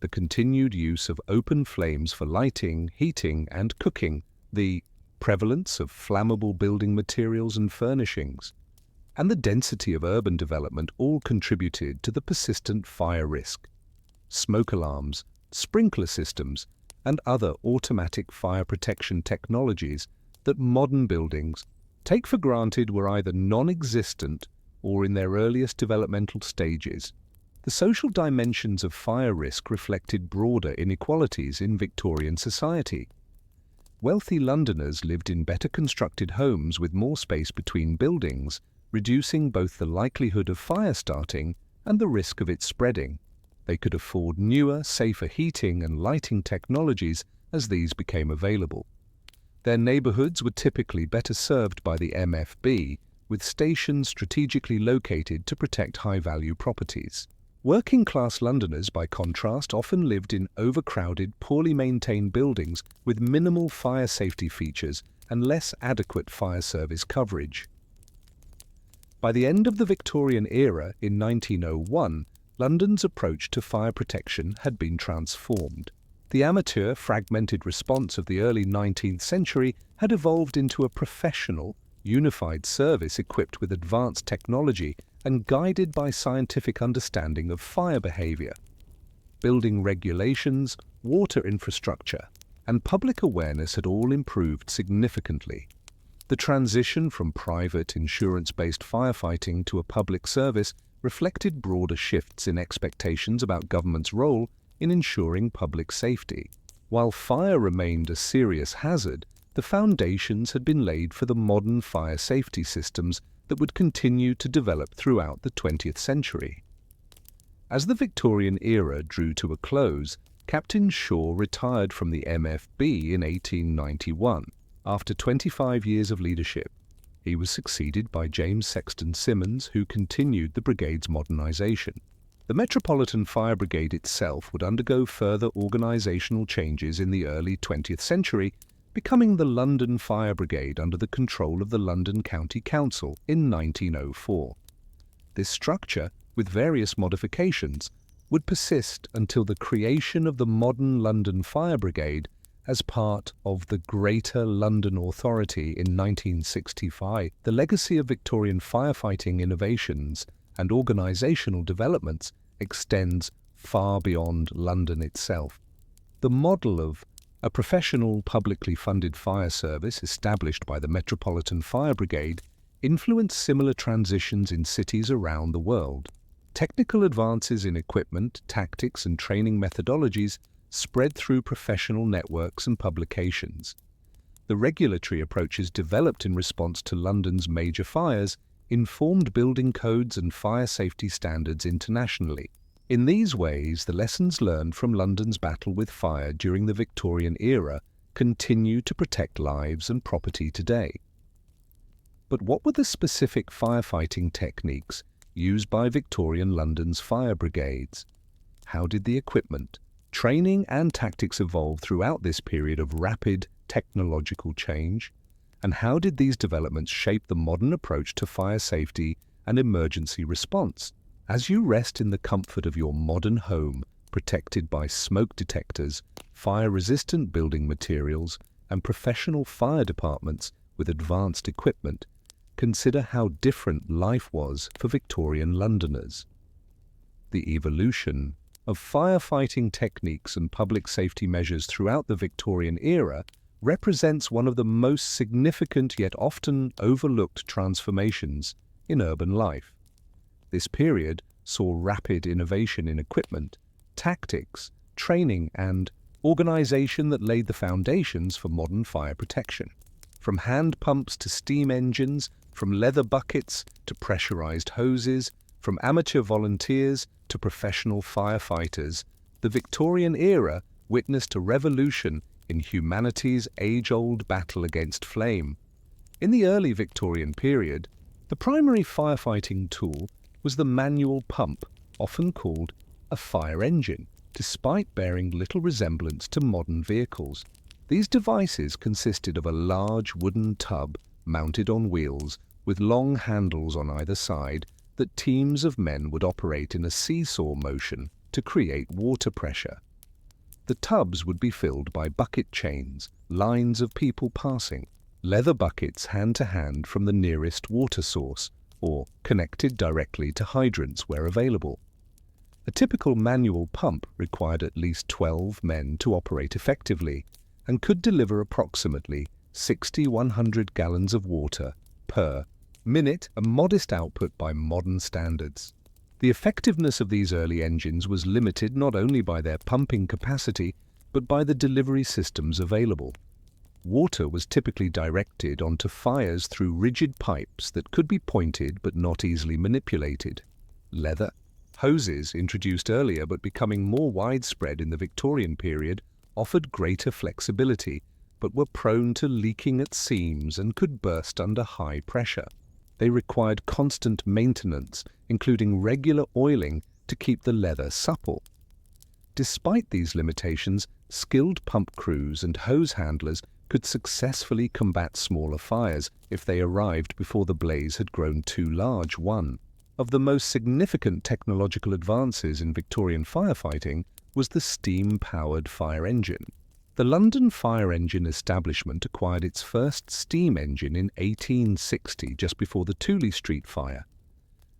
The continued use of open flames for lighting, heating, and cooking, the prevalence of flammable building materials and furnishings, and the density of urban development all contributed to the persistent fire risk. Smoke alarms, sprinkler systems, and other automatic fire protection technologies that modern buildings take for granted were either non-existent or in their earliest developmental stages. The social dimensions of fire risk reflected broader inequalities in Victorian society. Wealthy Londoners lived in better constructed homes with more space between buildings, reducing both the likelihood of fire starting and the risk of it spreading. They could afford newer, safer heating and lighting technologies as these became available. Their neighbourhoods were typically better served by the MFB, with stations strategically located to protect high-value properties. Working-class Londoners, by contrast, often lived in overcrowded, poorly maintained buildings with minimal fire safety features and less adequate fire service coverage. By the end of the Victorian era, in 1901, London's approach to fire protection had been transformed. The amateur, fragmented response of the early 19th century had evolved into a professional, unified service equipped with advanced technology and guided by scientific understanding of fire behavior. Building regulations, water infrastructure, and public awareness had all improved significantly. The transition from private, insurance-based firefighting to a public service reflected broader shifts in expectations about government's role in ensuring public safety. While fire remained a serious hazard, the foundations had been laid for the modern fire safety systems that would continue to develop throughout the 20th century. As the Victorian era drew to a close, Captain Shaw retired from the MFB in 1891. After 25 years of leadership, he was succeeded by James Sexton Simmons, who continued the brigade's modernisation. The Metropolitan Fire Brigade itself would undergo further organisational changes in the early 20th century, becoming the London Fire Brigade under the control of the London County Council in 1904. This structure, with various modifications, would persist until the creation of the modern London Fire Brigade as part of the Greater London Authority in 1965. The legacy of Victorian firefighting innovations and organisational developments extends far beyond London itself. The model of a professional, publicly funded fire service established by the Metropolitan Fire Brigade influenced similar transitions in cities around the world. Technical advances in equipment, tactics, and training methodologies spread through professional networks and publications. The regulatory approaches developed in response to London's major fires informed building codes and fire safety standards internationally. In these ways, the lessons learned from London's battle with fire during the Victorian era continue to protect lives and property today. But what were the specific firefighting techniques used by Victorian London's fire brigades? How did the equipment, training, and tactics evolve throughout this period of rapid technological change? And how did these developments shape the modern approach to fire safety and emergency response? As you rest in the comfort of your modern home, protected by smoke detectors, fire-resistant building materials, and professional fire departments with advanced equipment, consider how different life was for Victorian Londoners. The evolution of firefighting techniques and public safety measures throughout the Victorian era represents one of the most significant yet often overlooked transformations in urban life. This period saw rapid innovation in equipment, tactics, training, and organization that laid the foundations for modern fire protection. From hand pumps to steam engines, from leather buckets to pressurized hoses, from amateur volunteers to professional firefighters, the Victorian era witnessed a revolution in humanity's age-old battle against flame. In the early Victorian period, the primary firefighting tool was the manual pump, often called a fire engine, despite bearing little resemblance to modern vehicles. These devices consisted of a large wooden tub mounted on wheels with long handles on either side that teams of men would operate in a seesaw motion to create water pressure. The tubs would be filled by bucket chains, lines of people passing, leather buckets hand-to-hand from the nearest water source, or connected directly to hydrants where available. A typical manual pump required at least 12 men to operate effectively and could deliver approximately 100 gallons of water per minute, a modest output by modern standards. The effectiveness of these early engines was limited not only by their pumping capacity, but by the delivery systems available. Water was typically directed onto fires through rigid pipes that could be pointed but not easily manipulated. Leather hoses, introduced earlier but becoming more widespread in the Victorian period, offered greater flexibility, but were prone to leaking at seams and could burst under high pressure. They required constant maintenance, including regular oiling to keep the leather supple. Despite these limitations, skilled pump crews and hose handlers could successfully combat smaller fires if they arrived before the blaze had grown too large. One of the most significant technological advances in Victorian firefighting was the steam-powered fire engine. The London Fire Engine Establishment acquired its first steam engine in 1860, just before the Tooley Street fire.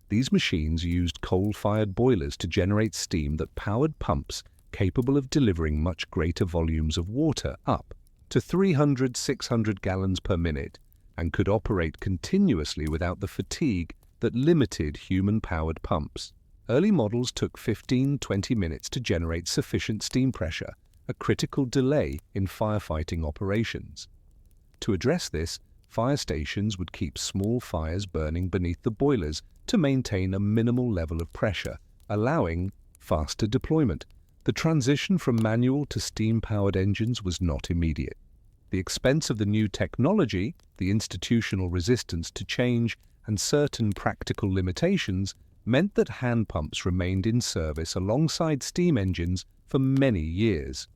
These machines used coal-fired boilers to generate steam that powered pumps capable of delivering much greater volumes of water, up to 300–600 gallons per minute, and could operate continuously without the fatigue that limited human-powered pumps. Early models took 15–20 minutes to generate sufficient steam pressure, a critical delay in firefighting operations. To address this, fire stations would keep small fires burning beneath the boilers to maintain a minimal level of pressure, allowing faster deployment. The transition from manual to steam-powered engines was not immediate. The expense of the new technology, the institutional resistance to change, and certain practical limitations meant that hand pumps remained in service alongside steam engines for many years.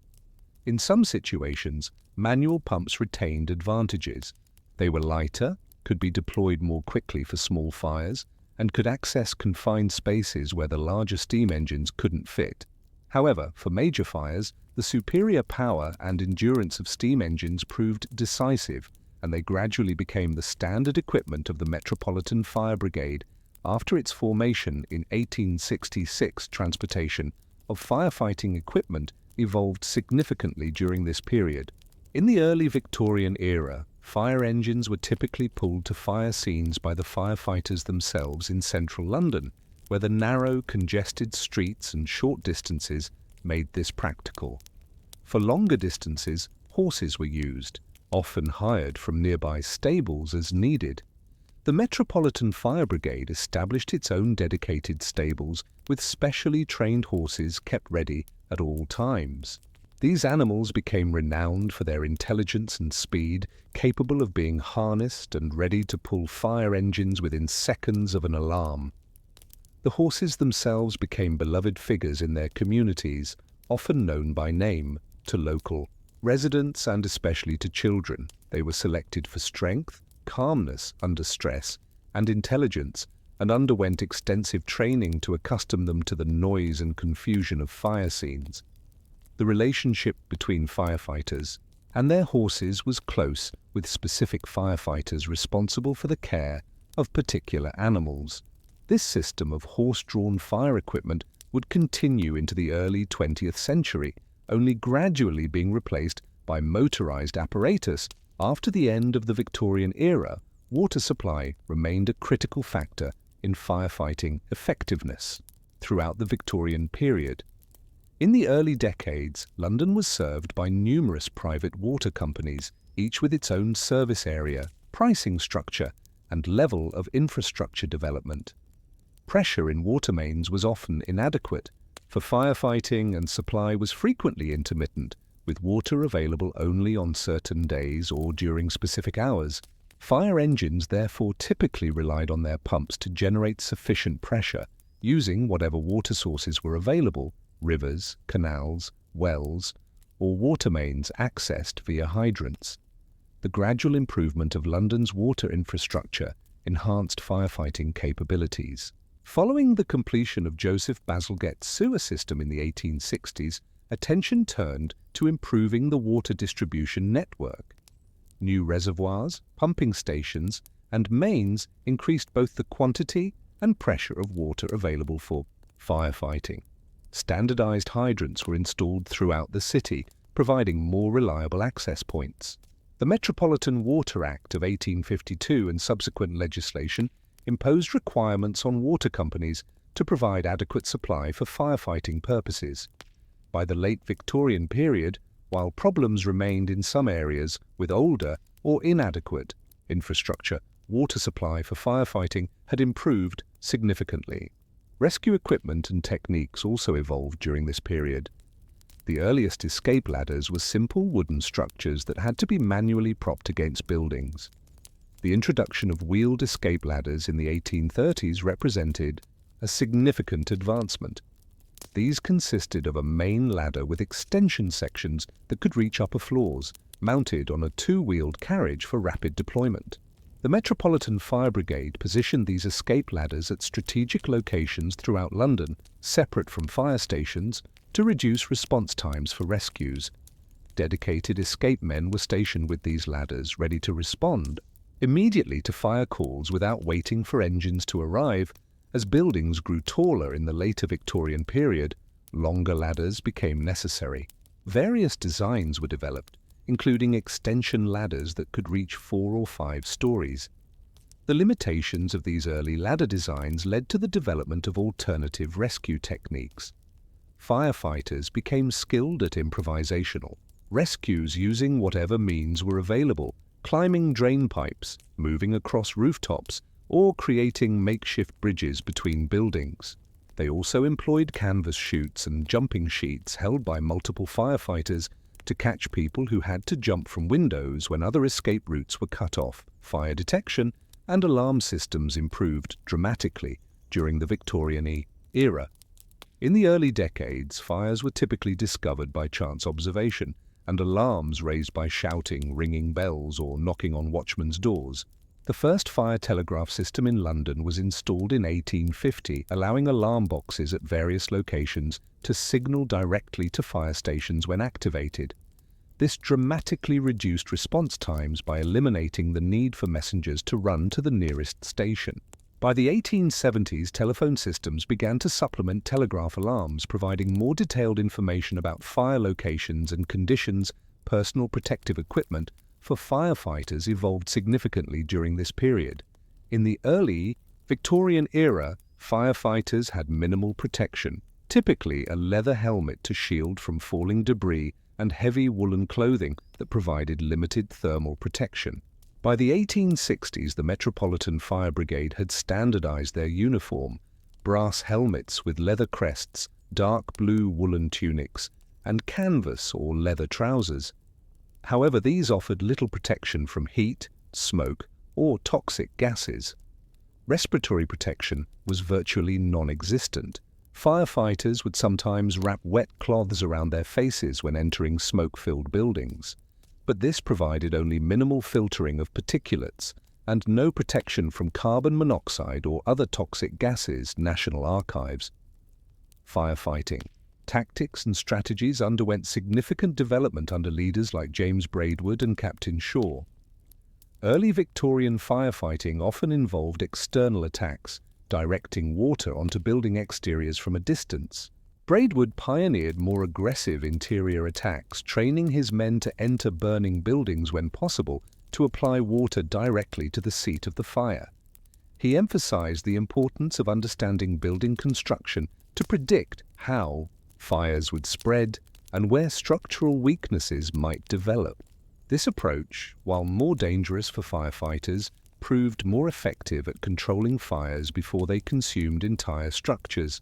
In some situations, manual pumps retained advantages. They were lighter, could be deployed more quickly for small fires, and could access confined spaces where the larger steam engines couldn't fit. However, for major fires, the superior power and endurance of steam engines proved decisive, and they gradually became the standard equipment of the Metropolitan Fire Brigade. After its formation in 1866, transportation of firefighting equipment evolved significantly during this period. In the early Victorian era, fire engines were typically pulled to fire scenes by the firefighters themselves in central London, where the narrow, congested streets and short distances made this practical. For longer distances, horses were used, often hired from nearby stables as needed. The Metropolitan Fire Brigade established its own dedicated stables with specially trained horses kept ready at all times. These animals became renowned for their intelligence and speed, capable of being harnessed and ready to pull fire engines within seconds of an alarm. The horses themselves became beloved figures in their communities, often known by name to local residents and especially to children. They were selected for strength, calmness under stress, and intelligence, and underwent extensive training to accustom them to the noise and confusion of fire scenes. The relationship between firefighters and their horses was close, with specific firefighters responsible for the care of particular animals. This system of horse-drawn fire equipment would continue into the early 20th century, only gradually being replaced by motorized apparatus. After the end of the Victorian era, water supply remained a critical factor in firefighting effectiveness throughout the Victorian period. In the early decades, London was served by numerous private water companies, each with its own service area, pricing structure, and level of infrastructure development. Pressure in water mains was often inadequate, for firefighting, and supply was frequently intermittent, with water available only on certain days or during specific hours. Fire engines therefore typically relied on their pumps to generate sufficient pressure, using whatever water sources were available: rivers, canals, wells, or water mains accessed via hydrants. The gradual improvement of London's water infrastructure enhanced firefighting capabilities. Following the completion of Joseph Bazalgette's sewer system in the 1860s, attention turned to improving the water distribution network. New reservoirs, pumping stations, and mains increased both the quantity and pressure of water available for firefighting. Standardized hydrants were installed throughout the city, providing more reliable access points. The Metropolitan Water Act of 1852 and subsequent legislation imposed requirements on water companies to provide adequate supply for firefighting purposes. By the late Victorian period, while problems remained in some areas with older or inadequate infrastructure, water supply for firefighting had improved significantly. Rescue equipment and techniques also evolved during this period. The earliest escape ladders were simple wooden structures that had to be manually propped against buildings. The introduction of wheeled escape ladders in the 1830s represented a significant advancement. These consisted of a main ladder with extension sections that could reach upper floors, mounted on a two-wheeled carriage for rapid deployment. The Metropolitan Fire Brigade positioned these escape ladders at strategic locations throughout London, separate from fire stations, to reduce response times for rescues. Dedicated escape men were stationed with these ladders, ready to respond immediately to fire calls without waiting for engines to arrive. As buildings grew taller in the later Victorian period, longer ladders became necessary. Various designs were developed, including extension ladders that could reach 4 or 5 stories. The limitations of these early ladder designs led to the development of alternative rescue techniques. Firefighters became skilled at improvisational rescues using whatever means were available, climbing drain pipes, moving across rooftops, or creating makeshift bridges between buildings. They also employed canvas chutes and jumping sheets held by multiple firefighters to catch people who had to jump from windows when other escape routes were cut off. Fire detection and alarm systems improved dramatically during the Victorian era. In the early decades, fires were typically discovered by chance observation, and alarms raised by shouting, ringing bells, or knocking on watchmen's doors. The first fire telegraph system in London was installed in 1850, allowing alarm boxes at various locations to signal directly to fire stations when activated. This dramatically reduced response times by eliminating the need for messengers to run to the nearest station. By the 1870s, telephone systems began to supplement telegraph alarms, providing more detailed information about fire locations and conditions. Personal protective equipment for firefighters evolved significantly during this period. In the early Victorian era, firefighters had minimal protection, typically a leather helmet to shield from falling debris and heavy woolen clothing that provided limited thermal protection. By the 1860s, the Metropolitan Fire Brigade had standardized their uniform: brass helmets with leather crests, dark blue woolen tunics, and canvas or leather trousers. However, these offered little protection from heat, smoke, or toxic gases. Respiratory protection was virtually non-existent. Firefighters would sometimes wrap wet cloths around their faces when entering smoke-filled buildings, but this provided only minimal filtering of particulates and no protection from carbon monoxide or other toxic gases. National Archives. Firefighting tactics and strategies underwent significant development under leaders like James Braidwood and Captain Shaw. Early Victorian firefighting often involved external attacks, directing water onto building exteriors from a distance. Braidwood pioneered more aggressive interior attacks, training his men to enter burning buildings when possible to apply water directly to the seat of the fire. He emphasized the importance of understanding building construction to predict how fires would spread and where structural weaknesses might develop. This approach, while more dangerous for firefighters, proved more effective at controlling fires before they consumed entire structures.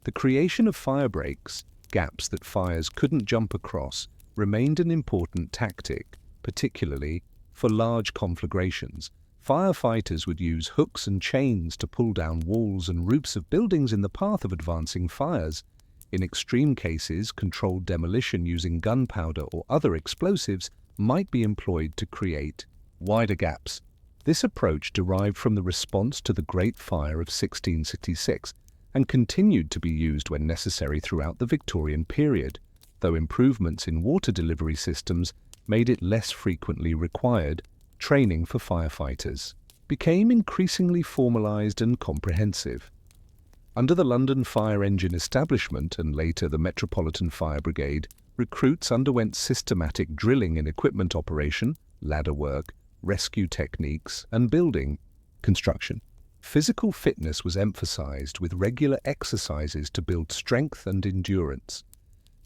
The creation of fire breaks, gaps that fires couldn't jump across, remained an important tactic, particularly for large conflagrations. Firefighters would use hooks and chains to pull down walls and roofs of buildings in the path of advancing fires. In extreme cases, controlled demolition using gunpowder or other explosives might be employed to create wider gaps. This approach derived from the response to the Great Fire of 1666 and continued to be used when necessary throughout the Victorian period, though improvements in water delivery systems made it less frequently required. Training for firefighters became increasingly formalized and comprehensive. Under the London Fire Engine Establishment and later the Metropolitan Fire Brigade, recruits underwent systematic drilling in equipment operation, ladder work, rescue techniques, and building construction. Physical fitness was emphasized with regular exercises to build strength and endurance.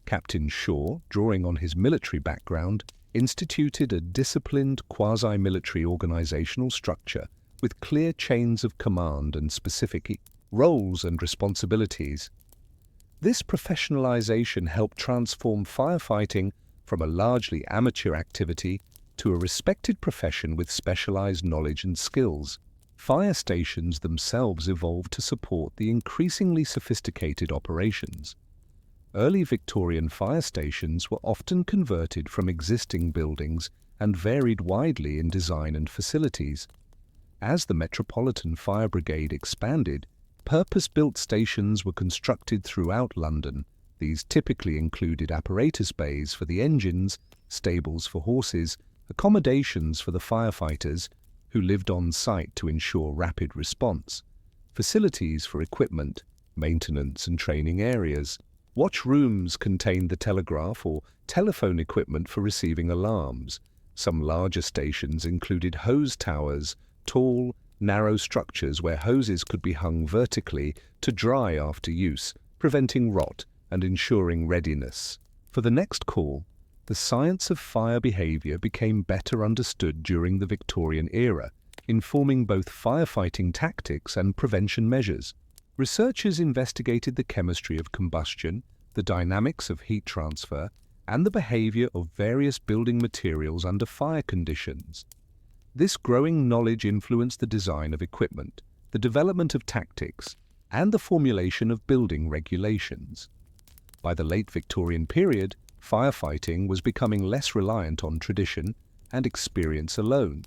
Captain Shaw, drawing on his military background, instituted a disciplined quasi-military organizational structure with clear chains of command and specific roles and responsibilities. This professionalization helped transform firefighting from a largely amateur activity to a respected profession with specialized knowledge and skills. Fire stations themselves evolved to support the increasingly sophisticated operations. Early Victorian fire stations were often converted from existing buildings and varied widely in design and facilities. As the Metropolitan Fire Brigade expanded, purpose-built stations were constructed throughout London. These typically included apparatus bays for the engines, stables for horses, accommodations for the firefighters who lived on site to ensure rapid response, facilities for equipment, maintenance and training areas. Watch rooms contained the telegraph or telephone equipment for receiving alarms. Some larger stations included hose towers, tall, narrow structures where hoses could be hung vertically to dry after use, preventing rot and ensuring readiness. For the next call, the science of fire behavior became better understood during the Victorian era, informing both firefighting tactics and prevention measures. Researchers investigated the chemistry of combustion, the dynamics of heat transfer, and the behavior of various building materials under fire conditions. This growing knowledge influenced the design of equipment, the development of tactics, and the formulation of building regulations. By the late Victorian period, firefighting was becoming less reliant on tradition and experience alone,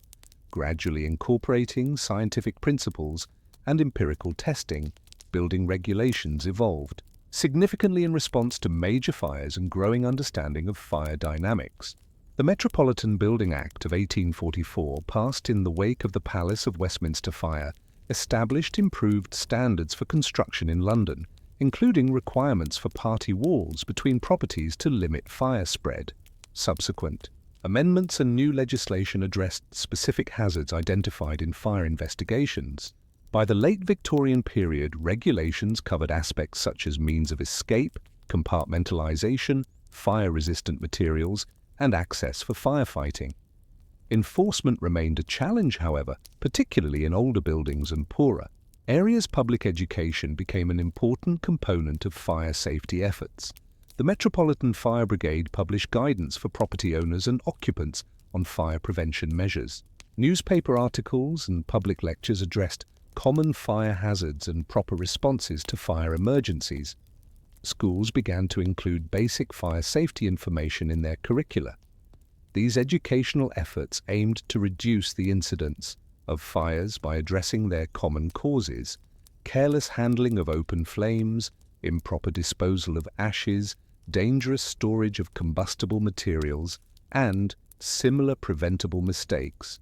gradually incorporating scientific principles and empirical testing. Building regulations evolved significantly in response to major fires and growing understanding of fire dynamics. The Metropolitan Building Act of 1844, passed in the wake of the Palace of Westminster fire, established improved standards for construction in London, including requirements for party walls between properties to limit fire spread. Subsequent amendments and new legislation addressed specific hazards identified in fire investigations. By the late Victorian period, regulations covered aspects such as means of escape, compartmentalization, fire-resistant materials, and access for firefighting. Enforcement remained a challenge, however, particularly in older buildings and poorer areas. Public education became an important component of fire safety efforts. The Metropolitan Fire Brigade published guidance for property owners and occupants on fire prevention measures. Newspaper articles and public lectures addressed common fire hazards and proper responses to fire emergencies. Schools began to include basic fire safety information in their curricula. These educational efforts aimed to reduce the incidence of fires by addressing their common causes: careless handling of open flames, improper disposal of ashes, dangerous storage of combustible materials, and similar preventable mistakes.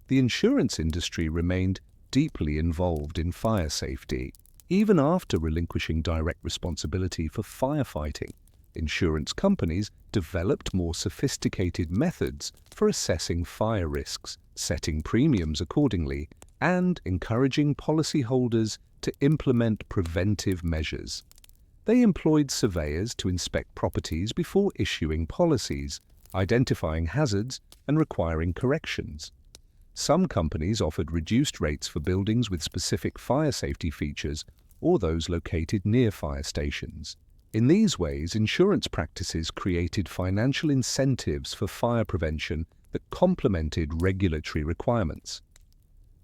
The insurance industry remained deeply involved in fire safety. Even after relinquishing direct responsibility for firefighting, insurance companies developed more sophisticated methods for assessing fire risks, setting premiums accordingly, and encouraging policyholders to implement preventive measures. They employed surveyors to inspect properties before issuing policies, identifying hazards and requiring corrections. Some companies offered reduced rates for buildings with specific fire safety features or those located near fire stations. In these ways, insurance practices created financial incentives for fire prevention that complemented regulatory requirements.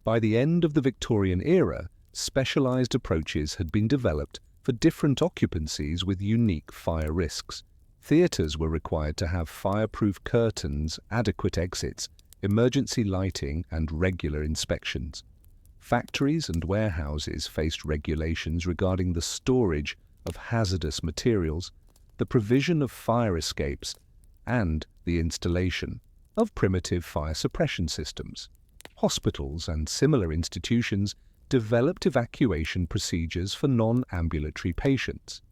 By the end of the Victorian era, specialized approaches had been developed for different occupancies with unique fire risks. Theatres were required to have fireproof curtains, adequate exits, emergency lighting, and regular inspections. Factories and warehouses faced regulations regarding the storage of hazardous materials, the provision of fire escapes, and the installation of primitive fire suppression systems. Hospitals and similar institutions developed evacuation procedures for non-ambulatory patients.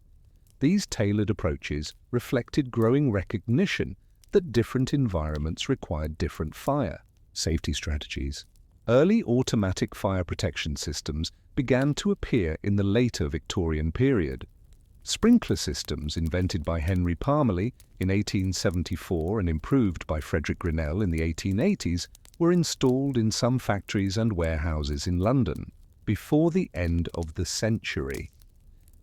These tailored approaches reflected growing recognition that different environments required different fire safety strategies. Early automatic fire protection systems began to appear in the later Victorian period. Sprinkler systems, invented by Henry Parmalee in 1874 and improved by Frederick Grinnell in the 1880s, were installed in some factories and warehouses in London before the end of the century.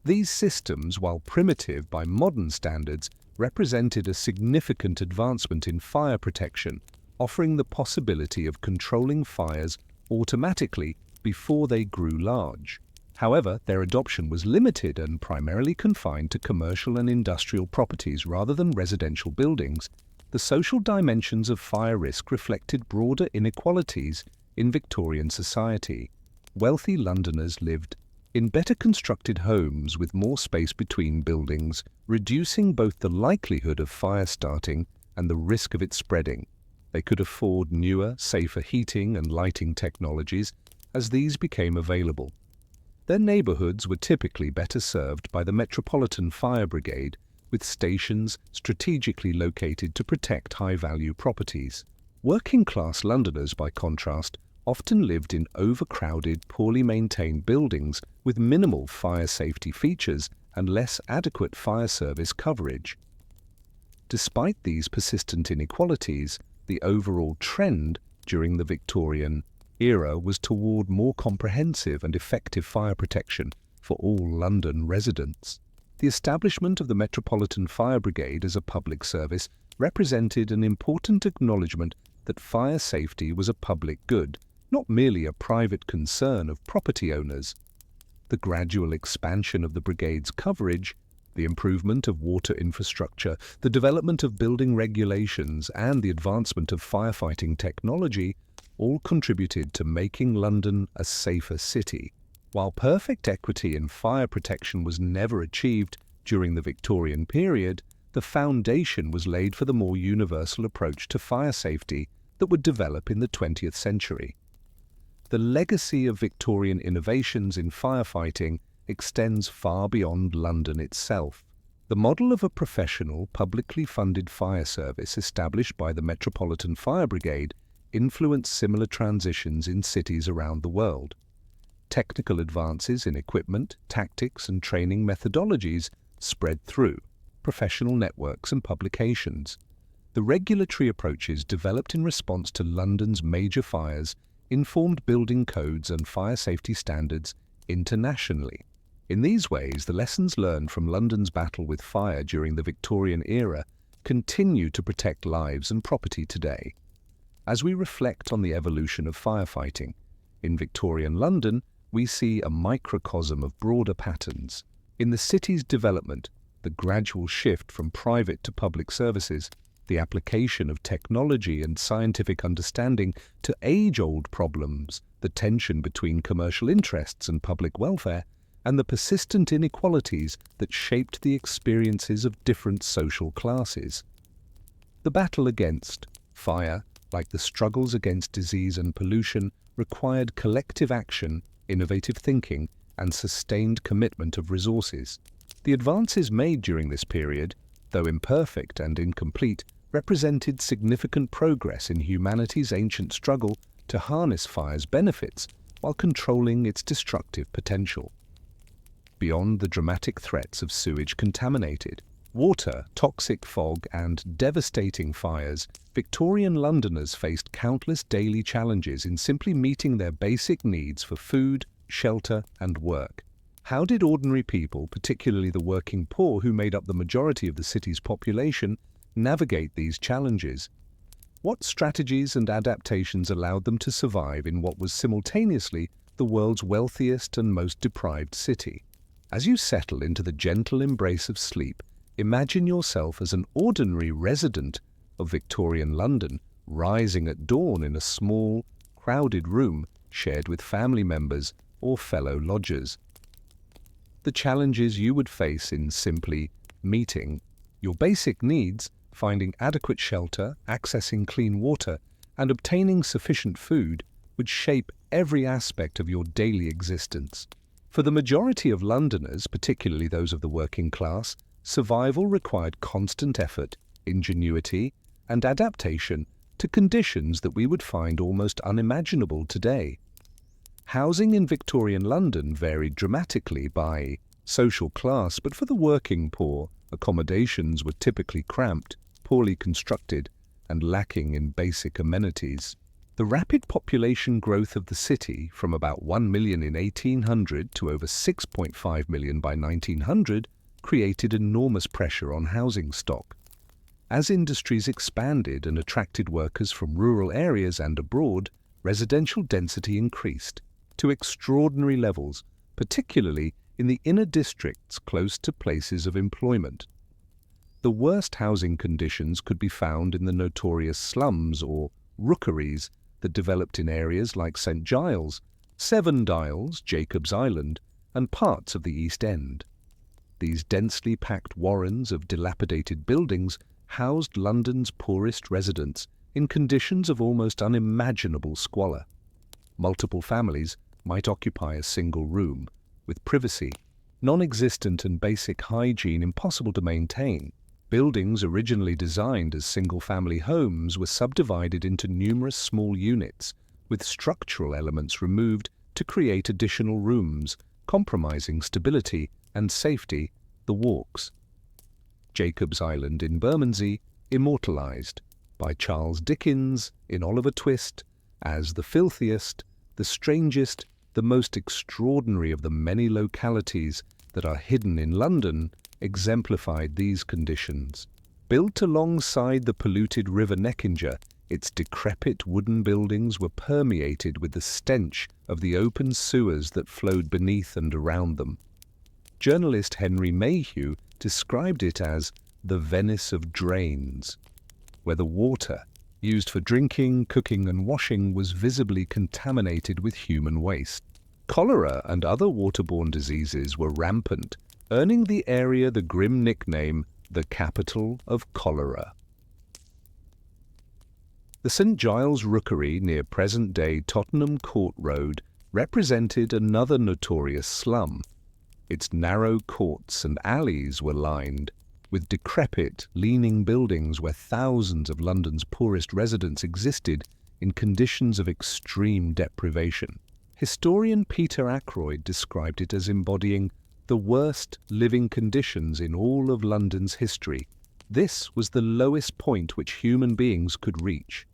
These systems, while primitive by modern standards, represented a significant advancement in fire protection, offering the possibility of controlling fires automatically before they grew large. However, their adoption was limited and primarily confined to commercial and industrial properties rather than residential buildings. The social dimensions of fire risk reflected broader inequalities in Victorian society. Wealthy Londoners lived in better constructed homes with more space between buildings, reducing both the likelihood of fire starting and the risk of it spreading. They could afford newer, safer heating and lighting technologies as these became available. Their neighbourhoods were typically better served by the Metropolitan Fire Brigade, with stations strategically located to protect high-value properties. Working-class Londoners, by contrast, often lived in overcrowded, poorly maintained buildings with minimal fire safety features and less adequate fire service coverage. Despite these persistent inequalities, the overall trend during the Victorian era was toward more comprehensive and effective fire protection for all London residents. The establishment of the Metropolitan Fire Brigade as a public service represented an important acknowledgement that fire safety was a public good, not merely a private concern of property owners. The gradual expansion of the brigade's coverage, the improvement of water infrastructure, the development of building regulations, and the advancement of firefighting technology all contributed to making London a safer city. While perfect equity in fire protection was never achieved during the Victorian period, the foundation was laid for the more universal approach to fire safety that would develop in the 20th century. The legacy of Victorian innovations in firefighting extends far beyond London itself. The model of a professional, publicly funded fire service established by the Metropolitan Fire Brigade influenced similar transitions in cities around the world. Technical advances in equipment, tactics, and training methodologies spread through professional networks and publications. The regulatory approaches developed in response to London's major fires informed building codes and fire safety standards internationally. In these ways, the lessons learned from London's battle with fire during the Victorian era continue to protect lives and property today. As we reflect on the evolution of firefighting, in Victorian London, we see a microcosm of broader patterns. In the city's development, the gradual shift from private to public services, the application of technology and scientific understanding to age-old problems, the tension between commercial interests and public welfare, and the persistent inequalities that shaped the experiences of different social classes. The battle against fire, like the struggles against disease and pollution, required collective action, innovative thinking, and sustained commitment of resources. The advances made during this period, though imperfect and incomplete, represented significant progress in humanity's ancient struggle to harness fire's benefits while controlling its destructive potential. Beyond the dramatic threats of sewage contaminated Water, toxic fog, and devastating fires, Victorian Londoners faced countless daily challenges in simply meeting their basic needs for food, shelter, and work. How did ordinary people, particularly the working poor who made up the majority of the city's population, navigate these challenges? What strategies and adaptations allowed them to survive in what was simultaneously the world's wealthiest and most deprived city? As you settle into the gentle embrace of sleep, imagine yourself as an ordinary resident of Victorian London, rising at dawn in a small, crowded room shared with family members or fellow lodgers. The challenges you would face in simply meeting your basic needs, finding adequate shelter, accessing clean water, and obtaining sufficient food would shape every aspect of your daily existence. For the majority of Londoners, particularly those of the working class, survival required constant effort, ingenuity, and adaptation to conditions that we would find almost unimaginable today. Housing in Victorian London varied dramatically by social class, but for the working poor, accommodations were typically cramped, poorly constructed, and lacking in basic amenities. The rapid population growth of the city, from about 1 million in 1800 to over 6.5 million by 1900, created enormous pressure on housing stock. As industries expanded and attracted workers from rural areas and abroad, residential density increased to extraordinary levels, particularly in the inner districts close to places of employment. The worst housing conditions could be found in the notorious slums or rookeries that developed in areas like St Giles, Seven Dials, Jacob's Island, and parts of the East End. These densely packed warrens of dilapidated buildings housed London's poorest residents in conditions of almost unimaginable squalor. Multiple families might occupy a single room, with privacy non-existent and basic hygiene impossible to maintain. Buildings originally designed as single-family homes were subdivided into numerous small units, with structural elements removed to create additional rooms, compromising stability and safety. The walks. Jacob's Island in Bermondsey, immortalized by Charles Dickens in Oliver Twist as the filthiest, the strangest, the most extraordinary of the many localities that are hidden in London, exemplified these conditions. Built alongside the polluted River Neckinger, its decrepit wooden buildings were permeated with the stench of the open sewers that flowed beneath and around them. Journalist Henry Mayhew described it as the Venice of drains, where the water used for drinking, cooking, and washing was visibly contaminated with human waste. Cholera and other waterborne diseases were rampant, earning the area the grim nickname, the capital of cholera. The St Giles Rookery near present-day Tottenham Court Road represented another notorious slum. Its narrow courts and alleys were lined with decrepit, leaning buildings where thousands of London's poorest residents existed in conditions of extreme deprivation. Historian Peter Ackroyd described it as embodying the worst living conditions in all of London's history. This was the lowest point which human beings could reach.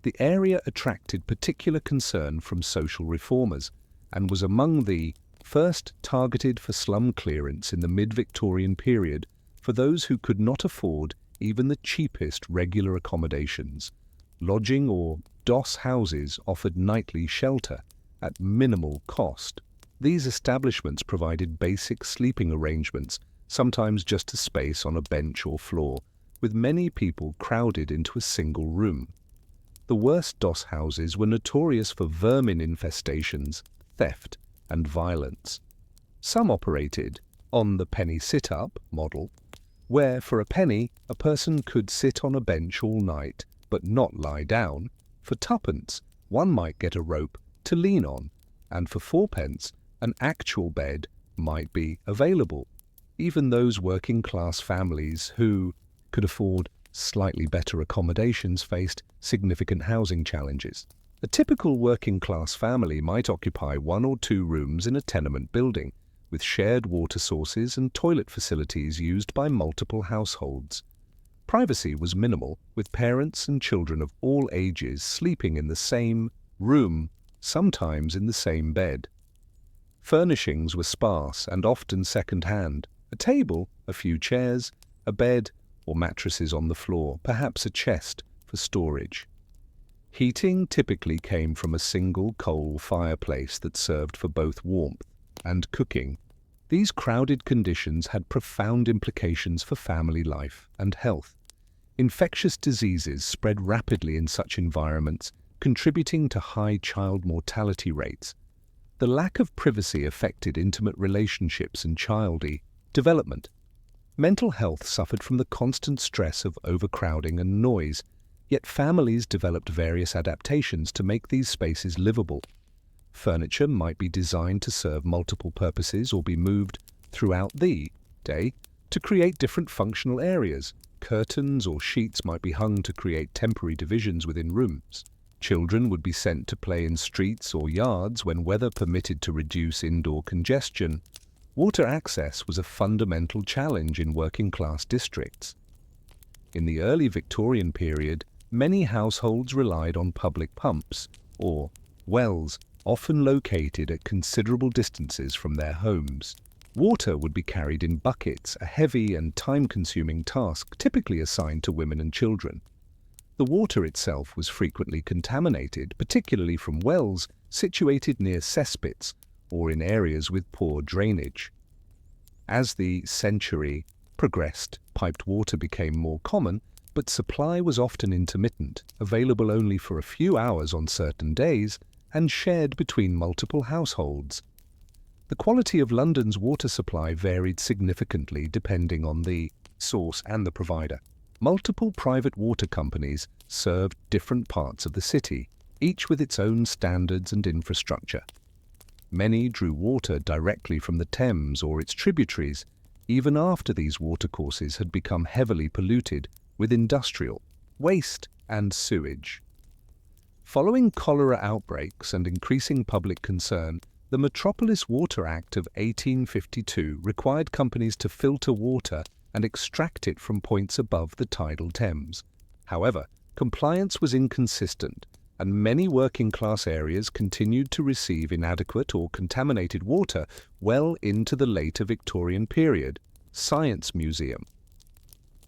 The area attracted particular concern from social reformers and was among the first targeted for slum clearance in the mid-Victorian period for those who could not afford even the cheapest regular accommodations. Lodging or doss houses offered nightly shelter at minimal cost. These establishments provided basic sleeping arrangements, sometimes just a space on a bench or floor, with many people crowded into a single room. The worst doss houses were notorious for vermin infestations, theft, and violence. Some operated on the penny sit-up model, where for a penny a person could sit on a bench all night but not lie down. For twopence, one might get a rope to lean on, and for fourpence, an actual bed might be available. Even those working-class families who could afford slightly better accommodations faced significant housing challenges. A typical working-class family might occupy 1 or 2 rooms in a tenement building, with shared water sources and toilet facilities used by multiple households. Privacy was minimal, with parents and children of all ages sleeping in the same room, sometimes in the same bed. Furnishings were sparse and often second-hand: a table, a few chairs, a bed, or mattresses on the floor, perhaps a chest for storage. Heating typically came from a single coal fireplace that served for both warmth and cooking. These crowded conditions had profound implications for family life and health. Infectious diseases spread rapidly in such environments, contributing to high child mortality rates. The lack of privacy affected intimate relationships and child development. Mental health suffered from the constant stress of overcrowding and noise, yet families developed various adaptations to make these spaces livable. Furniture might be designed to serve multiple purposes or be moved throughout the day to create different functional areas. Curtains or sheets might be hung to create temporary divisions within rooms. Children would be sent to play in streets or yards when weather permitted to reduce indoor congestion. Water access was a fundamental challenge in working-class districts. In the early Victorian period, many households relied on public pumps, or wells, often located at considerable distances from their homes. Water would be carried in buckets, a heavy and time-consuming task typically assigned to women and children. The water itself was frequently contaminated, particularly from wells situated near cesspits or in areas with poor drainage. As the century progressed, piped water became more common, but supply was often intermittent, available only for a few hours on certain days, and shared between multiple households. The quality of London's water supply varied significantly depending on the source and the provider. Multiple private water companies served different parts of the city, each with its own standards and infrastructure. Many drew water directly from the Thames or its tributaries, even after these watercourses had become heavily polluted with industrial waste and sewage. Following cholera outbreaks and increasing public concern, the Metropolis Water Act of 1852 required companies to filter water and extract it from points above the tidal Thames. However, compliance was inconsistent, and many working-class areas continued to receive inadequate or contaminated water well into the later Victorian period. Science Museum.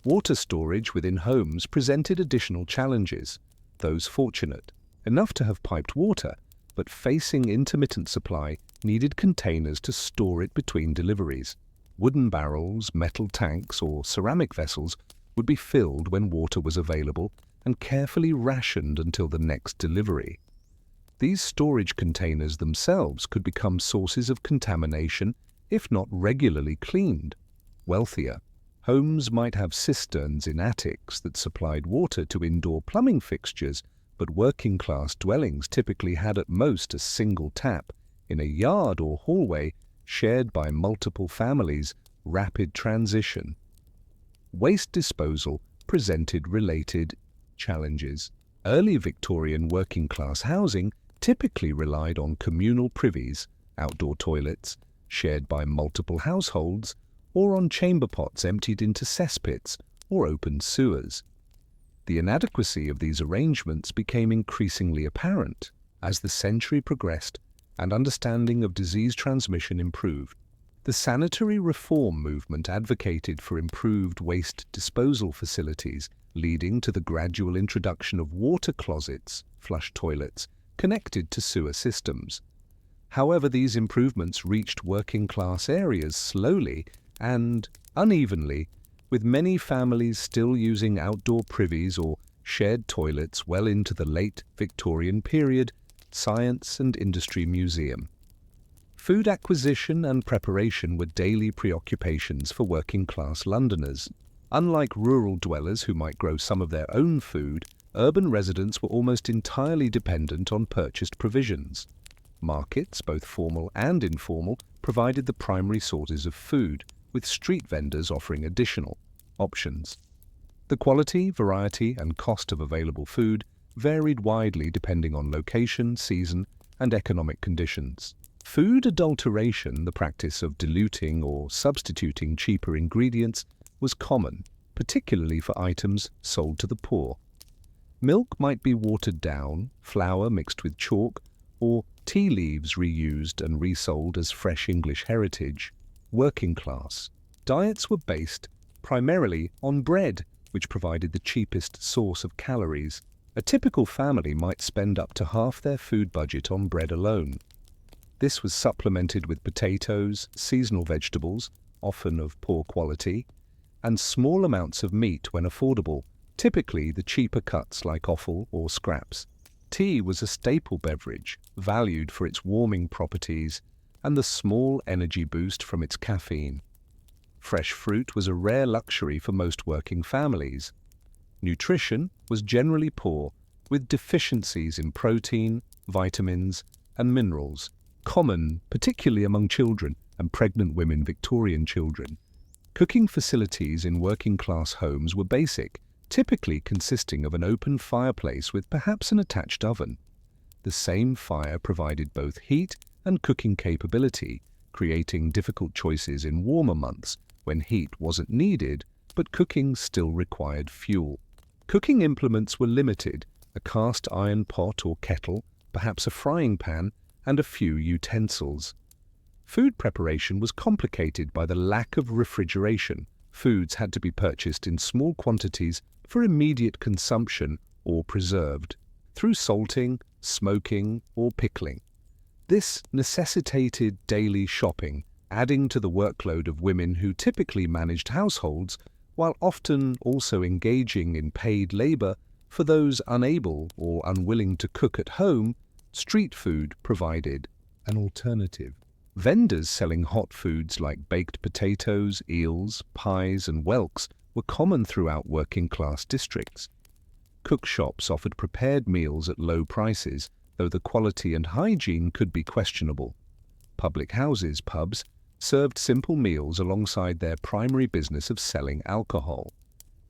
Water storage within homes presented additional challenges. Those fortunate enough to have piped water, but facing intermittent supply, needed containers to store it between deliveries. Wooden barrels, metal tanks, or ceramic vessels would be filled when water was available and carefully rationed until the next delivery. These storage containers themselves could become sources of contamination if not regularly cleaned. Wealthier homes might have cisterns in attics that supplied water to indoor plumbing fixtures, but working-class dwellings typically had at most a single tap in a yard or hallway shared by multiple families. Rapid transition. Waste disposal presented related challenges. Early Victorian working-class housing typically relied on communal privies, outdoor toilets, shared by multiple households, or on chamber pots emptied into cesspits or open sewers. The inadequacy of these arrangements became increasingly apparent as the century progressed and understanding of disease transmission improved. The sanitary reform movement advocated for improved waste disposal facilities, leading to the gradual introduction of water closets, flush toilets, connected to sewer systems. However, these improvements reached working-class areas slowly and unevenly, with many families still using outdoor privies or shared toilets well into the late Victorian period. Science and Industry Museum. Food acquisition and preparation were daily preoccupations for working-class Londoners. Unlike rural dwellers who might grow some of their own food, urban residents were almost entirely dependent on purchased provisions. Markets, both formal and informal, provided the primary sources of food, with street vendors offering additional options. The quality, variety, and cost of available food varied widely depending on location, season, and economic conditions. Food adulteration, the practice of diluting or substituting cheaper ingredients, was common, particularly for items sold to the poor. Milk might be watered down, flour mixed with chalk, or tea leaves reused and resold as fresh English heritage. Working class diets were based primarily on bread, which provided the cheapest source of calories. A typical family might spend up to half their food budget on bread alone. This was supplemented with potatoes, seasonal vegetables, often of poor quality, and small amounts of meat when affordable, typically the cheaper cuts like offal or scraps. Tea was a staple beverage, valued for its warming properties and the small energy boost from its caffeine. Fresh fruit was a rare luxury for most working families. Nutrition was generally poor, with deficiencies in protein, vitamins, and minerals, common particularly among children and pregnant women, Victorian children. Cooking facilities in working-class homes were basic, typically consisting of an open fireplace with perhaps an attached oven. The same fire provided both heat and cooking capability, creating difficult choices in warmer months when heat wasn't needed, but cooking still required fuel. Cooking implements were limited: a cast iron pot or kettle, perhaps a frying pan, and a few utensils. Food preparation was complicated by the lack of refrigeration. Foods had to be purchased in small quantities for immediate consumption or preserved, through salting, smoking, or pickling. This necessitated daily shopping, adding to the workload of women who typically managed households, while often also engaging in paid labor for those unable or unwilling to cook at home. Street food provided an alternative. Vendors selling hot foods like baked potatoes, eels, pies, and whelks were common throughout working-class districts. Cook shops offered prepared meals at low prices, though the quality and hygiene could be questionable. Public houses, pubs, served simple meals alongside their primary business of selling alcohol.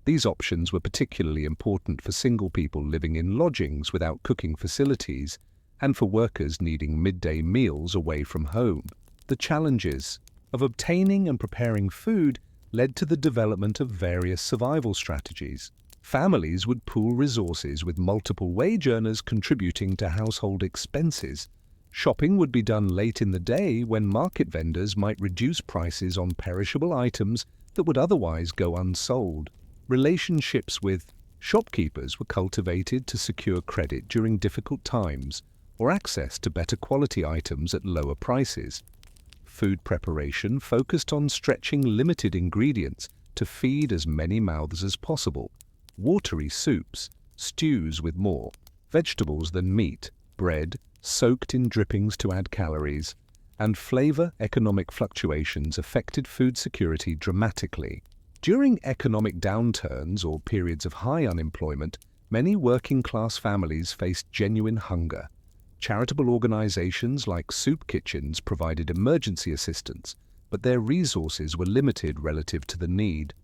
These options were particularly important for single people living in lodgings without cooking facilities, and for workers needing midday meals away from home. The challenges of obtaining and preparing food led to the development of various survival strategies. Families would pool resources, with multiple wage earners contributing to household expenses. Shopping would be done late in the day, when market vendors might reduce prices on perishable items that would otherwise go unsold. Relationships with shopkeepers were cultivated to secure credit during difficult times, or access to better quality items at lower prices. Food preparation focused on stretching limited ingredients to feed as many mouths as possible. Watery soups, stews with more vegetables than meat, bread soaked in drippings to add calories, and flavor. Economic fluctuations affected food security dramatically. During economic downturns or periods of high unemployment, many working-class families faced genuine hunger. Charitable organizations like soup kitchens provided emergency assistance, but their resources were limited relative to the need.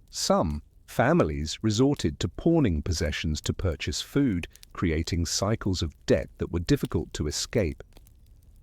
Some families resorted to pawning possessions to purchase food, creating cycles of debt that were difficult to escape.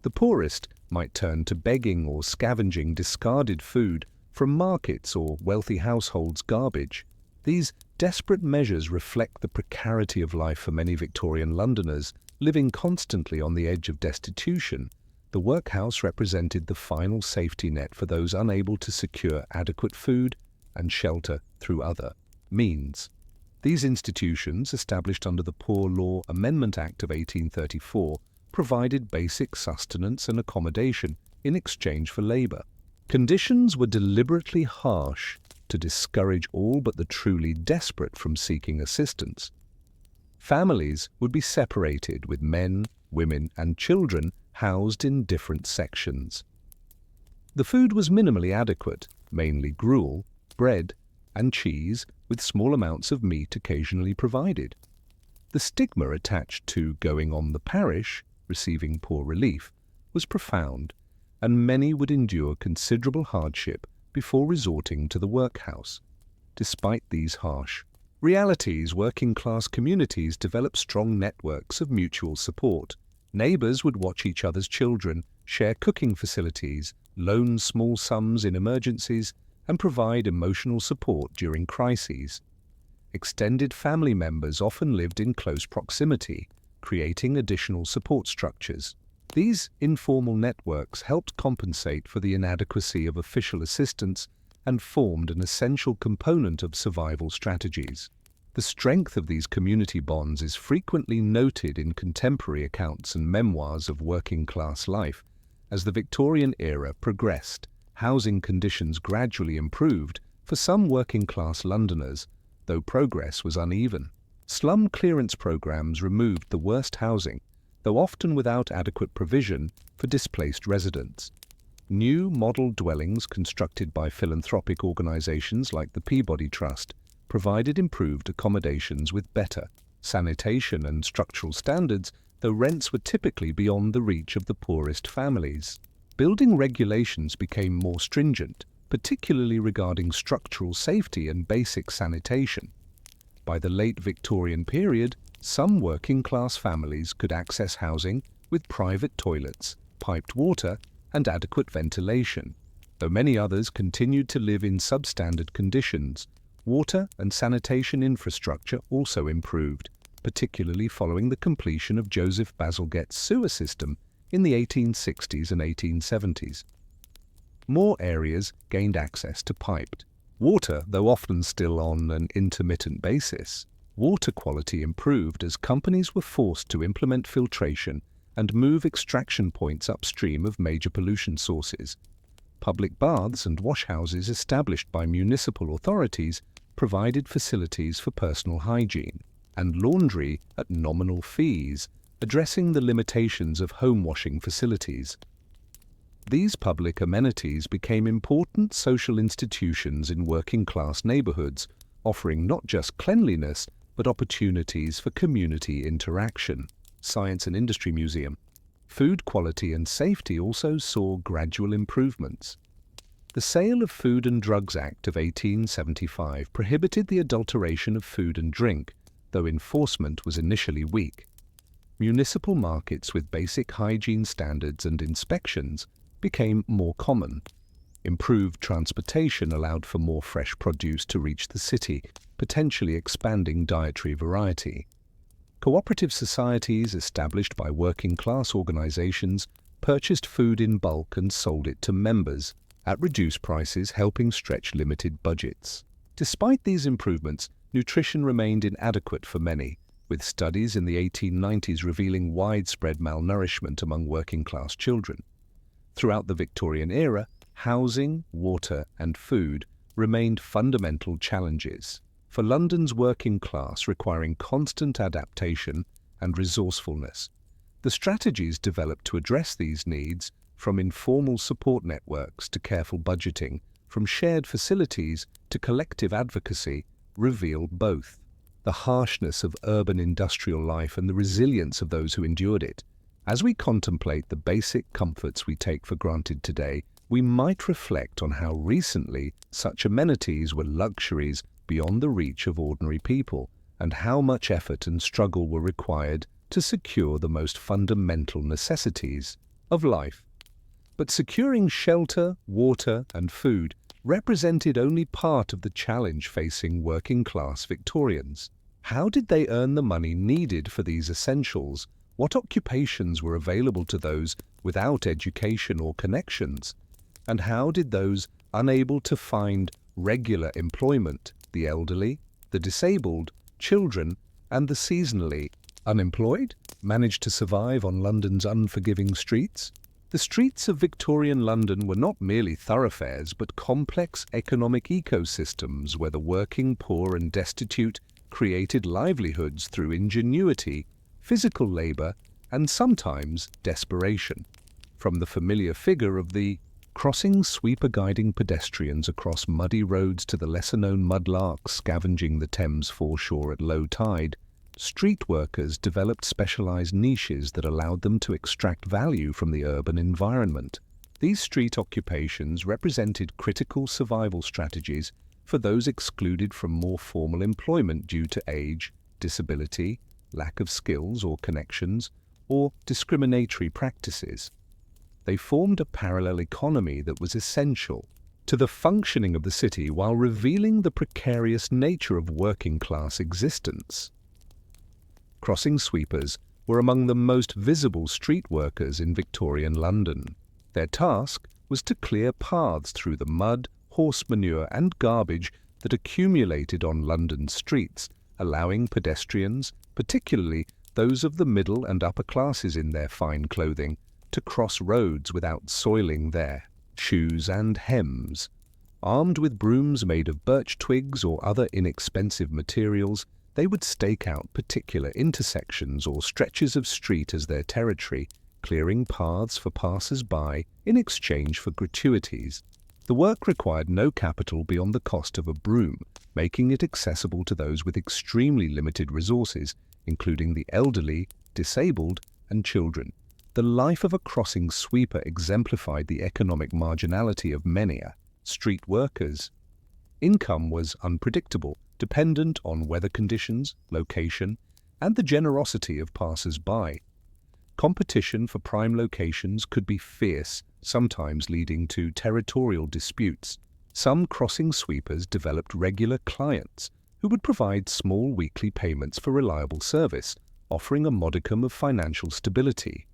The poorest might turn to begging or scavenging discarded food from markets or wealthy households' garbage. These desperate measures reflect the precarity of life for many Victorian Londoners, living constantly on the edge of destitution. The workhouse represented the final safety net for those unable to secure adequate food and shelter through other means. These institutions, established under the Poor Law Amendment Act of 1834, provided basic sustenance and accommodation in exchange for labor. Conditions were deliberately harsh to discourage all but the truly desperate from seeking assistance. Families would be separated, with men, women, and children housed in different sections. The food was minimally adequate, mainly gruel, bread, and cheese, with small amounts of meat occasionally provided. The stigma attached to going on the parish, receiving poor relief, was profound, and many would endure considerable hardship before resorting to the workhouse. Despite these harsh realities, working-class communities developed strong networks of mutual support. Neighbors would watch each other's children share cooking facilities, loan small sums in emergencies, and provide emotional support during crises. Extended family members often lived in close proximity, creating additional support structures. These informal networks helped compensate for the inadequacy of official assistance and formed an essential component of survival strategies. The strength of these community bonds is frequently noted in contemporary accounts and memoirs of working-class life. As the Victorian era progressed, housing conditions gradually improved for some working-class Londoners, though progress was uneven. Slum clearance programs removed the worst housing, though often without adequate provision for displaced residents. New model dwellings constructed by philanthropic organisations like the Peabody Trust provided improved accommodations with better sanitation and structural standards, though rents were typically beyond the reach of the poorest families. Building regulations became more stringent, particularly regarding structural safety and basic sanitation. By the late Victorian period, some working-class families could access housing with private toilets, piped water, and adequate ventilation. Though many others continued to live in substandard conditions, water and sanitation infrastructure also improved, particularly following the completion of Joseph Bazalgette's sewer system in the 1860s and 1870s. More areas gained access to piped water, though often still on an intermittent basis. Water quality improved as companies were forced to implement filtration and move extraction points upstream of major pollution sources. Public baths and washhouses established by municipal authorities provided facilities for personal hygiene, and laundry at nominal fees, addressing the limitations of home washing facilities. These public amenities became important social institutions in working-class neighborhoods, offering not just cleanliness, but opportunities for community interaction. Science and Industry Museum. Food quality and safety also saw gradual improvements. The Sale of Food and Drugs Act of 1875 prohibited the adulteration of food and drink, though enforcement was initially weak. Municipal markets with basic hygiene standards and inspections became more common. Improved transportation allowed for more fresh produce to reach the city, potentially expanding dietary variety. Cooperative societies established by working-class organizations purchased food in bulk and sold it to members at reduced prices, helping stretch limited budgets. Despite these improvements, nutrition remained inadequate for many, with studies in the 1890s revealing widespread malnourishment among working-class children. Throughout the Victorian era, housing, water, and food remained fundamental challenges for London's working class, requiring constant adaptation and resourcefulness. The strategies developed to address these needs, from informal support networks to careful budgeting, from shared facilities to collective advocacy, reveal both the harshness of urban industrial life and the resilience of those who endured it. As we contemplate the basic comforts we take for granted today, we might reflect on how recently such amenities were luxuries beyond the reach of ordinary people, and how much effort and struggle were required to secure the most fundamental necessities of life. But securing shelter, water, and food represented only part of the challenge facing working-class Victorians. How did they earn the money needed for these essentials? What occupations were available to those without education or connections? And how did those unable to find regular employment, the elderly, the disabled, children, and the seasonally unemployed, manage to survive on London's unforgiving streets? The streets of Victorian London were not merely thoroughfares, but complex economic ecosystems where the working, poor, and destitute created livelihoods through ingenuity, physical labor, and sometimes desperation. From the familiar figure of the crossing sweeper guiding pedestrians across muddy roads to the lesser-known mudlarks scavenging the Thames foreshore at low tide, street workers developed specialized niches that allowed them to extract value from the urban environment. These street occupations represented critical survival strategies for those excluded from more formal employment due to age, disability, lack of skills or connections, or discriminatory practices. They formed a parallel economy that was essential to the functioning of the city while revealing the precarious nature of working-class existence. Crossing sweepers were among the most visible street workers in Victorian London. Their task was to clear paths through the mud, horse manure and garbage that accumulated on London's streets, allowing pedestrians, particularly those of the middle and upper classes in their fine clothing, to cross roads without soiling their shoes and hems. Armed with brooms made of birch twigs or other inexpensive materials, they would stake out particular intersections or stretches of street as their territory, clearing paths for passers-by in exchange for gratuities. The work required no capital beyond the cost of a broom, making it accessible to those with extremely limited resources, including the elderly, disabled, and children. The life of a crossing sweeper exemplified the economic marginality of many street workers. Income was unpredictable, dependent on weather conditions, location, and the generosity of passers-by. Competition for prime locations could be fierce, sometimes leading to territorial disputes. Some crossing sweepers developed regular clients who would provide small weekly payments for reliable service, offering a modicum of financial stability.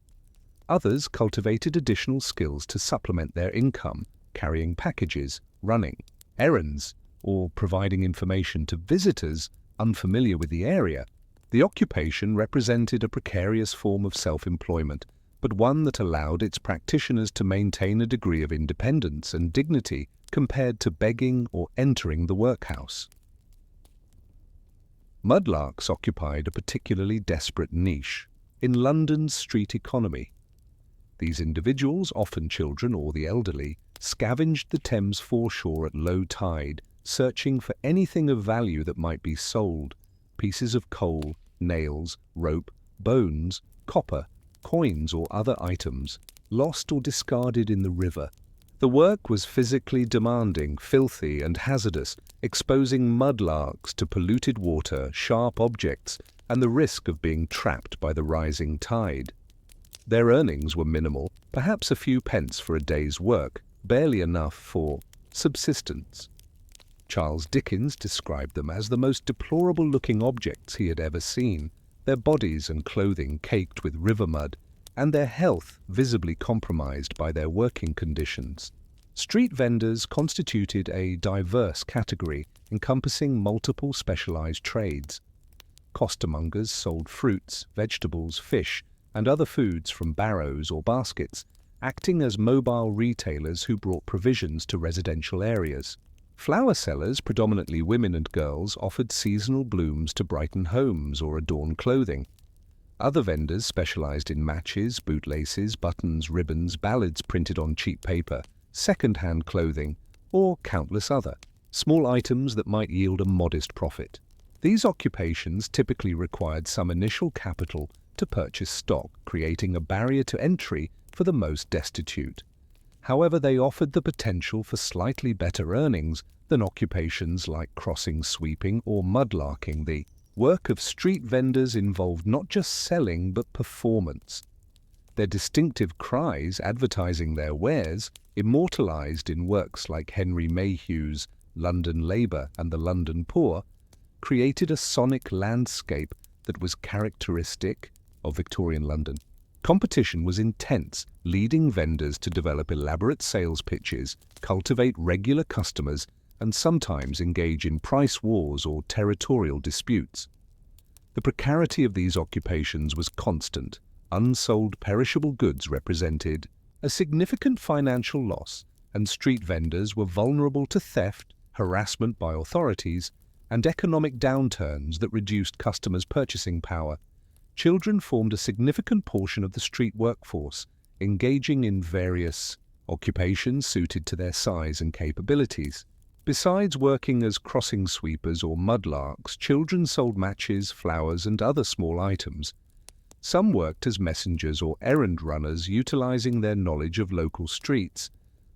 Others cultivated additional skills to supplement their income, carrying packages, running errands, or providing information to visitors unfamiliar with the area. The occupation represented a precarious form of self-employment, but one that allowed its practitioners to maintain a degree of independence and dignity compared to begging or entering the workhouse. Mudlarks occupied a particularly desperate niche in London's street economy. These individuals, often children or the elderly, scavenged the Thames foreshore at low tide, searching for anything of value that might be sold: pieces of coal, nails, rope, bones, copper, coins or other items, lost or discarded in the river. The work was physically demanding, filthy and hazardous, exposing mudlarks to polluted water, sharp objects, and the risk of being trapped by the rising tide. Their earnings were minimal, perhaps a few pence for a day's work, barely enough for subsistence. Charles Dickens described them as the most deplorable-looking objects he had ever seen, their bodies and clothing caked with river mud, and their health visibly compromised by their working conditions. Street vendors constituted a diverse category encompassing multiple specialized trades. Costermongers sold fruits, vegetables, fish, and other foods from barrows or baskets, acting as mobile retailers who brought provisions to residential areas. Flower sellers, predominantly women and girls, offered seasonal blooms to brighten homes or adorn clothing. Other vendors specialized in matches, bootlaces, buttons, ribbons, ballads printed on cheap paper, second-hand clothing, or countless other small items that might yield a modest profit. These occupations typically required some initial capital to purchase stock, creating a barrier to entry for the most destitute. However, they offered the potential for slightly better earnings than occupations like crossing sweeping or mudlarking. The work of street vendors involved not just selling but performance. Their distinctive cries advertising their wares, immortalized in works like Henry Mayhew's London Labour and the London Poor, created a sonic landscape that was characteristic of Victorian London. Competition was intense, leading vendors to develop elaborate sales pitches, cultivate regular customers, and sometimes engage in price wars or territorial disputes. The precarity of these occupations was constant. Unsold perishable goods represented a significant financial loss, and street vendors were vulnerable to theft, harassment by authorities, and economic downturns that reduced customers' purchasing power. Children formed a significant portion of the street workforce, engaging in various occupations suited to their size and capabilities. Besides working as crossing sweepers or mudlarks, children sold matches, flowers, and other small items. Some worked as messengers or errand runners, utilizing their knowledge of local streets.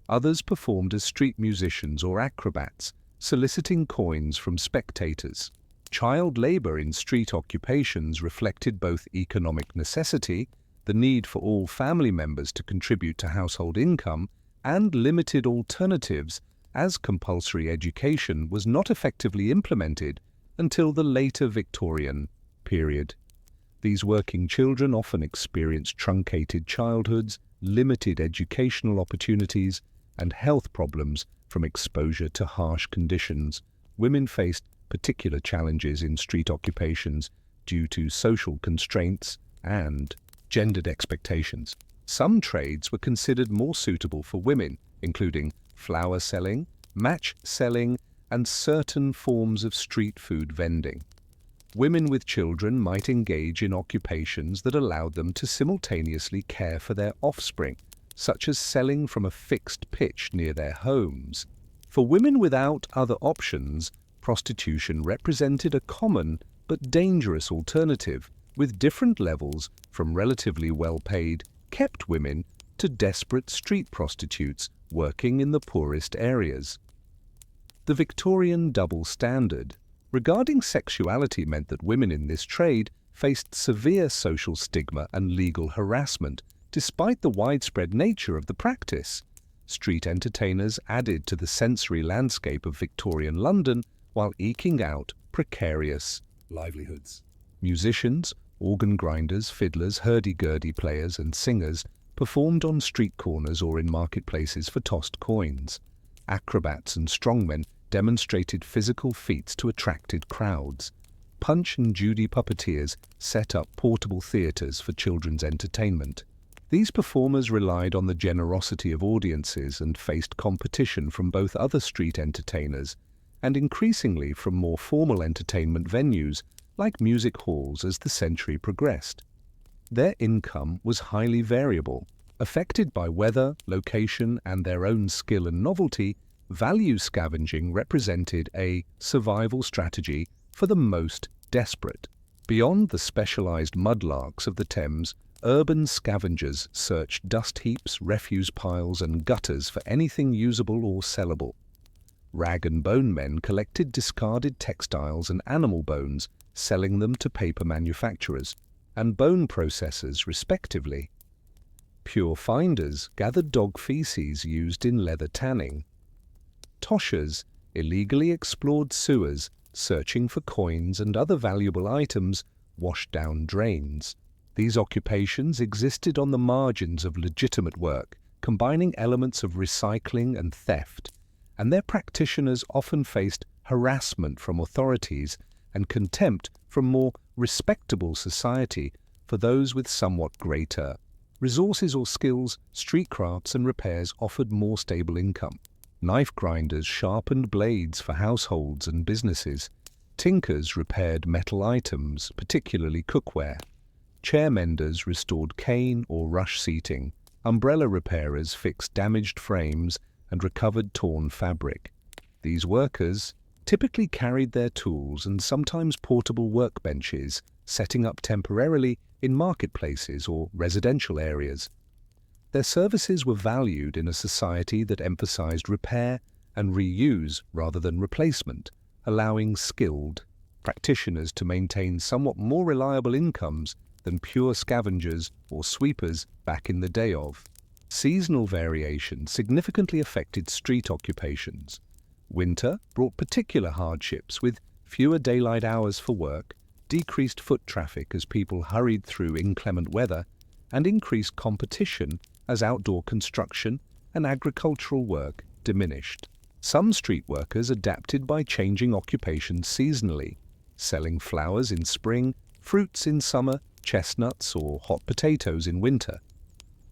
Others performed as street musicians or acrobats, soliciting coins from spectators. Child labor in street occupations reflected both economic necessity the need for all family members to contribute to household income, and limited alternatives as compulsory education was not effectively implemented until the later Victorian period. These working children often experienced truncated childhoods, limited educational opportunities, and health problems from exposure to harsh conditions. Women faced particular challenges in street occupations due to social constraints and gendered expectations. Some trades were considered more suitable for women, including flower selling, match selling, and certain forms of street food vending. Women with children might engage in occupations that allowed them to simultaneously care for their offspring, such as selling from a fixed pitch near their homes. For women without other options, prostitution represented a common but dangerous alternative, with different levels from relatively well-paid, kept women to desperate street prostitutes working in the poorest areas. The Victorian double standard regarding sexuality meant that women in this trade faced severe social stigma and legal harassment, despite the widespread nature of the practice. Street entertainers added to the sensory landscape of Victorian London while eking out precarious livelihoods. Musicians, organ grinders, fiddlers, hurdy-gurdy players and singers performed on street corners or in marketplaces for tossed coins. Acrobats and strongmen demonstrated physical feats to attracted crowds. Punch and Judy puppeteers set up portable theatres for children's entertainment. These performers relied on the generosity of audiences and faced competition from both other street entertainers and increasingly from more formal entertainment venues like music halls as the century progressed. Their income was highly variable. Affected by weather, location, and their own skill and novelty, value scavenging represented a survival strategy for the most desperate. Beyond the specialized mudlarks of the Thames, urban scavengers searched dust heaps, refuse piles, and gutters for anything usable or sellable. Rag and bone men collected discarded textiles and animal bones, selling them to paper manufacturers and bone processors, respectively. Pure finders gathered dog feces used in leather tanning. Toshers illegally explored sewers, searching for coins and other valuable items washed down drains. These occupations existed on the margins of legitimate work, combining elements of recycling and theft, and their practitioners often faced harassment from authorities and contempt from more respectable society for those with somewhat greater resources or skills. Street crafts and repairs offered more stable income. Knife grinders sharpened blades for households and businesses. Tinkers repaired metal items, particularly cookware. Chair menders restored cane or rush seating. Umbrella repairers fixed damaged frames and recovered torn fabric. These workers typically carried their tools and sometimes portable workbenches, setting up temporarily in marketplaces or residential areas. Their services were valued in a society that emphasized repair and reuse rather than replacement, allowing skilled practitioners to maintain somewhat more reliable incomes than pure scavengers or sweepers back in the day of. Seasonal variation significantly affected street occupations. Winter brought particular hardships with fewer daylight hours for work, decreased foot traffic as people hurried through inclement weather, and increased competition as outdoor construction and agricultural work diminished. Some street workers adapted by changing occupations seasonally, selling flowers in spring, fruits in summer, chestnuts or hot potatoes in winter.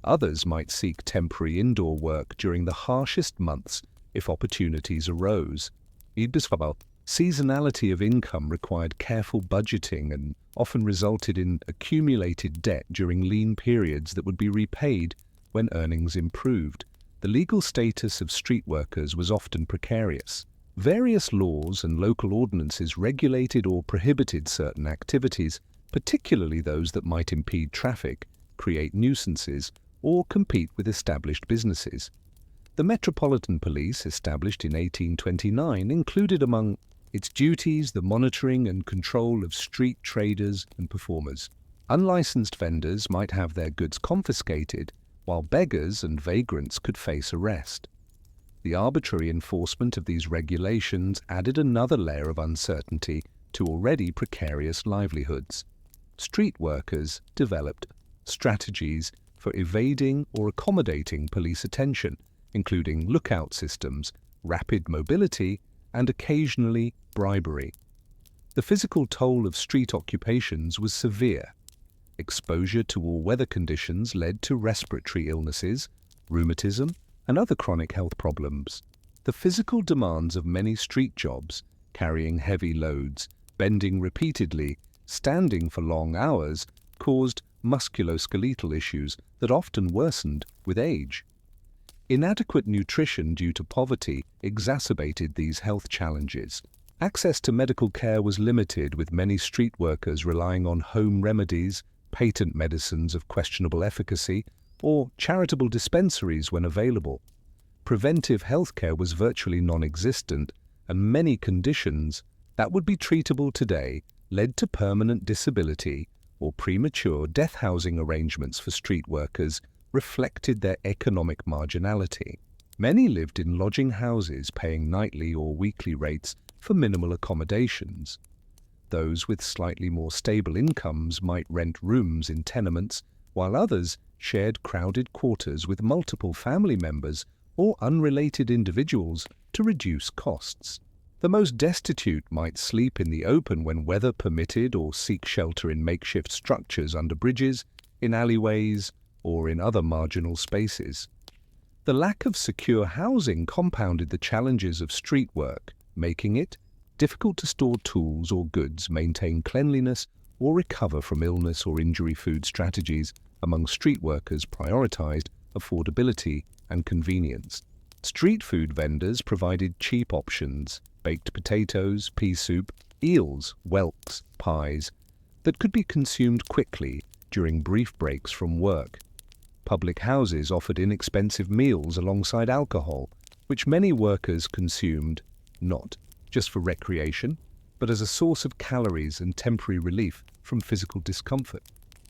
Others might seek temporary indoor work during the harshest months if opportunities arose. Seasonality of income required careful budgeting and often resulted in accumulated debt during lean periods that would be repaid when earnings improved. The legal status of street workers was often precarious. Various laws and local ordinances regulated or prohibited certain activities, particularly those that might impede traffic, create nuisances, or compete with established businesses. The Metropolitan Police, established in 1829, included among its duties the monitoring and control of street traders and performers. Unlicensed vendors might have their goods confiscated, while beggars and vagrants could face arrest. The arbitrary enforcement of these regulations added another layer of uncertainty to already precarious livelihoods. Street workers developed strategies for evading or accommodating police attention, including lookout systems, rapid mobility, and occasionally bribery. The physical toll of street occupations was severe. Exposure to all weather conditions led to respiratory illnesses, rheumatism, and other chronic health problems. The physical demands of many street jobs, carrying heavy loads, bending repeatedly, standing for long hours, caused musculoskeletal issues that often worsened with age. Inadequate nutrition due to poverty exacerbated these health challenges. Access to medical care was limited, with many street workers relying on home remedies, patent medicines of questionable efficacy, or charitable dispensaries when available. Preventive healthcare was virtually non-existent, and many conditions that would be treatable today led to permanent disability or premature death. Housing arrangements for street workers reflected their economic marginality. Many lived in lodging houses, paying nightly or weekly rates for minimal accommodations. Those with slightly more stable incomes might rent rooms in tenements, while others shared crowded quarters with multiple family members or unrelated individuals to reduce costs. The most destitute might sleep in the open when weather permitted, or seek shelter in makeshift structures under bridges, in alleyways, or in other marginal spaces. The lack of secure housing compounded the challenges of street work, making it difficult to store tools or goods, maintain cleanliness, or recover from illness or injury. Food strategies among street workers prioritized affordability and convenience. Street food vendors provided cheap options: baked potatoes, pea soup, eels, whelks, pies, that could be consumed quickly during brief breaks from work. Public houses offered inexpensive meals alongside alcohol, which many workers consumed not just for recreation, but as a source of calories and temporary relief from physical discomfort.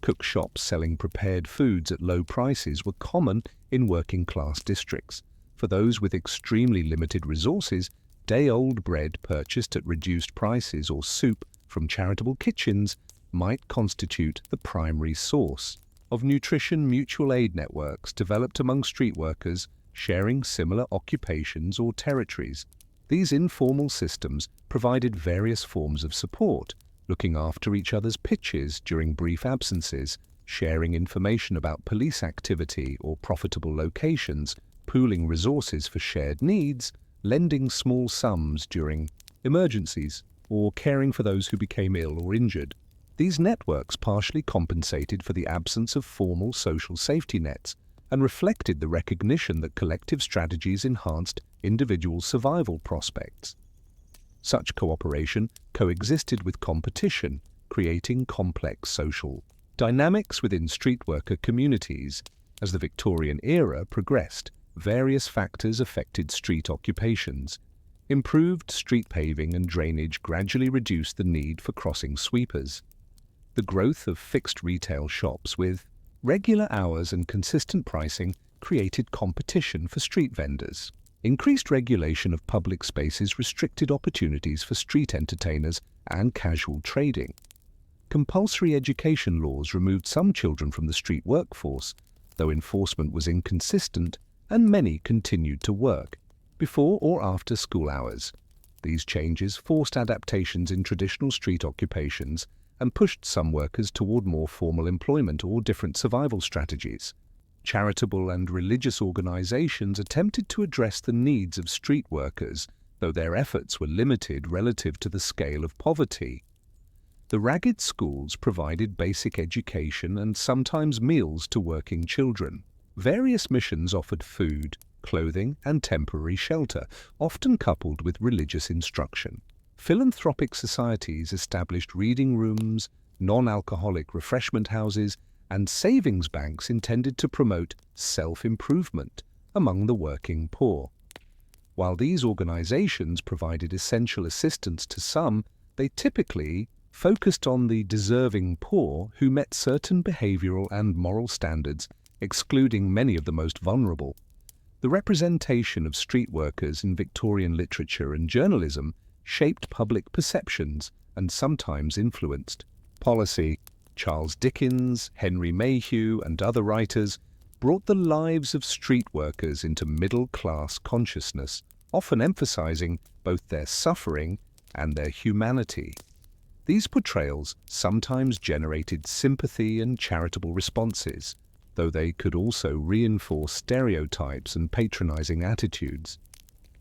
Cook shops selling prepared foods at low prices were common in working-class districts. For those with extremely limited resources, day-old bread purchased at reduced prices or soup from charitable kitchens might constitute the primary source of nutrition. Mutual aid networks developed among street workers sharing similar occupations or territories. These informal systems provided various forms of support, looking after each other's pitches during brief absences, sharing information about police activity or profitable locations, pooling resources for shared needs, lending small sums during emergencies, or caring for those who became ill or injured. These networks partially compensated for the absence of formal social safety nets and reflected the recognition that collective strategies enhanced individual survival prospects. Such cooperation coexisted with competition, creating complex social dynamics within street worker communities. As the Victorian era progressed, various factors affected street occupations. Improved street paving and drainage gradually reduced the need for crossing sweepers. The growth of fixed retail shops with regular hours and consistent pricing created competition for street vendors. Increased regulation of public spaces restricted opportunities for street entertainers and casual trading. Compulsory education laws removed some children from the street workforce, though enforcement was inconsistent and many continued to work before or after school hours. These changes forced adaptations in traditional street occupations and pushed some workers toward more formal employment or different survival strategies. Charitable and religious organizations attempted to address the needs of street workers, though their efforts were limited relative to the scale of poverty. The ragged schools provided basic education and sometimes meals to working children. Various missions offered food, clothing, and temporary shelter, often coupled with religious instruction. Philanthropic societies established reading rooms, non-alcoholic refreshment houses, and savings banks intended to promote self-improvement among the working poor. While these organizations provided essential assistance to some, they typically focused on the deserving poor who met certain behavioral and moral standards, excluding many of the most vulnerable. The representation of street workers in Victorian literature and journalism shaped public perceptions and sometimes influenced policy. Charles Dickens, Henry Mayhew, and other writers brought the lives of street workers into middle-class consciousness, often emphasizing both their suffering and their humanity. These portrayals sometimes generated sympathy and charitable responses, though they could also reinforce stereotypes and patronizing attitudes.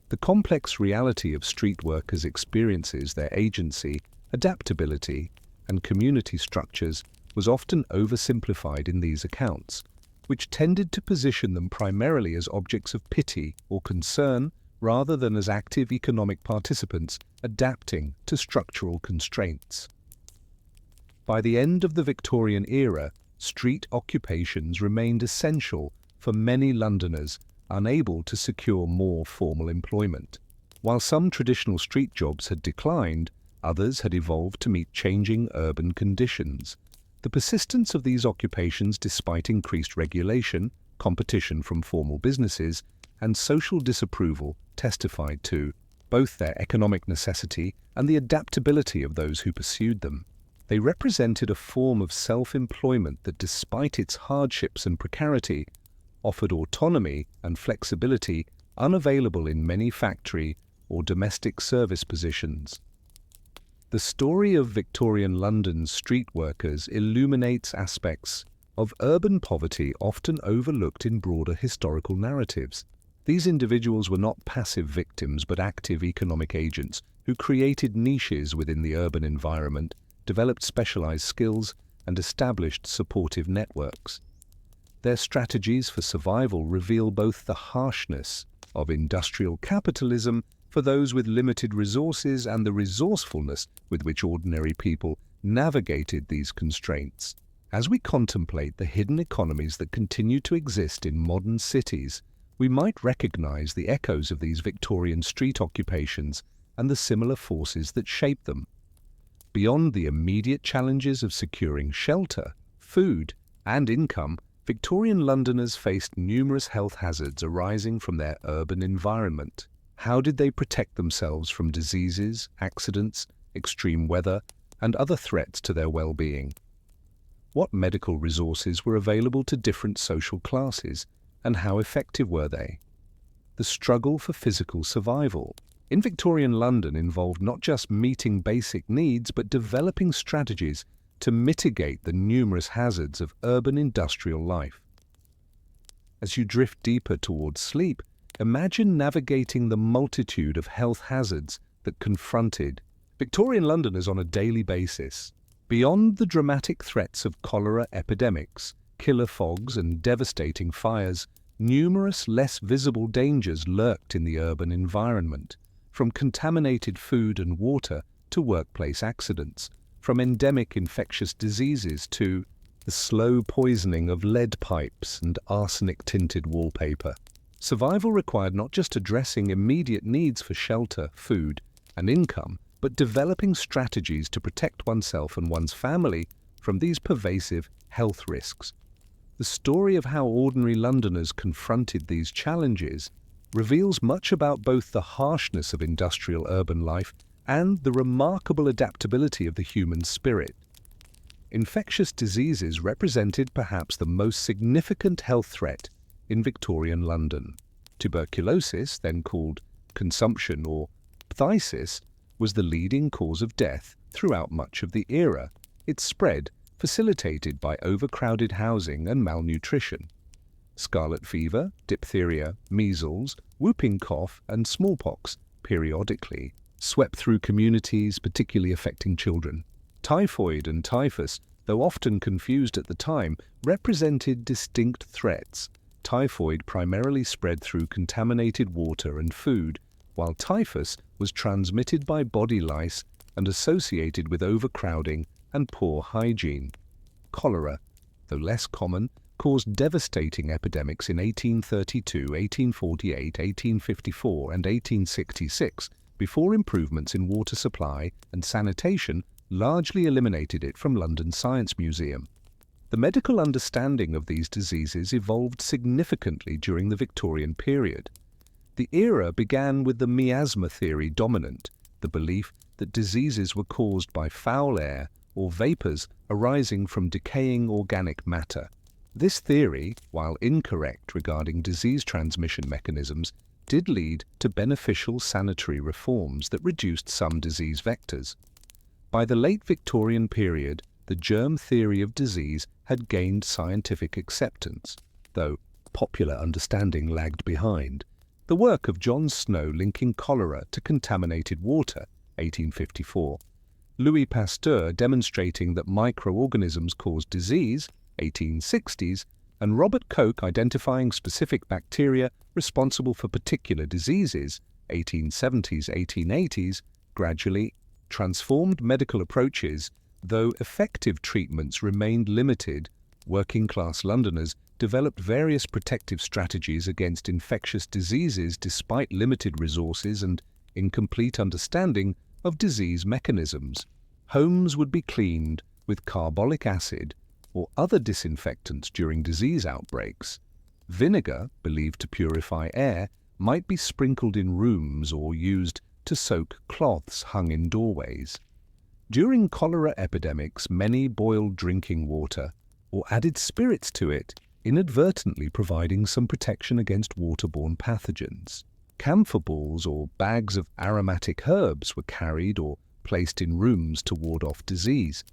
The complex reality of street workers' experiences, their agency, adaptability, and community structures was often oversimplified in these accounts, which tended to position them primarily as objects of pity or concern rather than as active economic participants adapting to structural constraints. By the end of the Victorian era, street occupations remained essential for many Londoners unable to secure more formal employment. While some traditional street jobs had declined, others had evolved to meet changing urban conditions. The persistence of these occupations, despite increased regulation, competition from formal businesses, and social disapproval, testified to both their economic necessity and the adaptability of those who pursued them. They represented a form of self-employment that, despite its hardships and precarity, offered autonomy and flexibility unavailable in many factory or domestic service positions. The story of Victorian London's street workers illuminates aspects of urban poverty often overlooked in broader historical narratives. These individuals were not passive victims but active economic agents who created niches within the urban environment, developed specialized skills, and established supportive networks. Their strategies for survival reveal both the harshness of industrial capitalism for those with limited resources and the resourcefulness with which ordinary people navigated these constraints. As we contemplate the hidden economies that continue to exist in modern cities, we might recognize the echoes of these Victorian street occupations and the similar forces that shape them. Beyond the immediate challenges of securing shelter, food, and income, Victorian Londoners faced numerous health hazards arising from their urban environment. How did they protect themselves from diseases, accidents, extreme weather, and other threats to their well-being? What medical resources were available to different social classes, and how effective were they? The struggle for physical survival in Victorian London involved not just meeting basic needs, but developing strategies to mitigate the numerous hazards of urban industrial life. As you drift deeper towards sleep, imagine navigating the multitude of health hazards that confronted Victorian Londoners on a daily basis. Beyond the dramatic threats of cholera epidemics, killer fogs, and devastating fires, numerous less visible dangers lurked in the urban environment, from contaminated food and water to workplace accidents, from endemic infectious diseases to the slow poisoning of lead pipes and arsenic-tinted wallpaper. Survival required not just addressing immediate needs for shelter, food, and income, but developing strategies to protect oneself and one's family from these pervasive health risks. The story of how ordinary Londoners confronted these challenges reveals much about both the harshness of industrial urban life and the remarkable adaptability of the human spirit. Infectious diseases represented perhaps the most significant health threat in Victorian London. Tuberculosis, then called consumption or phthisis, was the leading cause of death throughout much of the era. Its spread facilitated by overcrowded housing and malnutrition. Scarlet fever, diphtheria, measles, whooping cough, and smallpox periodically swept through communities, particularly affecting children. Typhoid and typhus, though often confused at the time, represented distinct threats. Typhoid primarily spread through contaminated water and food, while typhus was transmitted by body lice and associated with overcrowding and poor hygiene. Cholera, though less common, caused devastating epidemics in 1832, 1848, 1854, and 1866, before improvements in water supply and sanitation largely eliminated it from London Science Museum. The medical understanding of these diseases evolved significantly during the Victorian period. The era began with the miasma theory dominant, the belief that diseases were caused by foul air or vapors arising from decaying organic matter. This theory, while incorrect regarding disease transmission mechanisms, did lead to beneficial sanitary reforms that reduced some disease vectors. By the late Victorian period, the germ theory of disease had gained scientific acceptance, though popular understanding lagged behind. The work of John Snow linking cholera to contaminated water, 1854, Louis Pasteur demonstrating that microorganisms cause disease, 1860s, and Robert Koch identifying specific bacteria responsible for particular diseases, 1870s, 1880s, gradually transformed medical approaches. Though effective treatments remained limited, working-class Londoners developed various protective strategies against infectious diseases despite limited resources and incomplete understanding of disease mechanisms. Homes would be cleaned with carbolic acid or other disinfectants during disease outbreaks. Vinegar, believed to purify air, might be sprinkled in rooms or used to soak cloths hung in doorways. During cholera epidemics, many boiled drinking water or added spirits to it, inadvertently providing some protection against waterborne pathogens. Camphor balls or bags of aromatic herbs were carried or placed in rooms to ward off disease.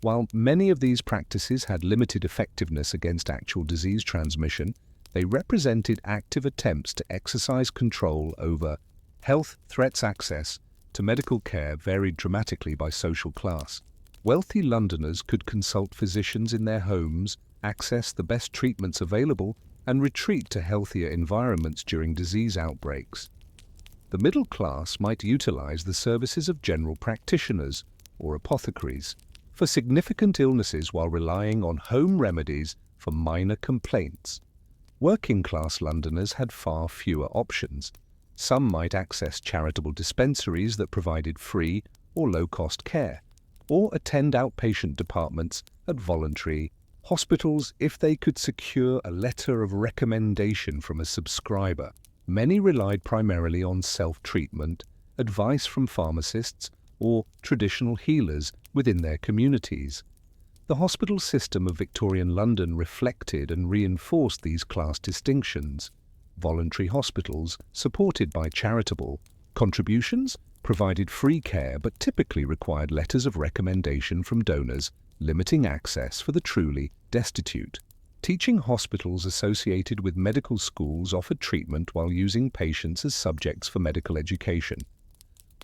While many of these practices had limited effectiveness against actual disease transmission, they represented active attempts to exercise control over health. Threats. Access to medical care varied dramatically by social class. Wealthy Londoners could consult physicians in their homes, access the best treatments available, and retreat to healthier environments during disease outbreaks. The middle class might utilize the services of general practitioners or apothecaries for significant illnesses while relying on home remedies for minor complaints. Working-class Londoners had far fewer options. Some might access charitable dispensaries that provided free or low-cost care, or attend outpatient departments at voluntary hospitals if they could secure a letter of recommendation from a subscriber. Many relied primarily on self-treatment, advice from pharmacists, or traditional healers within their communities. The hospital system of Victorian London reflected and reinforced these class distinctions. Voluntary hospitals, supported by charitable contributions, provided free care but typically required letters of recommendation from donors, limiting access for the truly destitute. Teaching hospitals associated with medical schools offered treatment while using patients as subjects for medical education.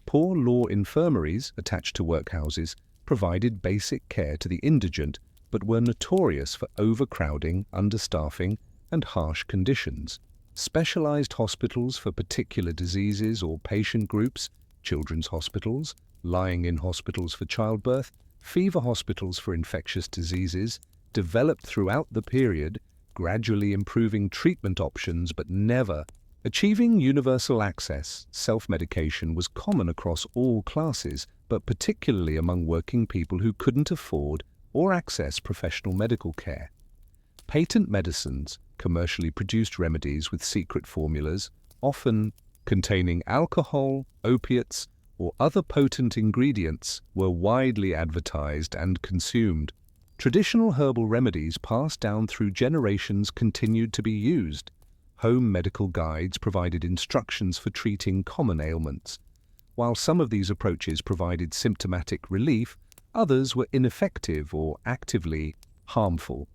Poor law infirmaries, attached to workhouses, provided basic care to the indigent but were notorious for overcrowding, understaffing, and harsh conditions. Specialized hospitals for particular diseases or patient groups, children's hospitals, lying-in hospitals for childbirth, fever hospitals for infectious diseases, developed throughout the period, gradually improving treatment options but never achieving universal access. Self-medication was common across all classes, but particularly among working people who couldn't afford or access professional medical care. Patent medicines, commercially produced remedies with secret formulas, often containing alcohol, opiates, or other potent ingredients, were widely advertised and consumed. Traditional herbal remedies passed down through generations continued to be used. Home medical guides provided instructions for treating common ailments. While some of these approaches provided symptomatic relief, others were ineffective or actively harmful.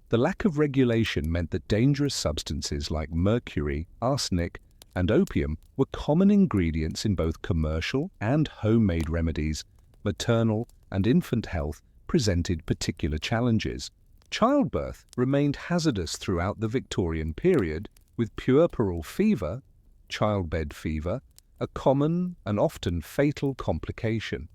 The lack of regulation meant that dangerous substances like mercury, arsenic, and opium were common ingredients in both commercial and homemade remedies. Maternal and infant health presented particular challenges. Childbirth remained hazardous throughout the Victorian period, with puerperal fever, childbed fever, a common and often fatal complication.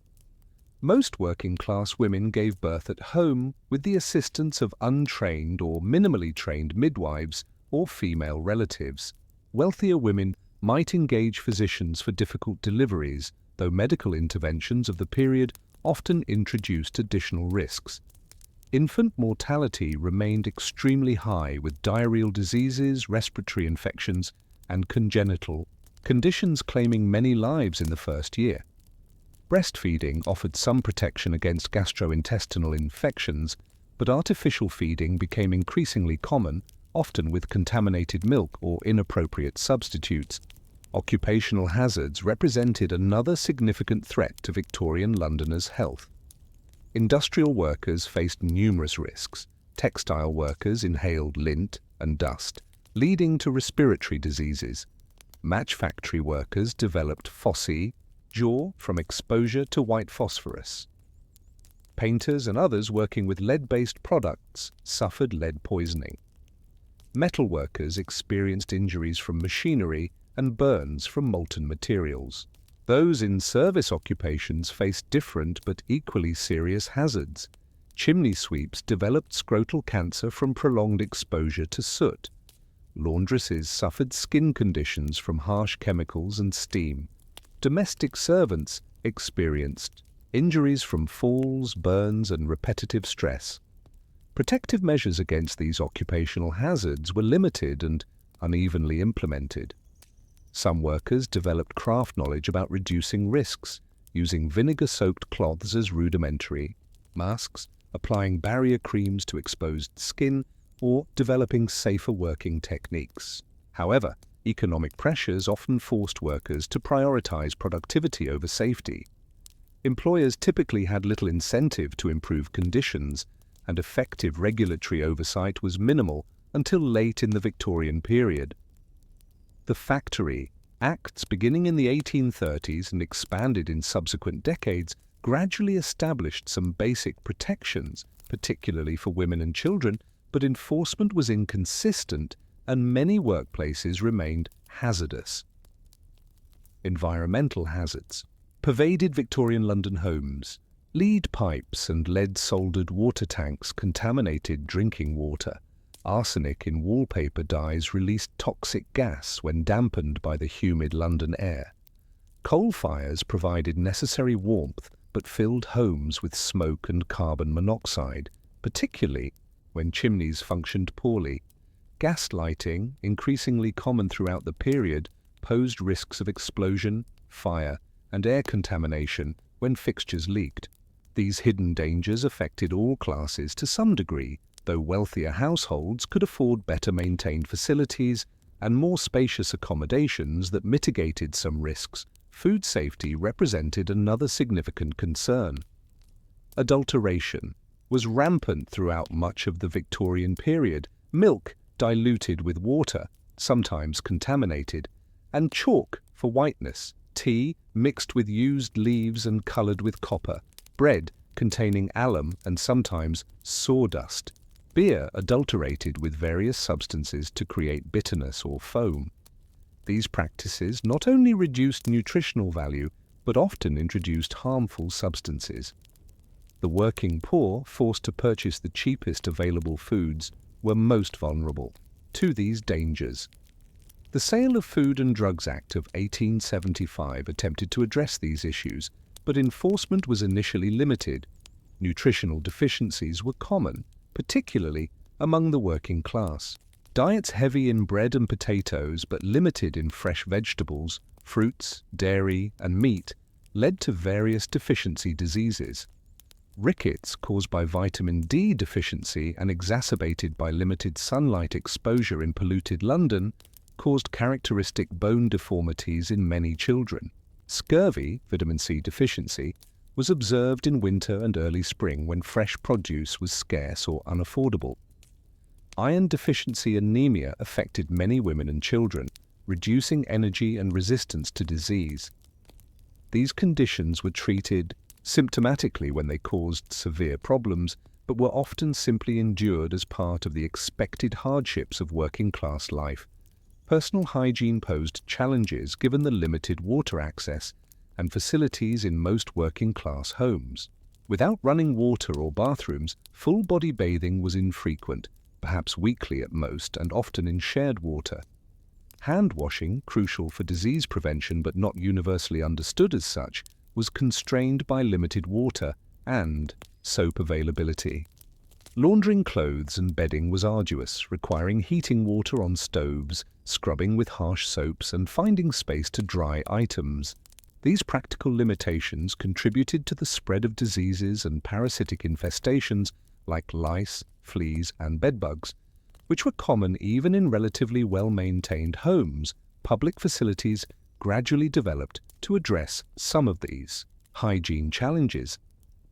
Most working-class women gave birth at home with the assistance of untrained or minimally trained midwives or female relatives. Wealthier women might engage physicians for difficult deliveries, though medical interventions of the period often introduced additional risks. Infant mortality remained extremely high, with diarrheal diseases, respiratory infections, and congenital conditions claiming many lives in the first year. Breastfeeding offered some protection against gastrointestinal infections, but artificial feeding became increasingly common, often with contaminated milk or inappropriate substitutes. Occupational hazards represented another significant threat to Victorian Londoners' health. Industrial workers faced numerous risks. Textile workers inhaled lint and dust, leading to respiratory diseases. Match factory workers developed phossy jaw from exposure to white phosphorus. Painters and others working with lead-based products suffered lead poisoning. Metal workers experienced injuries from machinery and burns from molten materials. Those in service occupations faced different but equally serious hazards. Chimney sweeps developed scrotal cancer from prolonged exposure to soot. Laundresses suffered skin conditions from harsh chemicals and steam. Domestic servants experienced injuries from falls, burns, and repetitive stress. Protective measures against these occupational hazards were limited and unevenly implemented. Some workers developed craft knowledge about reducing risks, using vinegar-soaked cloths as rudimentary masks, applying barrier creams to exposed skin, or developing safer working techniques. However, economic pressures often forced workers to prioritize productivity over safety. Employers typically had little incentive to improve conditions, and effective regulatory oversight was minimal until late in the Victorian period. The Factory Acts, beginning in the 1830s and expanded in subsequent decades, gradually established some basic protections, particularly for women and children, but enforcement was inconsistent and many workplaces remained hazardous. Environmental hazards pervaded Victorian London homes. Lead pipes and lead-soldered water tanks contaminated drinking water. Arsenic in wallpaper dyes released toxic gas when dampened by the humid London air. Coal fires provided necessary warmth but filled homes with smoke and carbon monoxide, particularly when chimneys functioned poorly. Gas lighting, increasingly common throughout the period, posed risks of explosion, fire, and air contamination when fixtures leaked. These hidden dangers affected all classes to some degree, though wealthier households could afford better maintained facilities and more spacious accommodations that mitigated some risks. Food safety represented another significant concern. Adulteration was rampant throughout much of the Victorian period. Milk diluted with water, sometimes contaminated, and chalk for whiteness. Tea mixed with used leaves and colored with copper. Bread containing alum and sometimes sawdust. Beer adulterated with various substances to create bitterness or foam. These practices not only reduced nutritional value, but often introduced harmful substances. The working poor, forced to purchase the cheapest available foods, were most vulnerable to these dangers. The Sale of Food and Drugs Act of 1875 attempted to address these issues, but enforcement was initially limited. Nutritional deficiencies were common, particularly among the working class. Diets heavy in bread and potatoes but limited in fresh vegetables, fruits, dairy, and meat led to various deficiency diseases. Rickets, caused by vitamin D deficiency and exacerbated by limited sunlight exposure in polluted London, caused characteristic bone deformities in many children. Scurvy, vitamin C deficiency, was observed in winter and early spring when fresh produce was scarce or unaffordable. Iron deficiency anemia affected many women and children, reducing energy and resistance to disease. These conditions were treated symptomatically when they caused severe problems, but were often simply endured as part of the expected hardships of working-class life. Personal hygiene posed challenges given the limited water access and facilities in most working-class homes. Without running water or bathrooms, full-body bathing was infrequent, perhaps weekly at most, and often in shared water. Hand washing, crucial for disease prevention but not universally understood as such, was constrained by limited water and soap availability. Laundering clothes and bedding was arduous, requiring heating water on stoves, scrubbing with harsh soaps, and finding space to dry items. These practical limitations contributed to the spread of diseases and parasitic infestations like lice, fleas, and bedbugs, which were common even in relatively well-maintained homes. Public facilities gradually developed to address some of these hygiene challenges.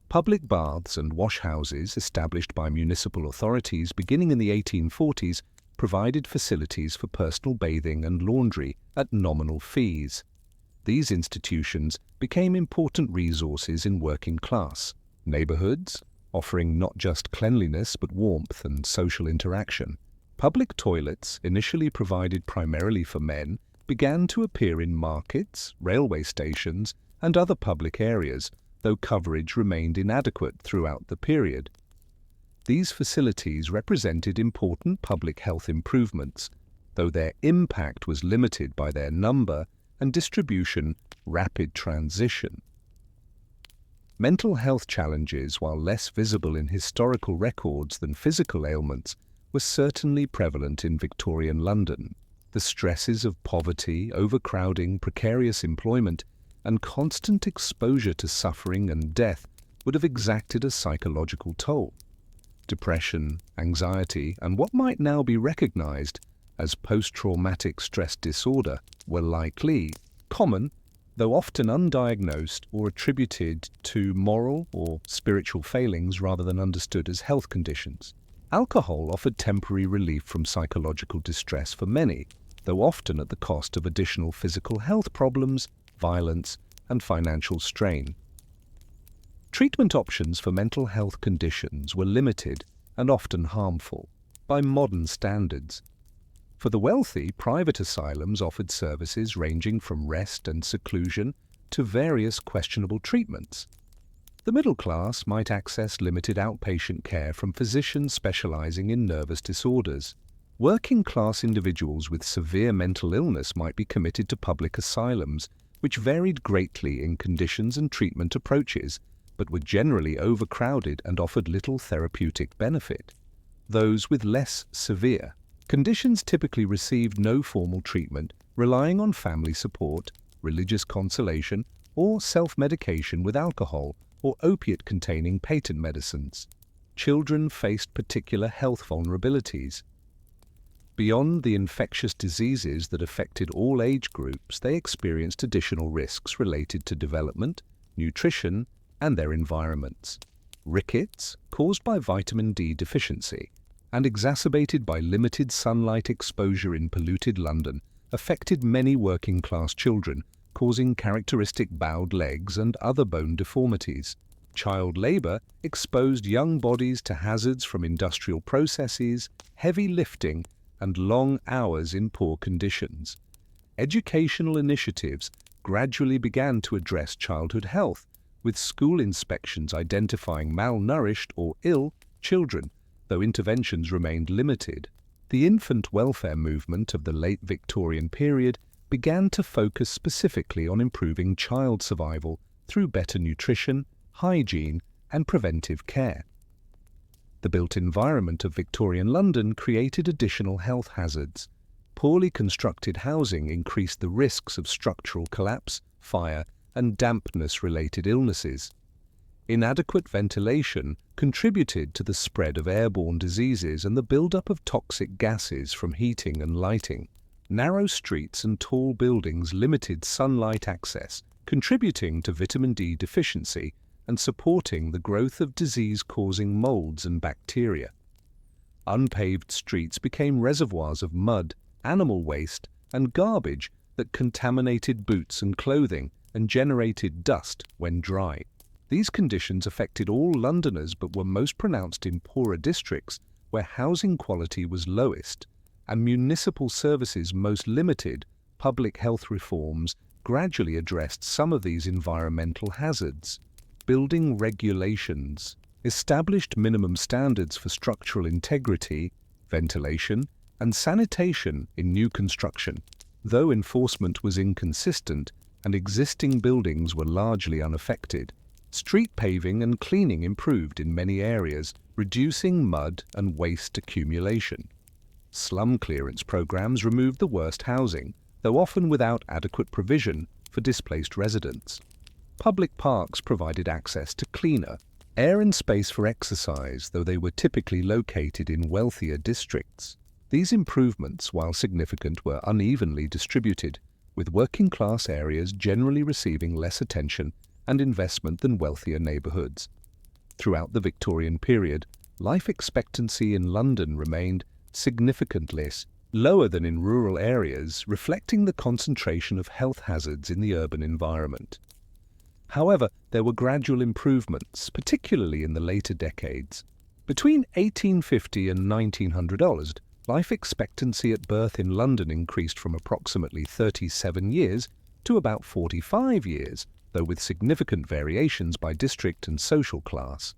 Public baths and washhouses established by municipal authorities beginning in the 1840s provided facilities for personal bathing and laundry at nominal fees. These institutions became important resources in working-class neighborhoods, offering not just cleanliness but warmth and social interaction. Public toilets, initially provided primarily for men, began to appear in markets, railway stations, and other public areas, though coverage remained inadequate throughout the period. These facilities represented important public health improvements, though their impact was limited by their number and distribution. Rapid transition. Mental health challenges, while less visible in historical records than physical ailments, were certainly prevalent in Victorian London. The stresses of poverty, overcrowding, precarious employment, and constant exposure to suffering and death would have exacted a psychological toll. Depression, anxiety, and what might now be recognized as post-traumatic stress disorder were likely common, though often undiagnosed or attributed to moral or spiritual failings rather than understood as health conditions. Alcohol offered temporary relief from psychological distress for many, though often at the cost of additional physical health problems, violence, and financial strain. Treatment options for mental health conditions were limited and often harmful by modern standards. For the wealthy, private asylums offered services ranging from rest and seclusion to various questionable treatments. The middle class might access limited outpatient care from physicians specializing in nervous disorders. Working-class individuals with severe mental illness might be committed to public asylums, which varied greatly in conditions and treatment approaches, but were generally overcrowded and offered little therapeutic benefit. Those with less severe conditions typically received no formal treatment, relying on family support, religious consolation, or self-medication with alcohol or opiate-containing patent medicines. Children faced particular health vulnerabilities. Beyond the infectious diseases that affected all age groups, they experienced additional risks related to development, nutrition, and their environments. Rickets, caused by vitamin D deficiency and exacerbated by limited sunlight exposure in polluted London, affected many working-class children, causing characteristic bowed legs and other bone deformities. Child labor exposed young bodies to hazards from industrial processes, heavy lifting, and long hours in poor conditions. Educational initiatives gradually began to address childhood health, with school inspections identifying malnourished or ill children, though interventions remained limited. The infant welfare movement of the late Victorian period began to focus specifically on improving child survival through better nutrition, hygiene, and preventive care. The built environment of Victorian London created additional health hazards. Poorly constructed housing increased the risks of structural collapse, fire, and dampness-related illnesses. Inadequate ventilation contributed to the spread of airborne diseases and the buildup of toxic gases from heating and lighting. Narrow streets and tall buildings limited sunlight access, contributing to vitamin D deficiency and supporting the growth of disease-causing molds and bacteria. Unpaved streets became reservoirs of mud, animal waste, and garbage that contaminated boots and clothing and generated dust when dry. These conditions affected all Londoners but were most pronounced in poorer districts where housing quality was lowest and municipal services most limited. Public health reforms gradually addressed some of these environmental hazards. Building regulations established minimum standards for structural integrity, ventilation, and sanitation in new construction. Though enforcement was inconsistent, and existing buildings were largely unaffected. Street paving and cleaning improved in many areas, reducing mud and waste accumulation. Slum clearance programs removed the worst housing, though often without adequate provision for displaced residents. Public parks provided access to cleaner air and space for exercise, though they were typically located in wealthier districts. These improvements, while significant, were unevenly distributed, with working-class areas generally receiving less attention and investment than wealthier neighbourhoods. Throughout the Victorian period, life expectancy in London remained significantly lower than in rural areas, reflecting the concentration of health hazards in the urban environment. However, there were gradual improvements, particularly in the later decades. Between 1850 and 1900, life expectancy at birth in London increased from approximately 37 years to about 45 years, though with significant variations by district and social class.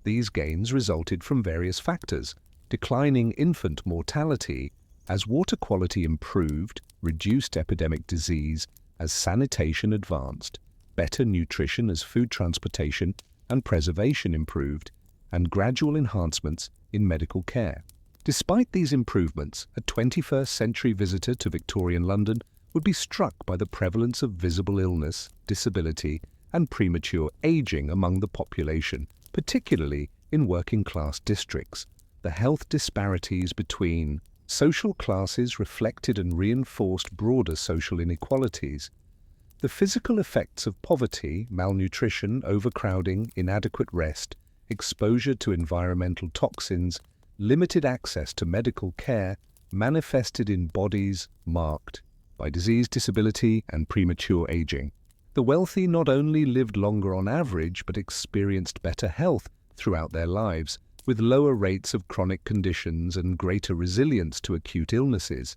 These gains resulted from various factors: declining infant mortality as water quality improved, reduced epidemic disease as sanitation advanced, better nutrition as food transportation and preservation improved, and gradual enhancements in medical care. Despite these improvements, a 21st century visitor to Victorian London would be struck by the prevalence of visible illness, disability, and premature aging among the population, particularly in working-class districts. The health disparities between social classes reflected and reinforced broader social inequalities. The physical effects of poverty, malnutrition, overcrowding, inadequate rest, exposure to environmental toxins, limited access to medical care manifested in bodies marked by disease, disability, and premature aging. The wealthy not only lived longer on average but experienced better health throughout their lives, with lower rates of chronic conditions and greater resilience to acute illnesses.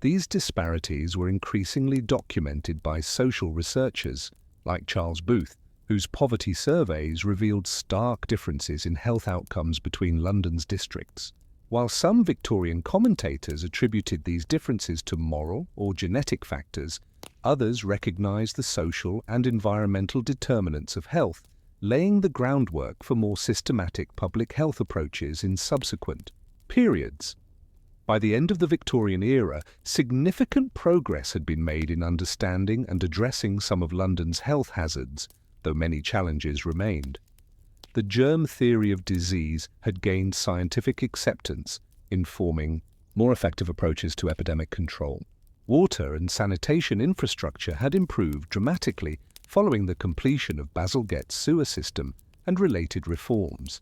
These disparities were increasingly documented by social researchers like Charles Booth, whose poverty surveys revealed stark differences in health outcomes between London's districts. While some Victorian commentators attributed these differences to moral or genetic factors, others recognized the social and environmental determinants of health, laying the groundwork for more systematic public health approaches in subsequent periods. By the end of the Victorian era, significant progress had been made in understanding and addressing some of London's health hazards, though many challenges remained. The germ theory of disease had gained scientific acceptance, informing more effective approaches to epidemic control. Water and sanitation infrastructure had improved dramatically following the completion of Basilgate's sewer system and related reforms.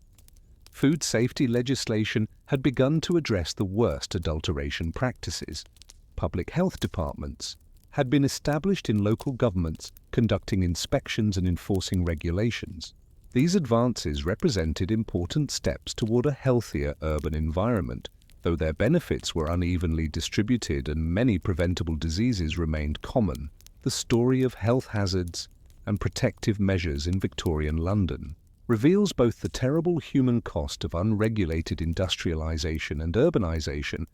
Food safety legislation had begun to address the worst adulteration practices. Public health departments had been established in local governments, conducting inspections and enforcing regulations. These advances represented important steps toward a healthier urban environment, though their benefits were unevenly distributed and many preventable diseases remained common. The story of health hazards and protective measures in Victorian London reveals both the terrible human cost of unregulated industrialization and urbanization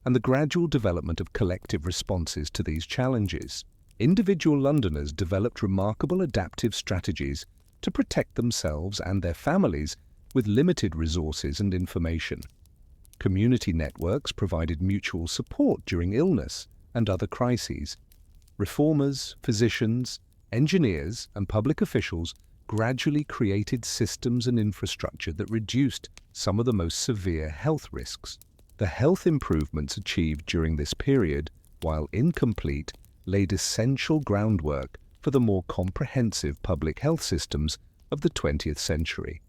and the gradual development of collective responses to these challenges. Individual Londoners developed remarkable adaptive strategies to protect themselves and their families with limited resources and information. Community networks provided mutual support during illness and other crises. Reformers, physicians, engineers, and public officials gradually created systems and infrastructure that reduced some of the most severe health risks. The health improvements achieved during this period, while incomplete, laid essential groundwork for the more comprehensive public health systems of the 20th century.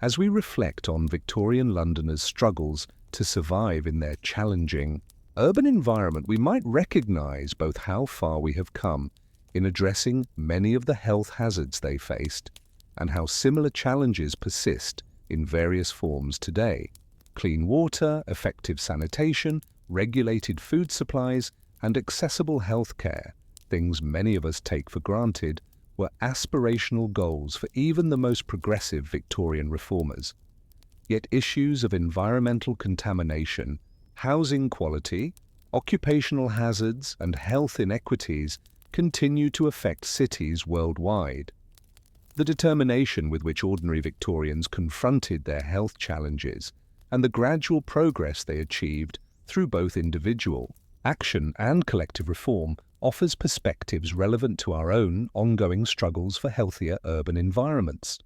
As we reflect on Victorian Londoners' struggles to survive in their challenging urban environment, we might recognize both how far we have come in addressing many of the health hazards they faced, and how similar challenges persist in various forms today. Clean water, effective sanitation, regulated food supplies, and accessible health care, things many of us take for granted, were aspirational goals for even the most progressive Victorian reformers. Yet issues of environmental contamination, housing quality, occupational hazards, and health inequities continue to affect cities worldwide. The determination with which ordinary Victorians confronted their health challenges and the gradual progress they achieved through both individual action and collective reform offers perspectives relevant to our own ongoing struggles for healthier urban environments.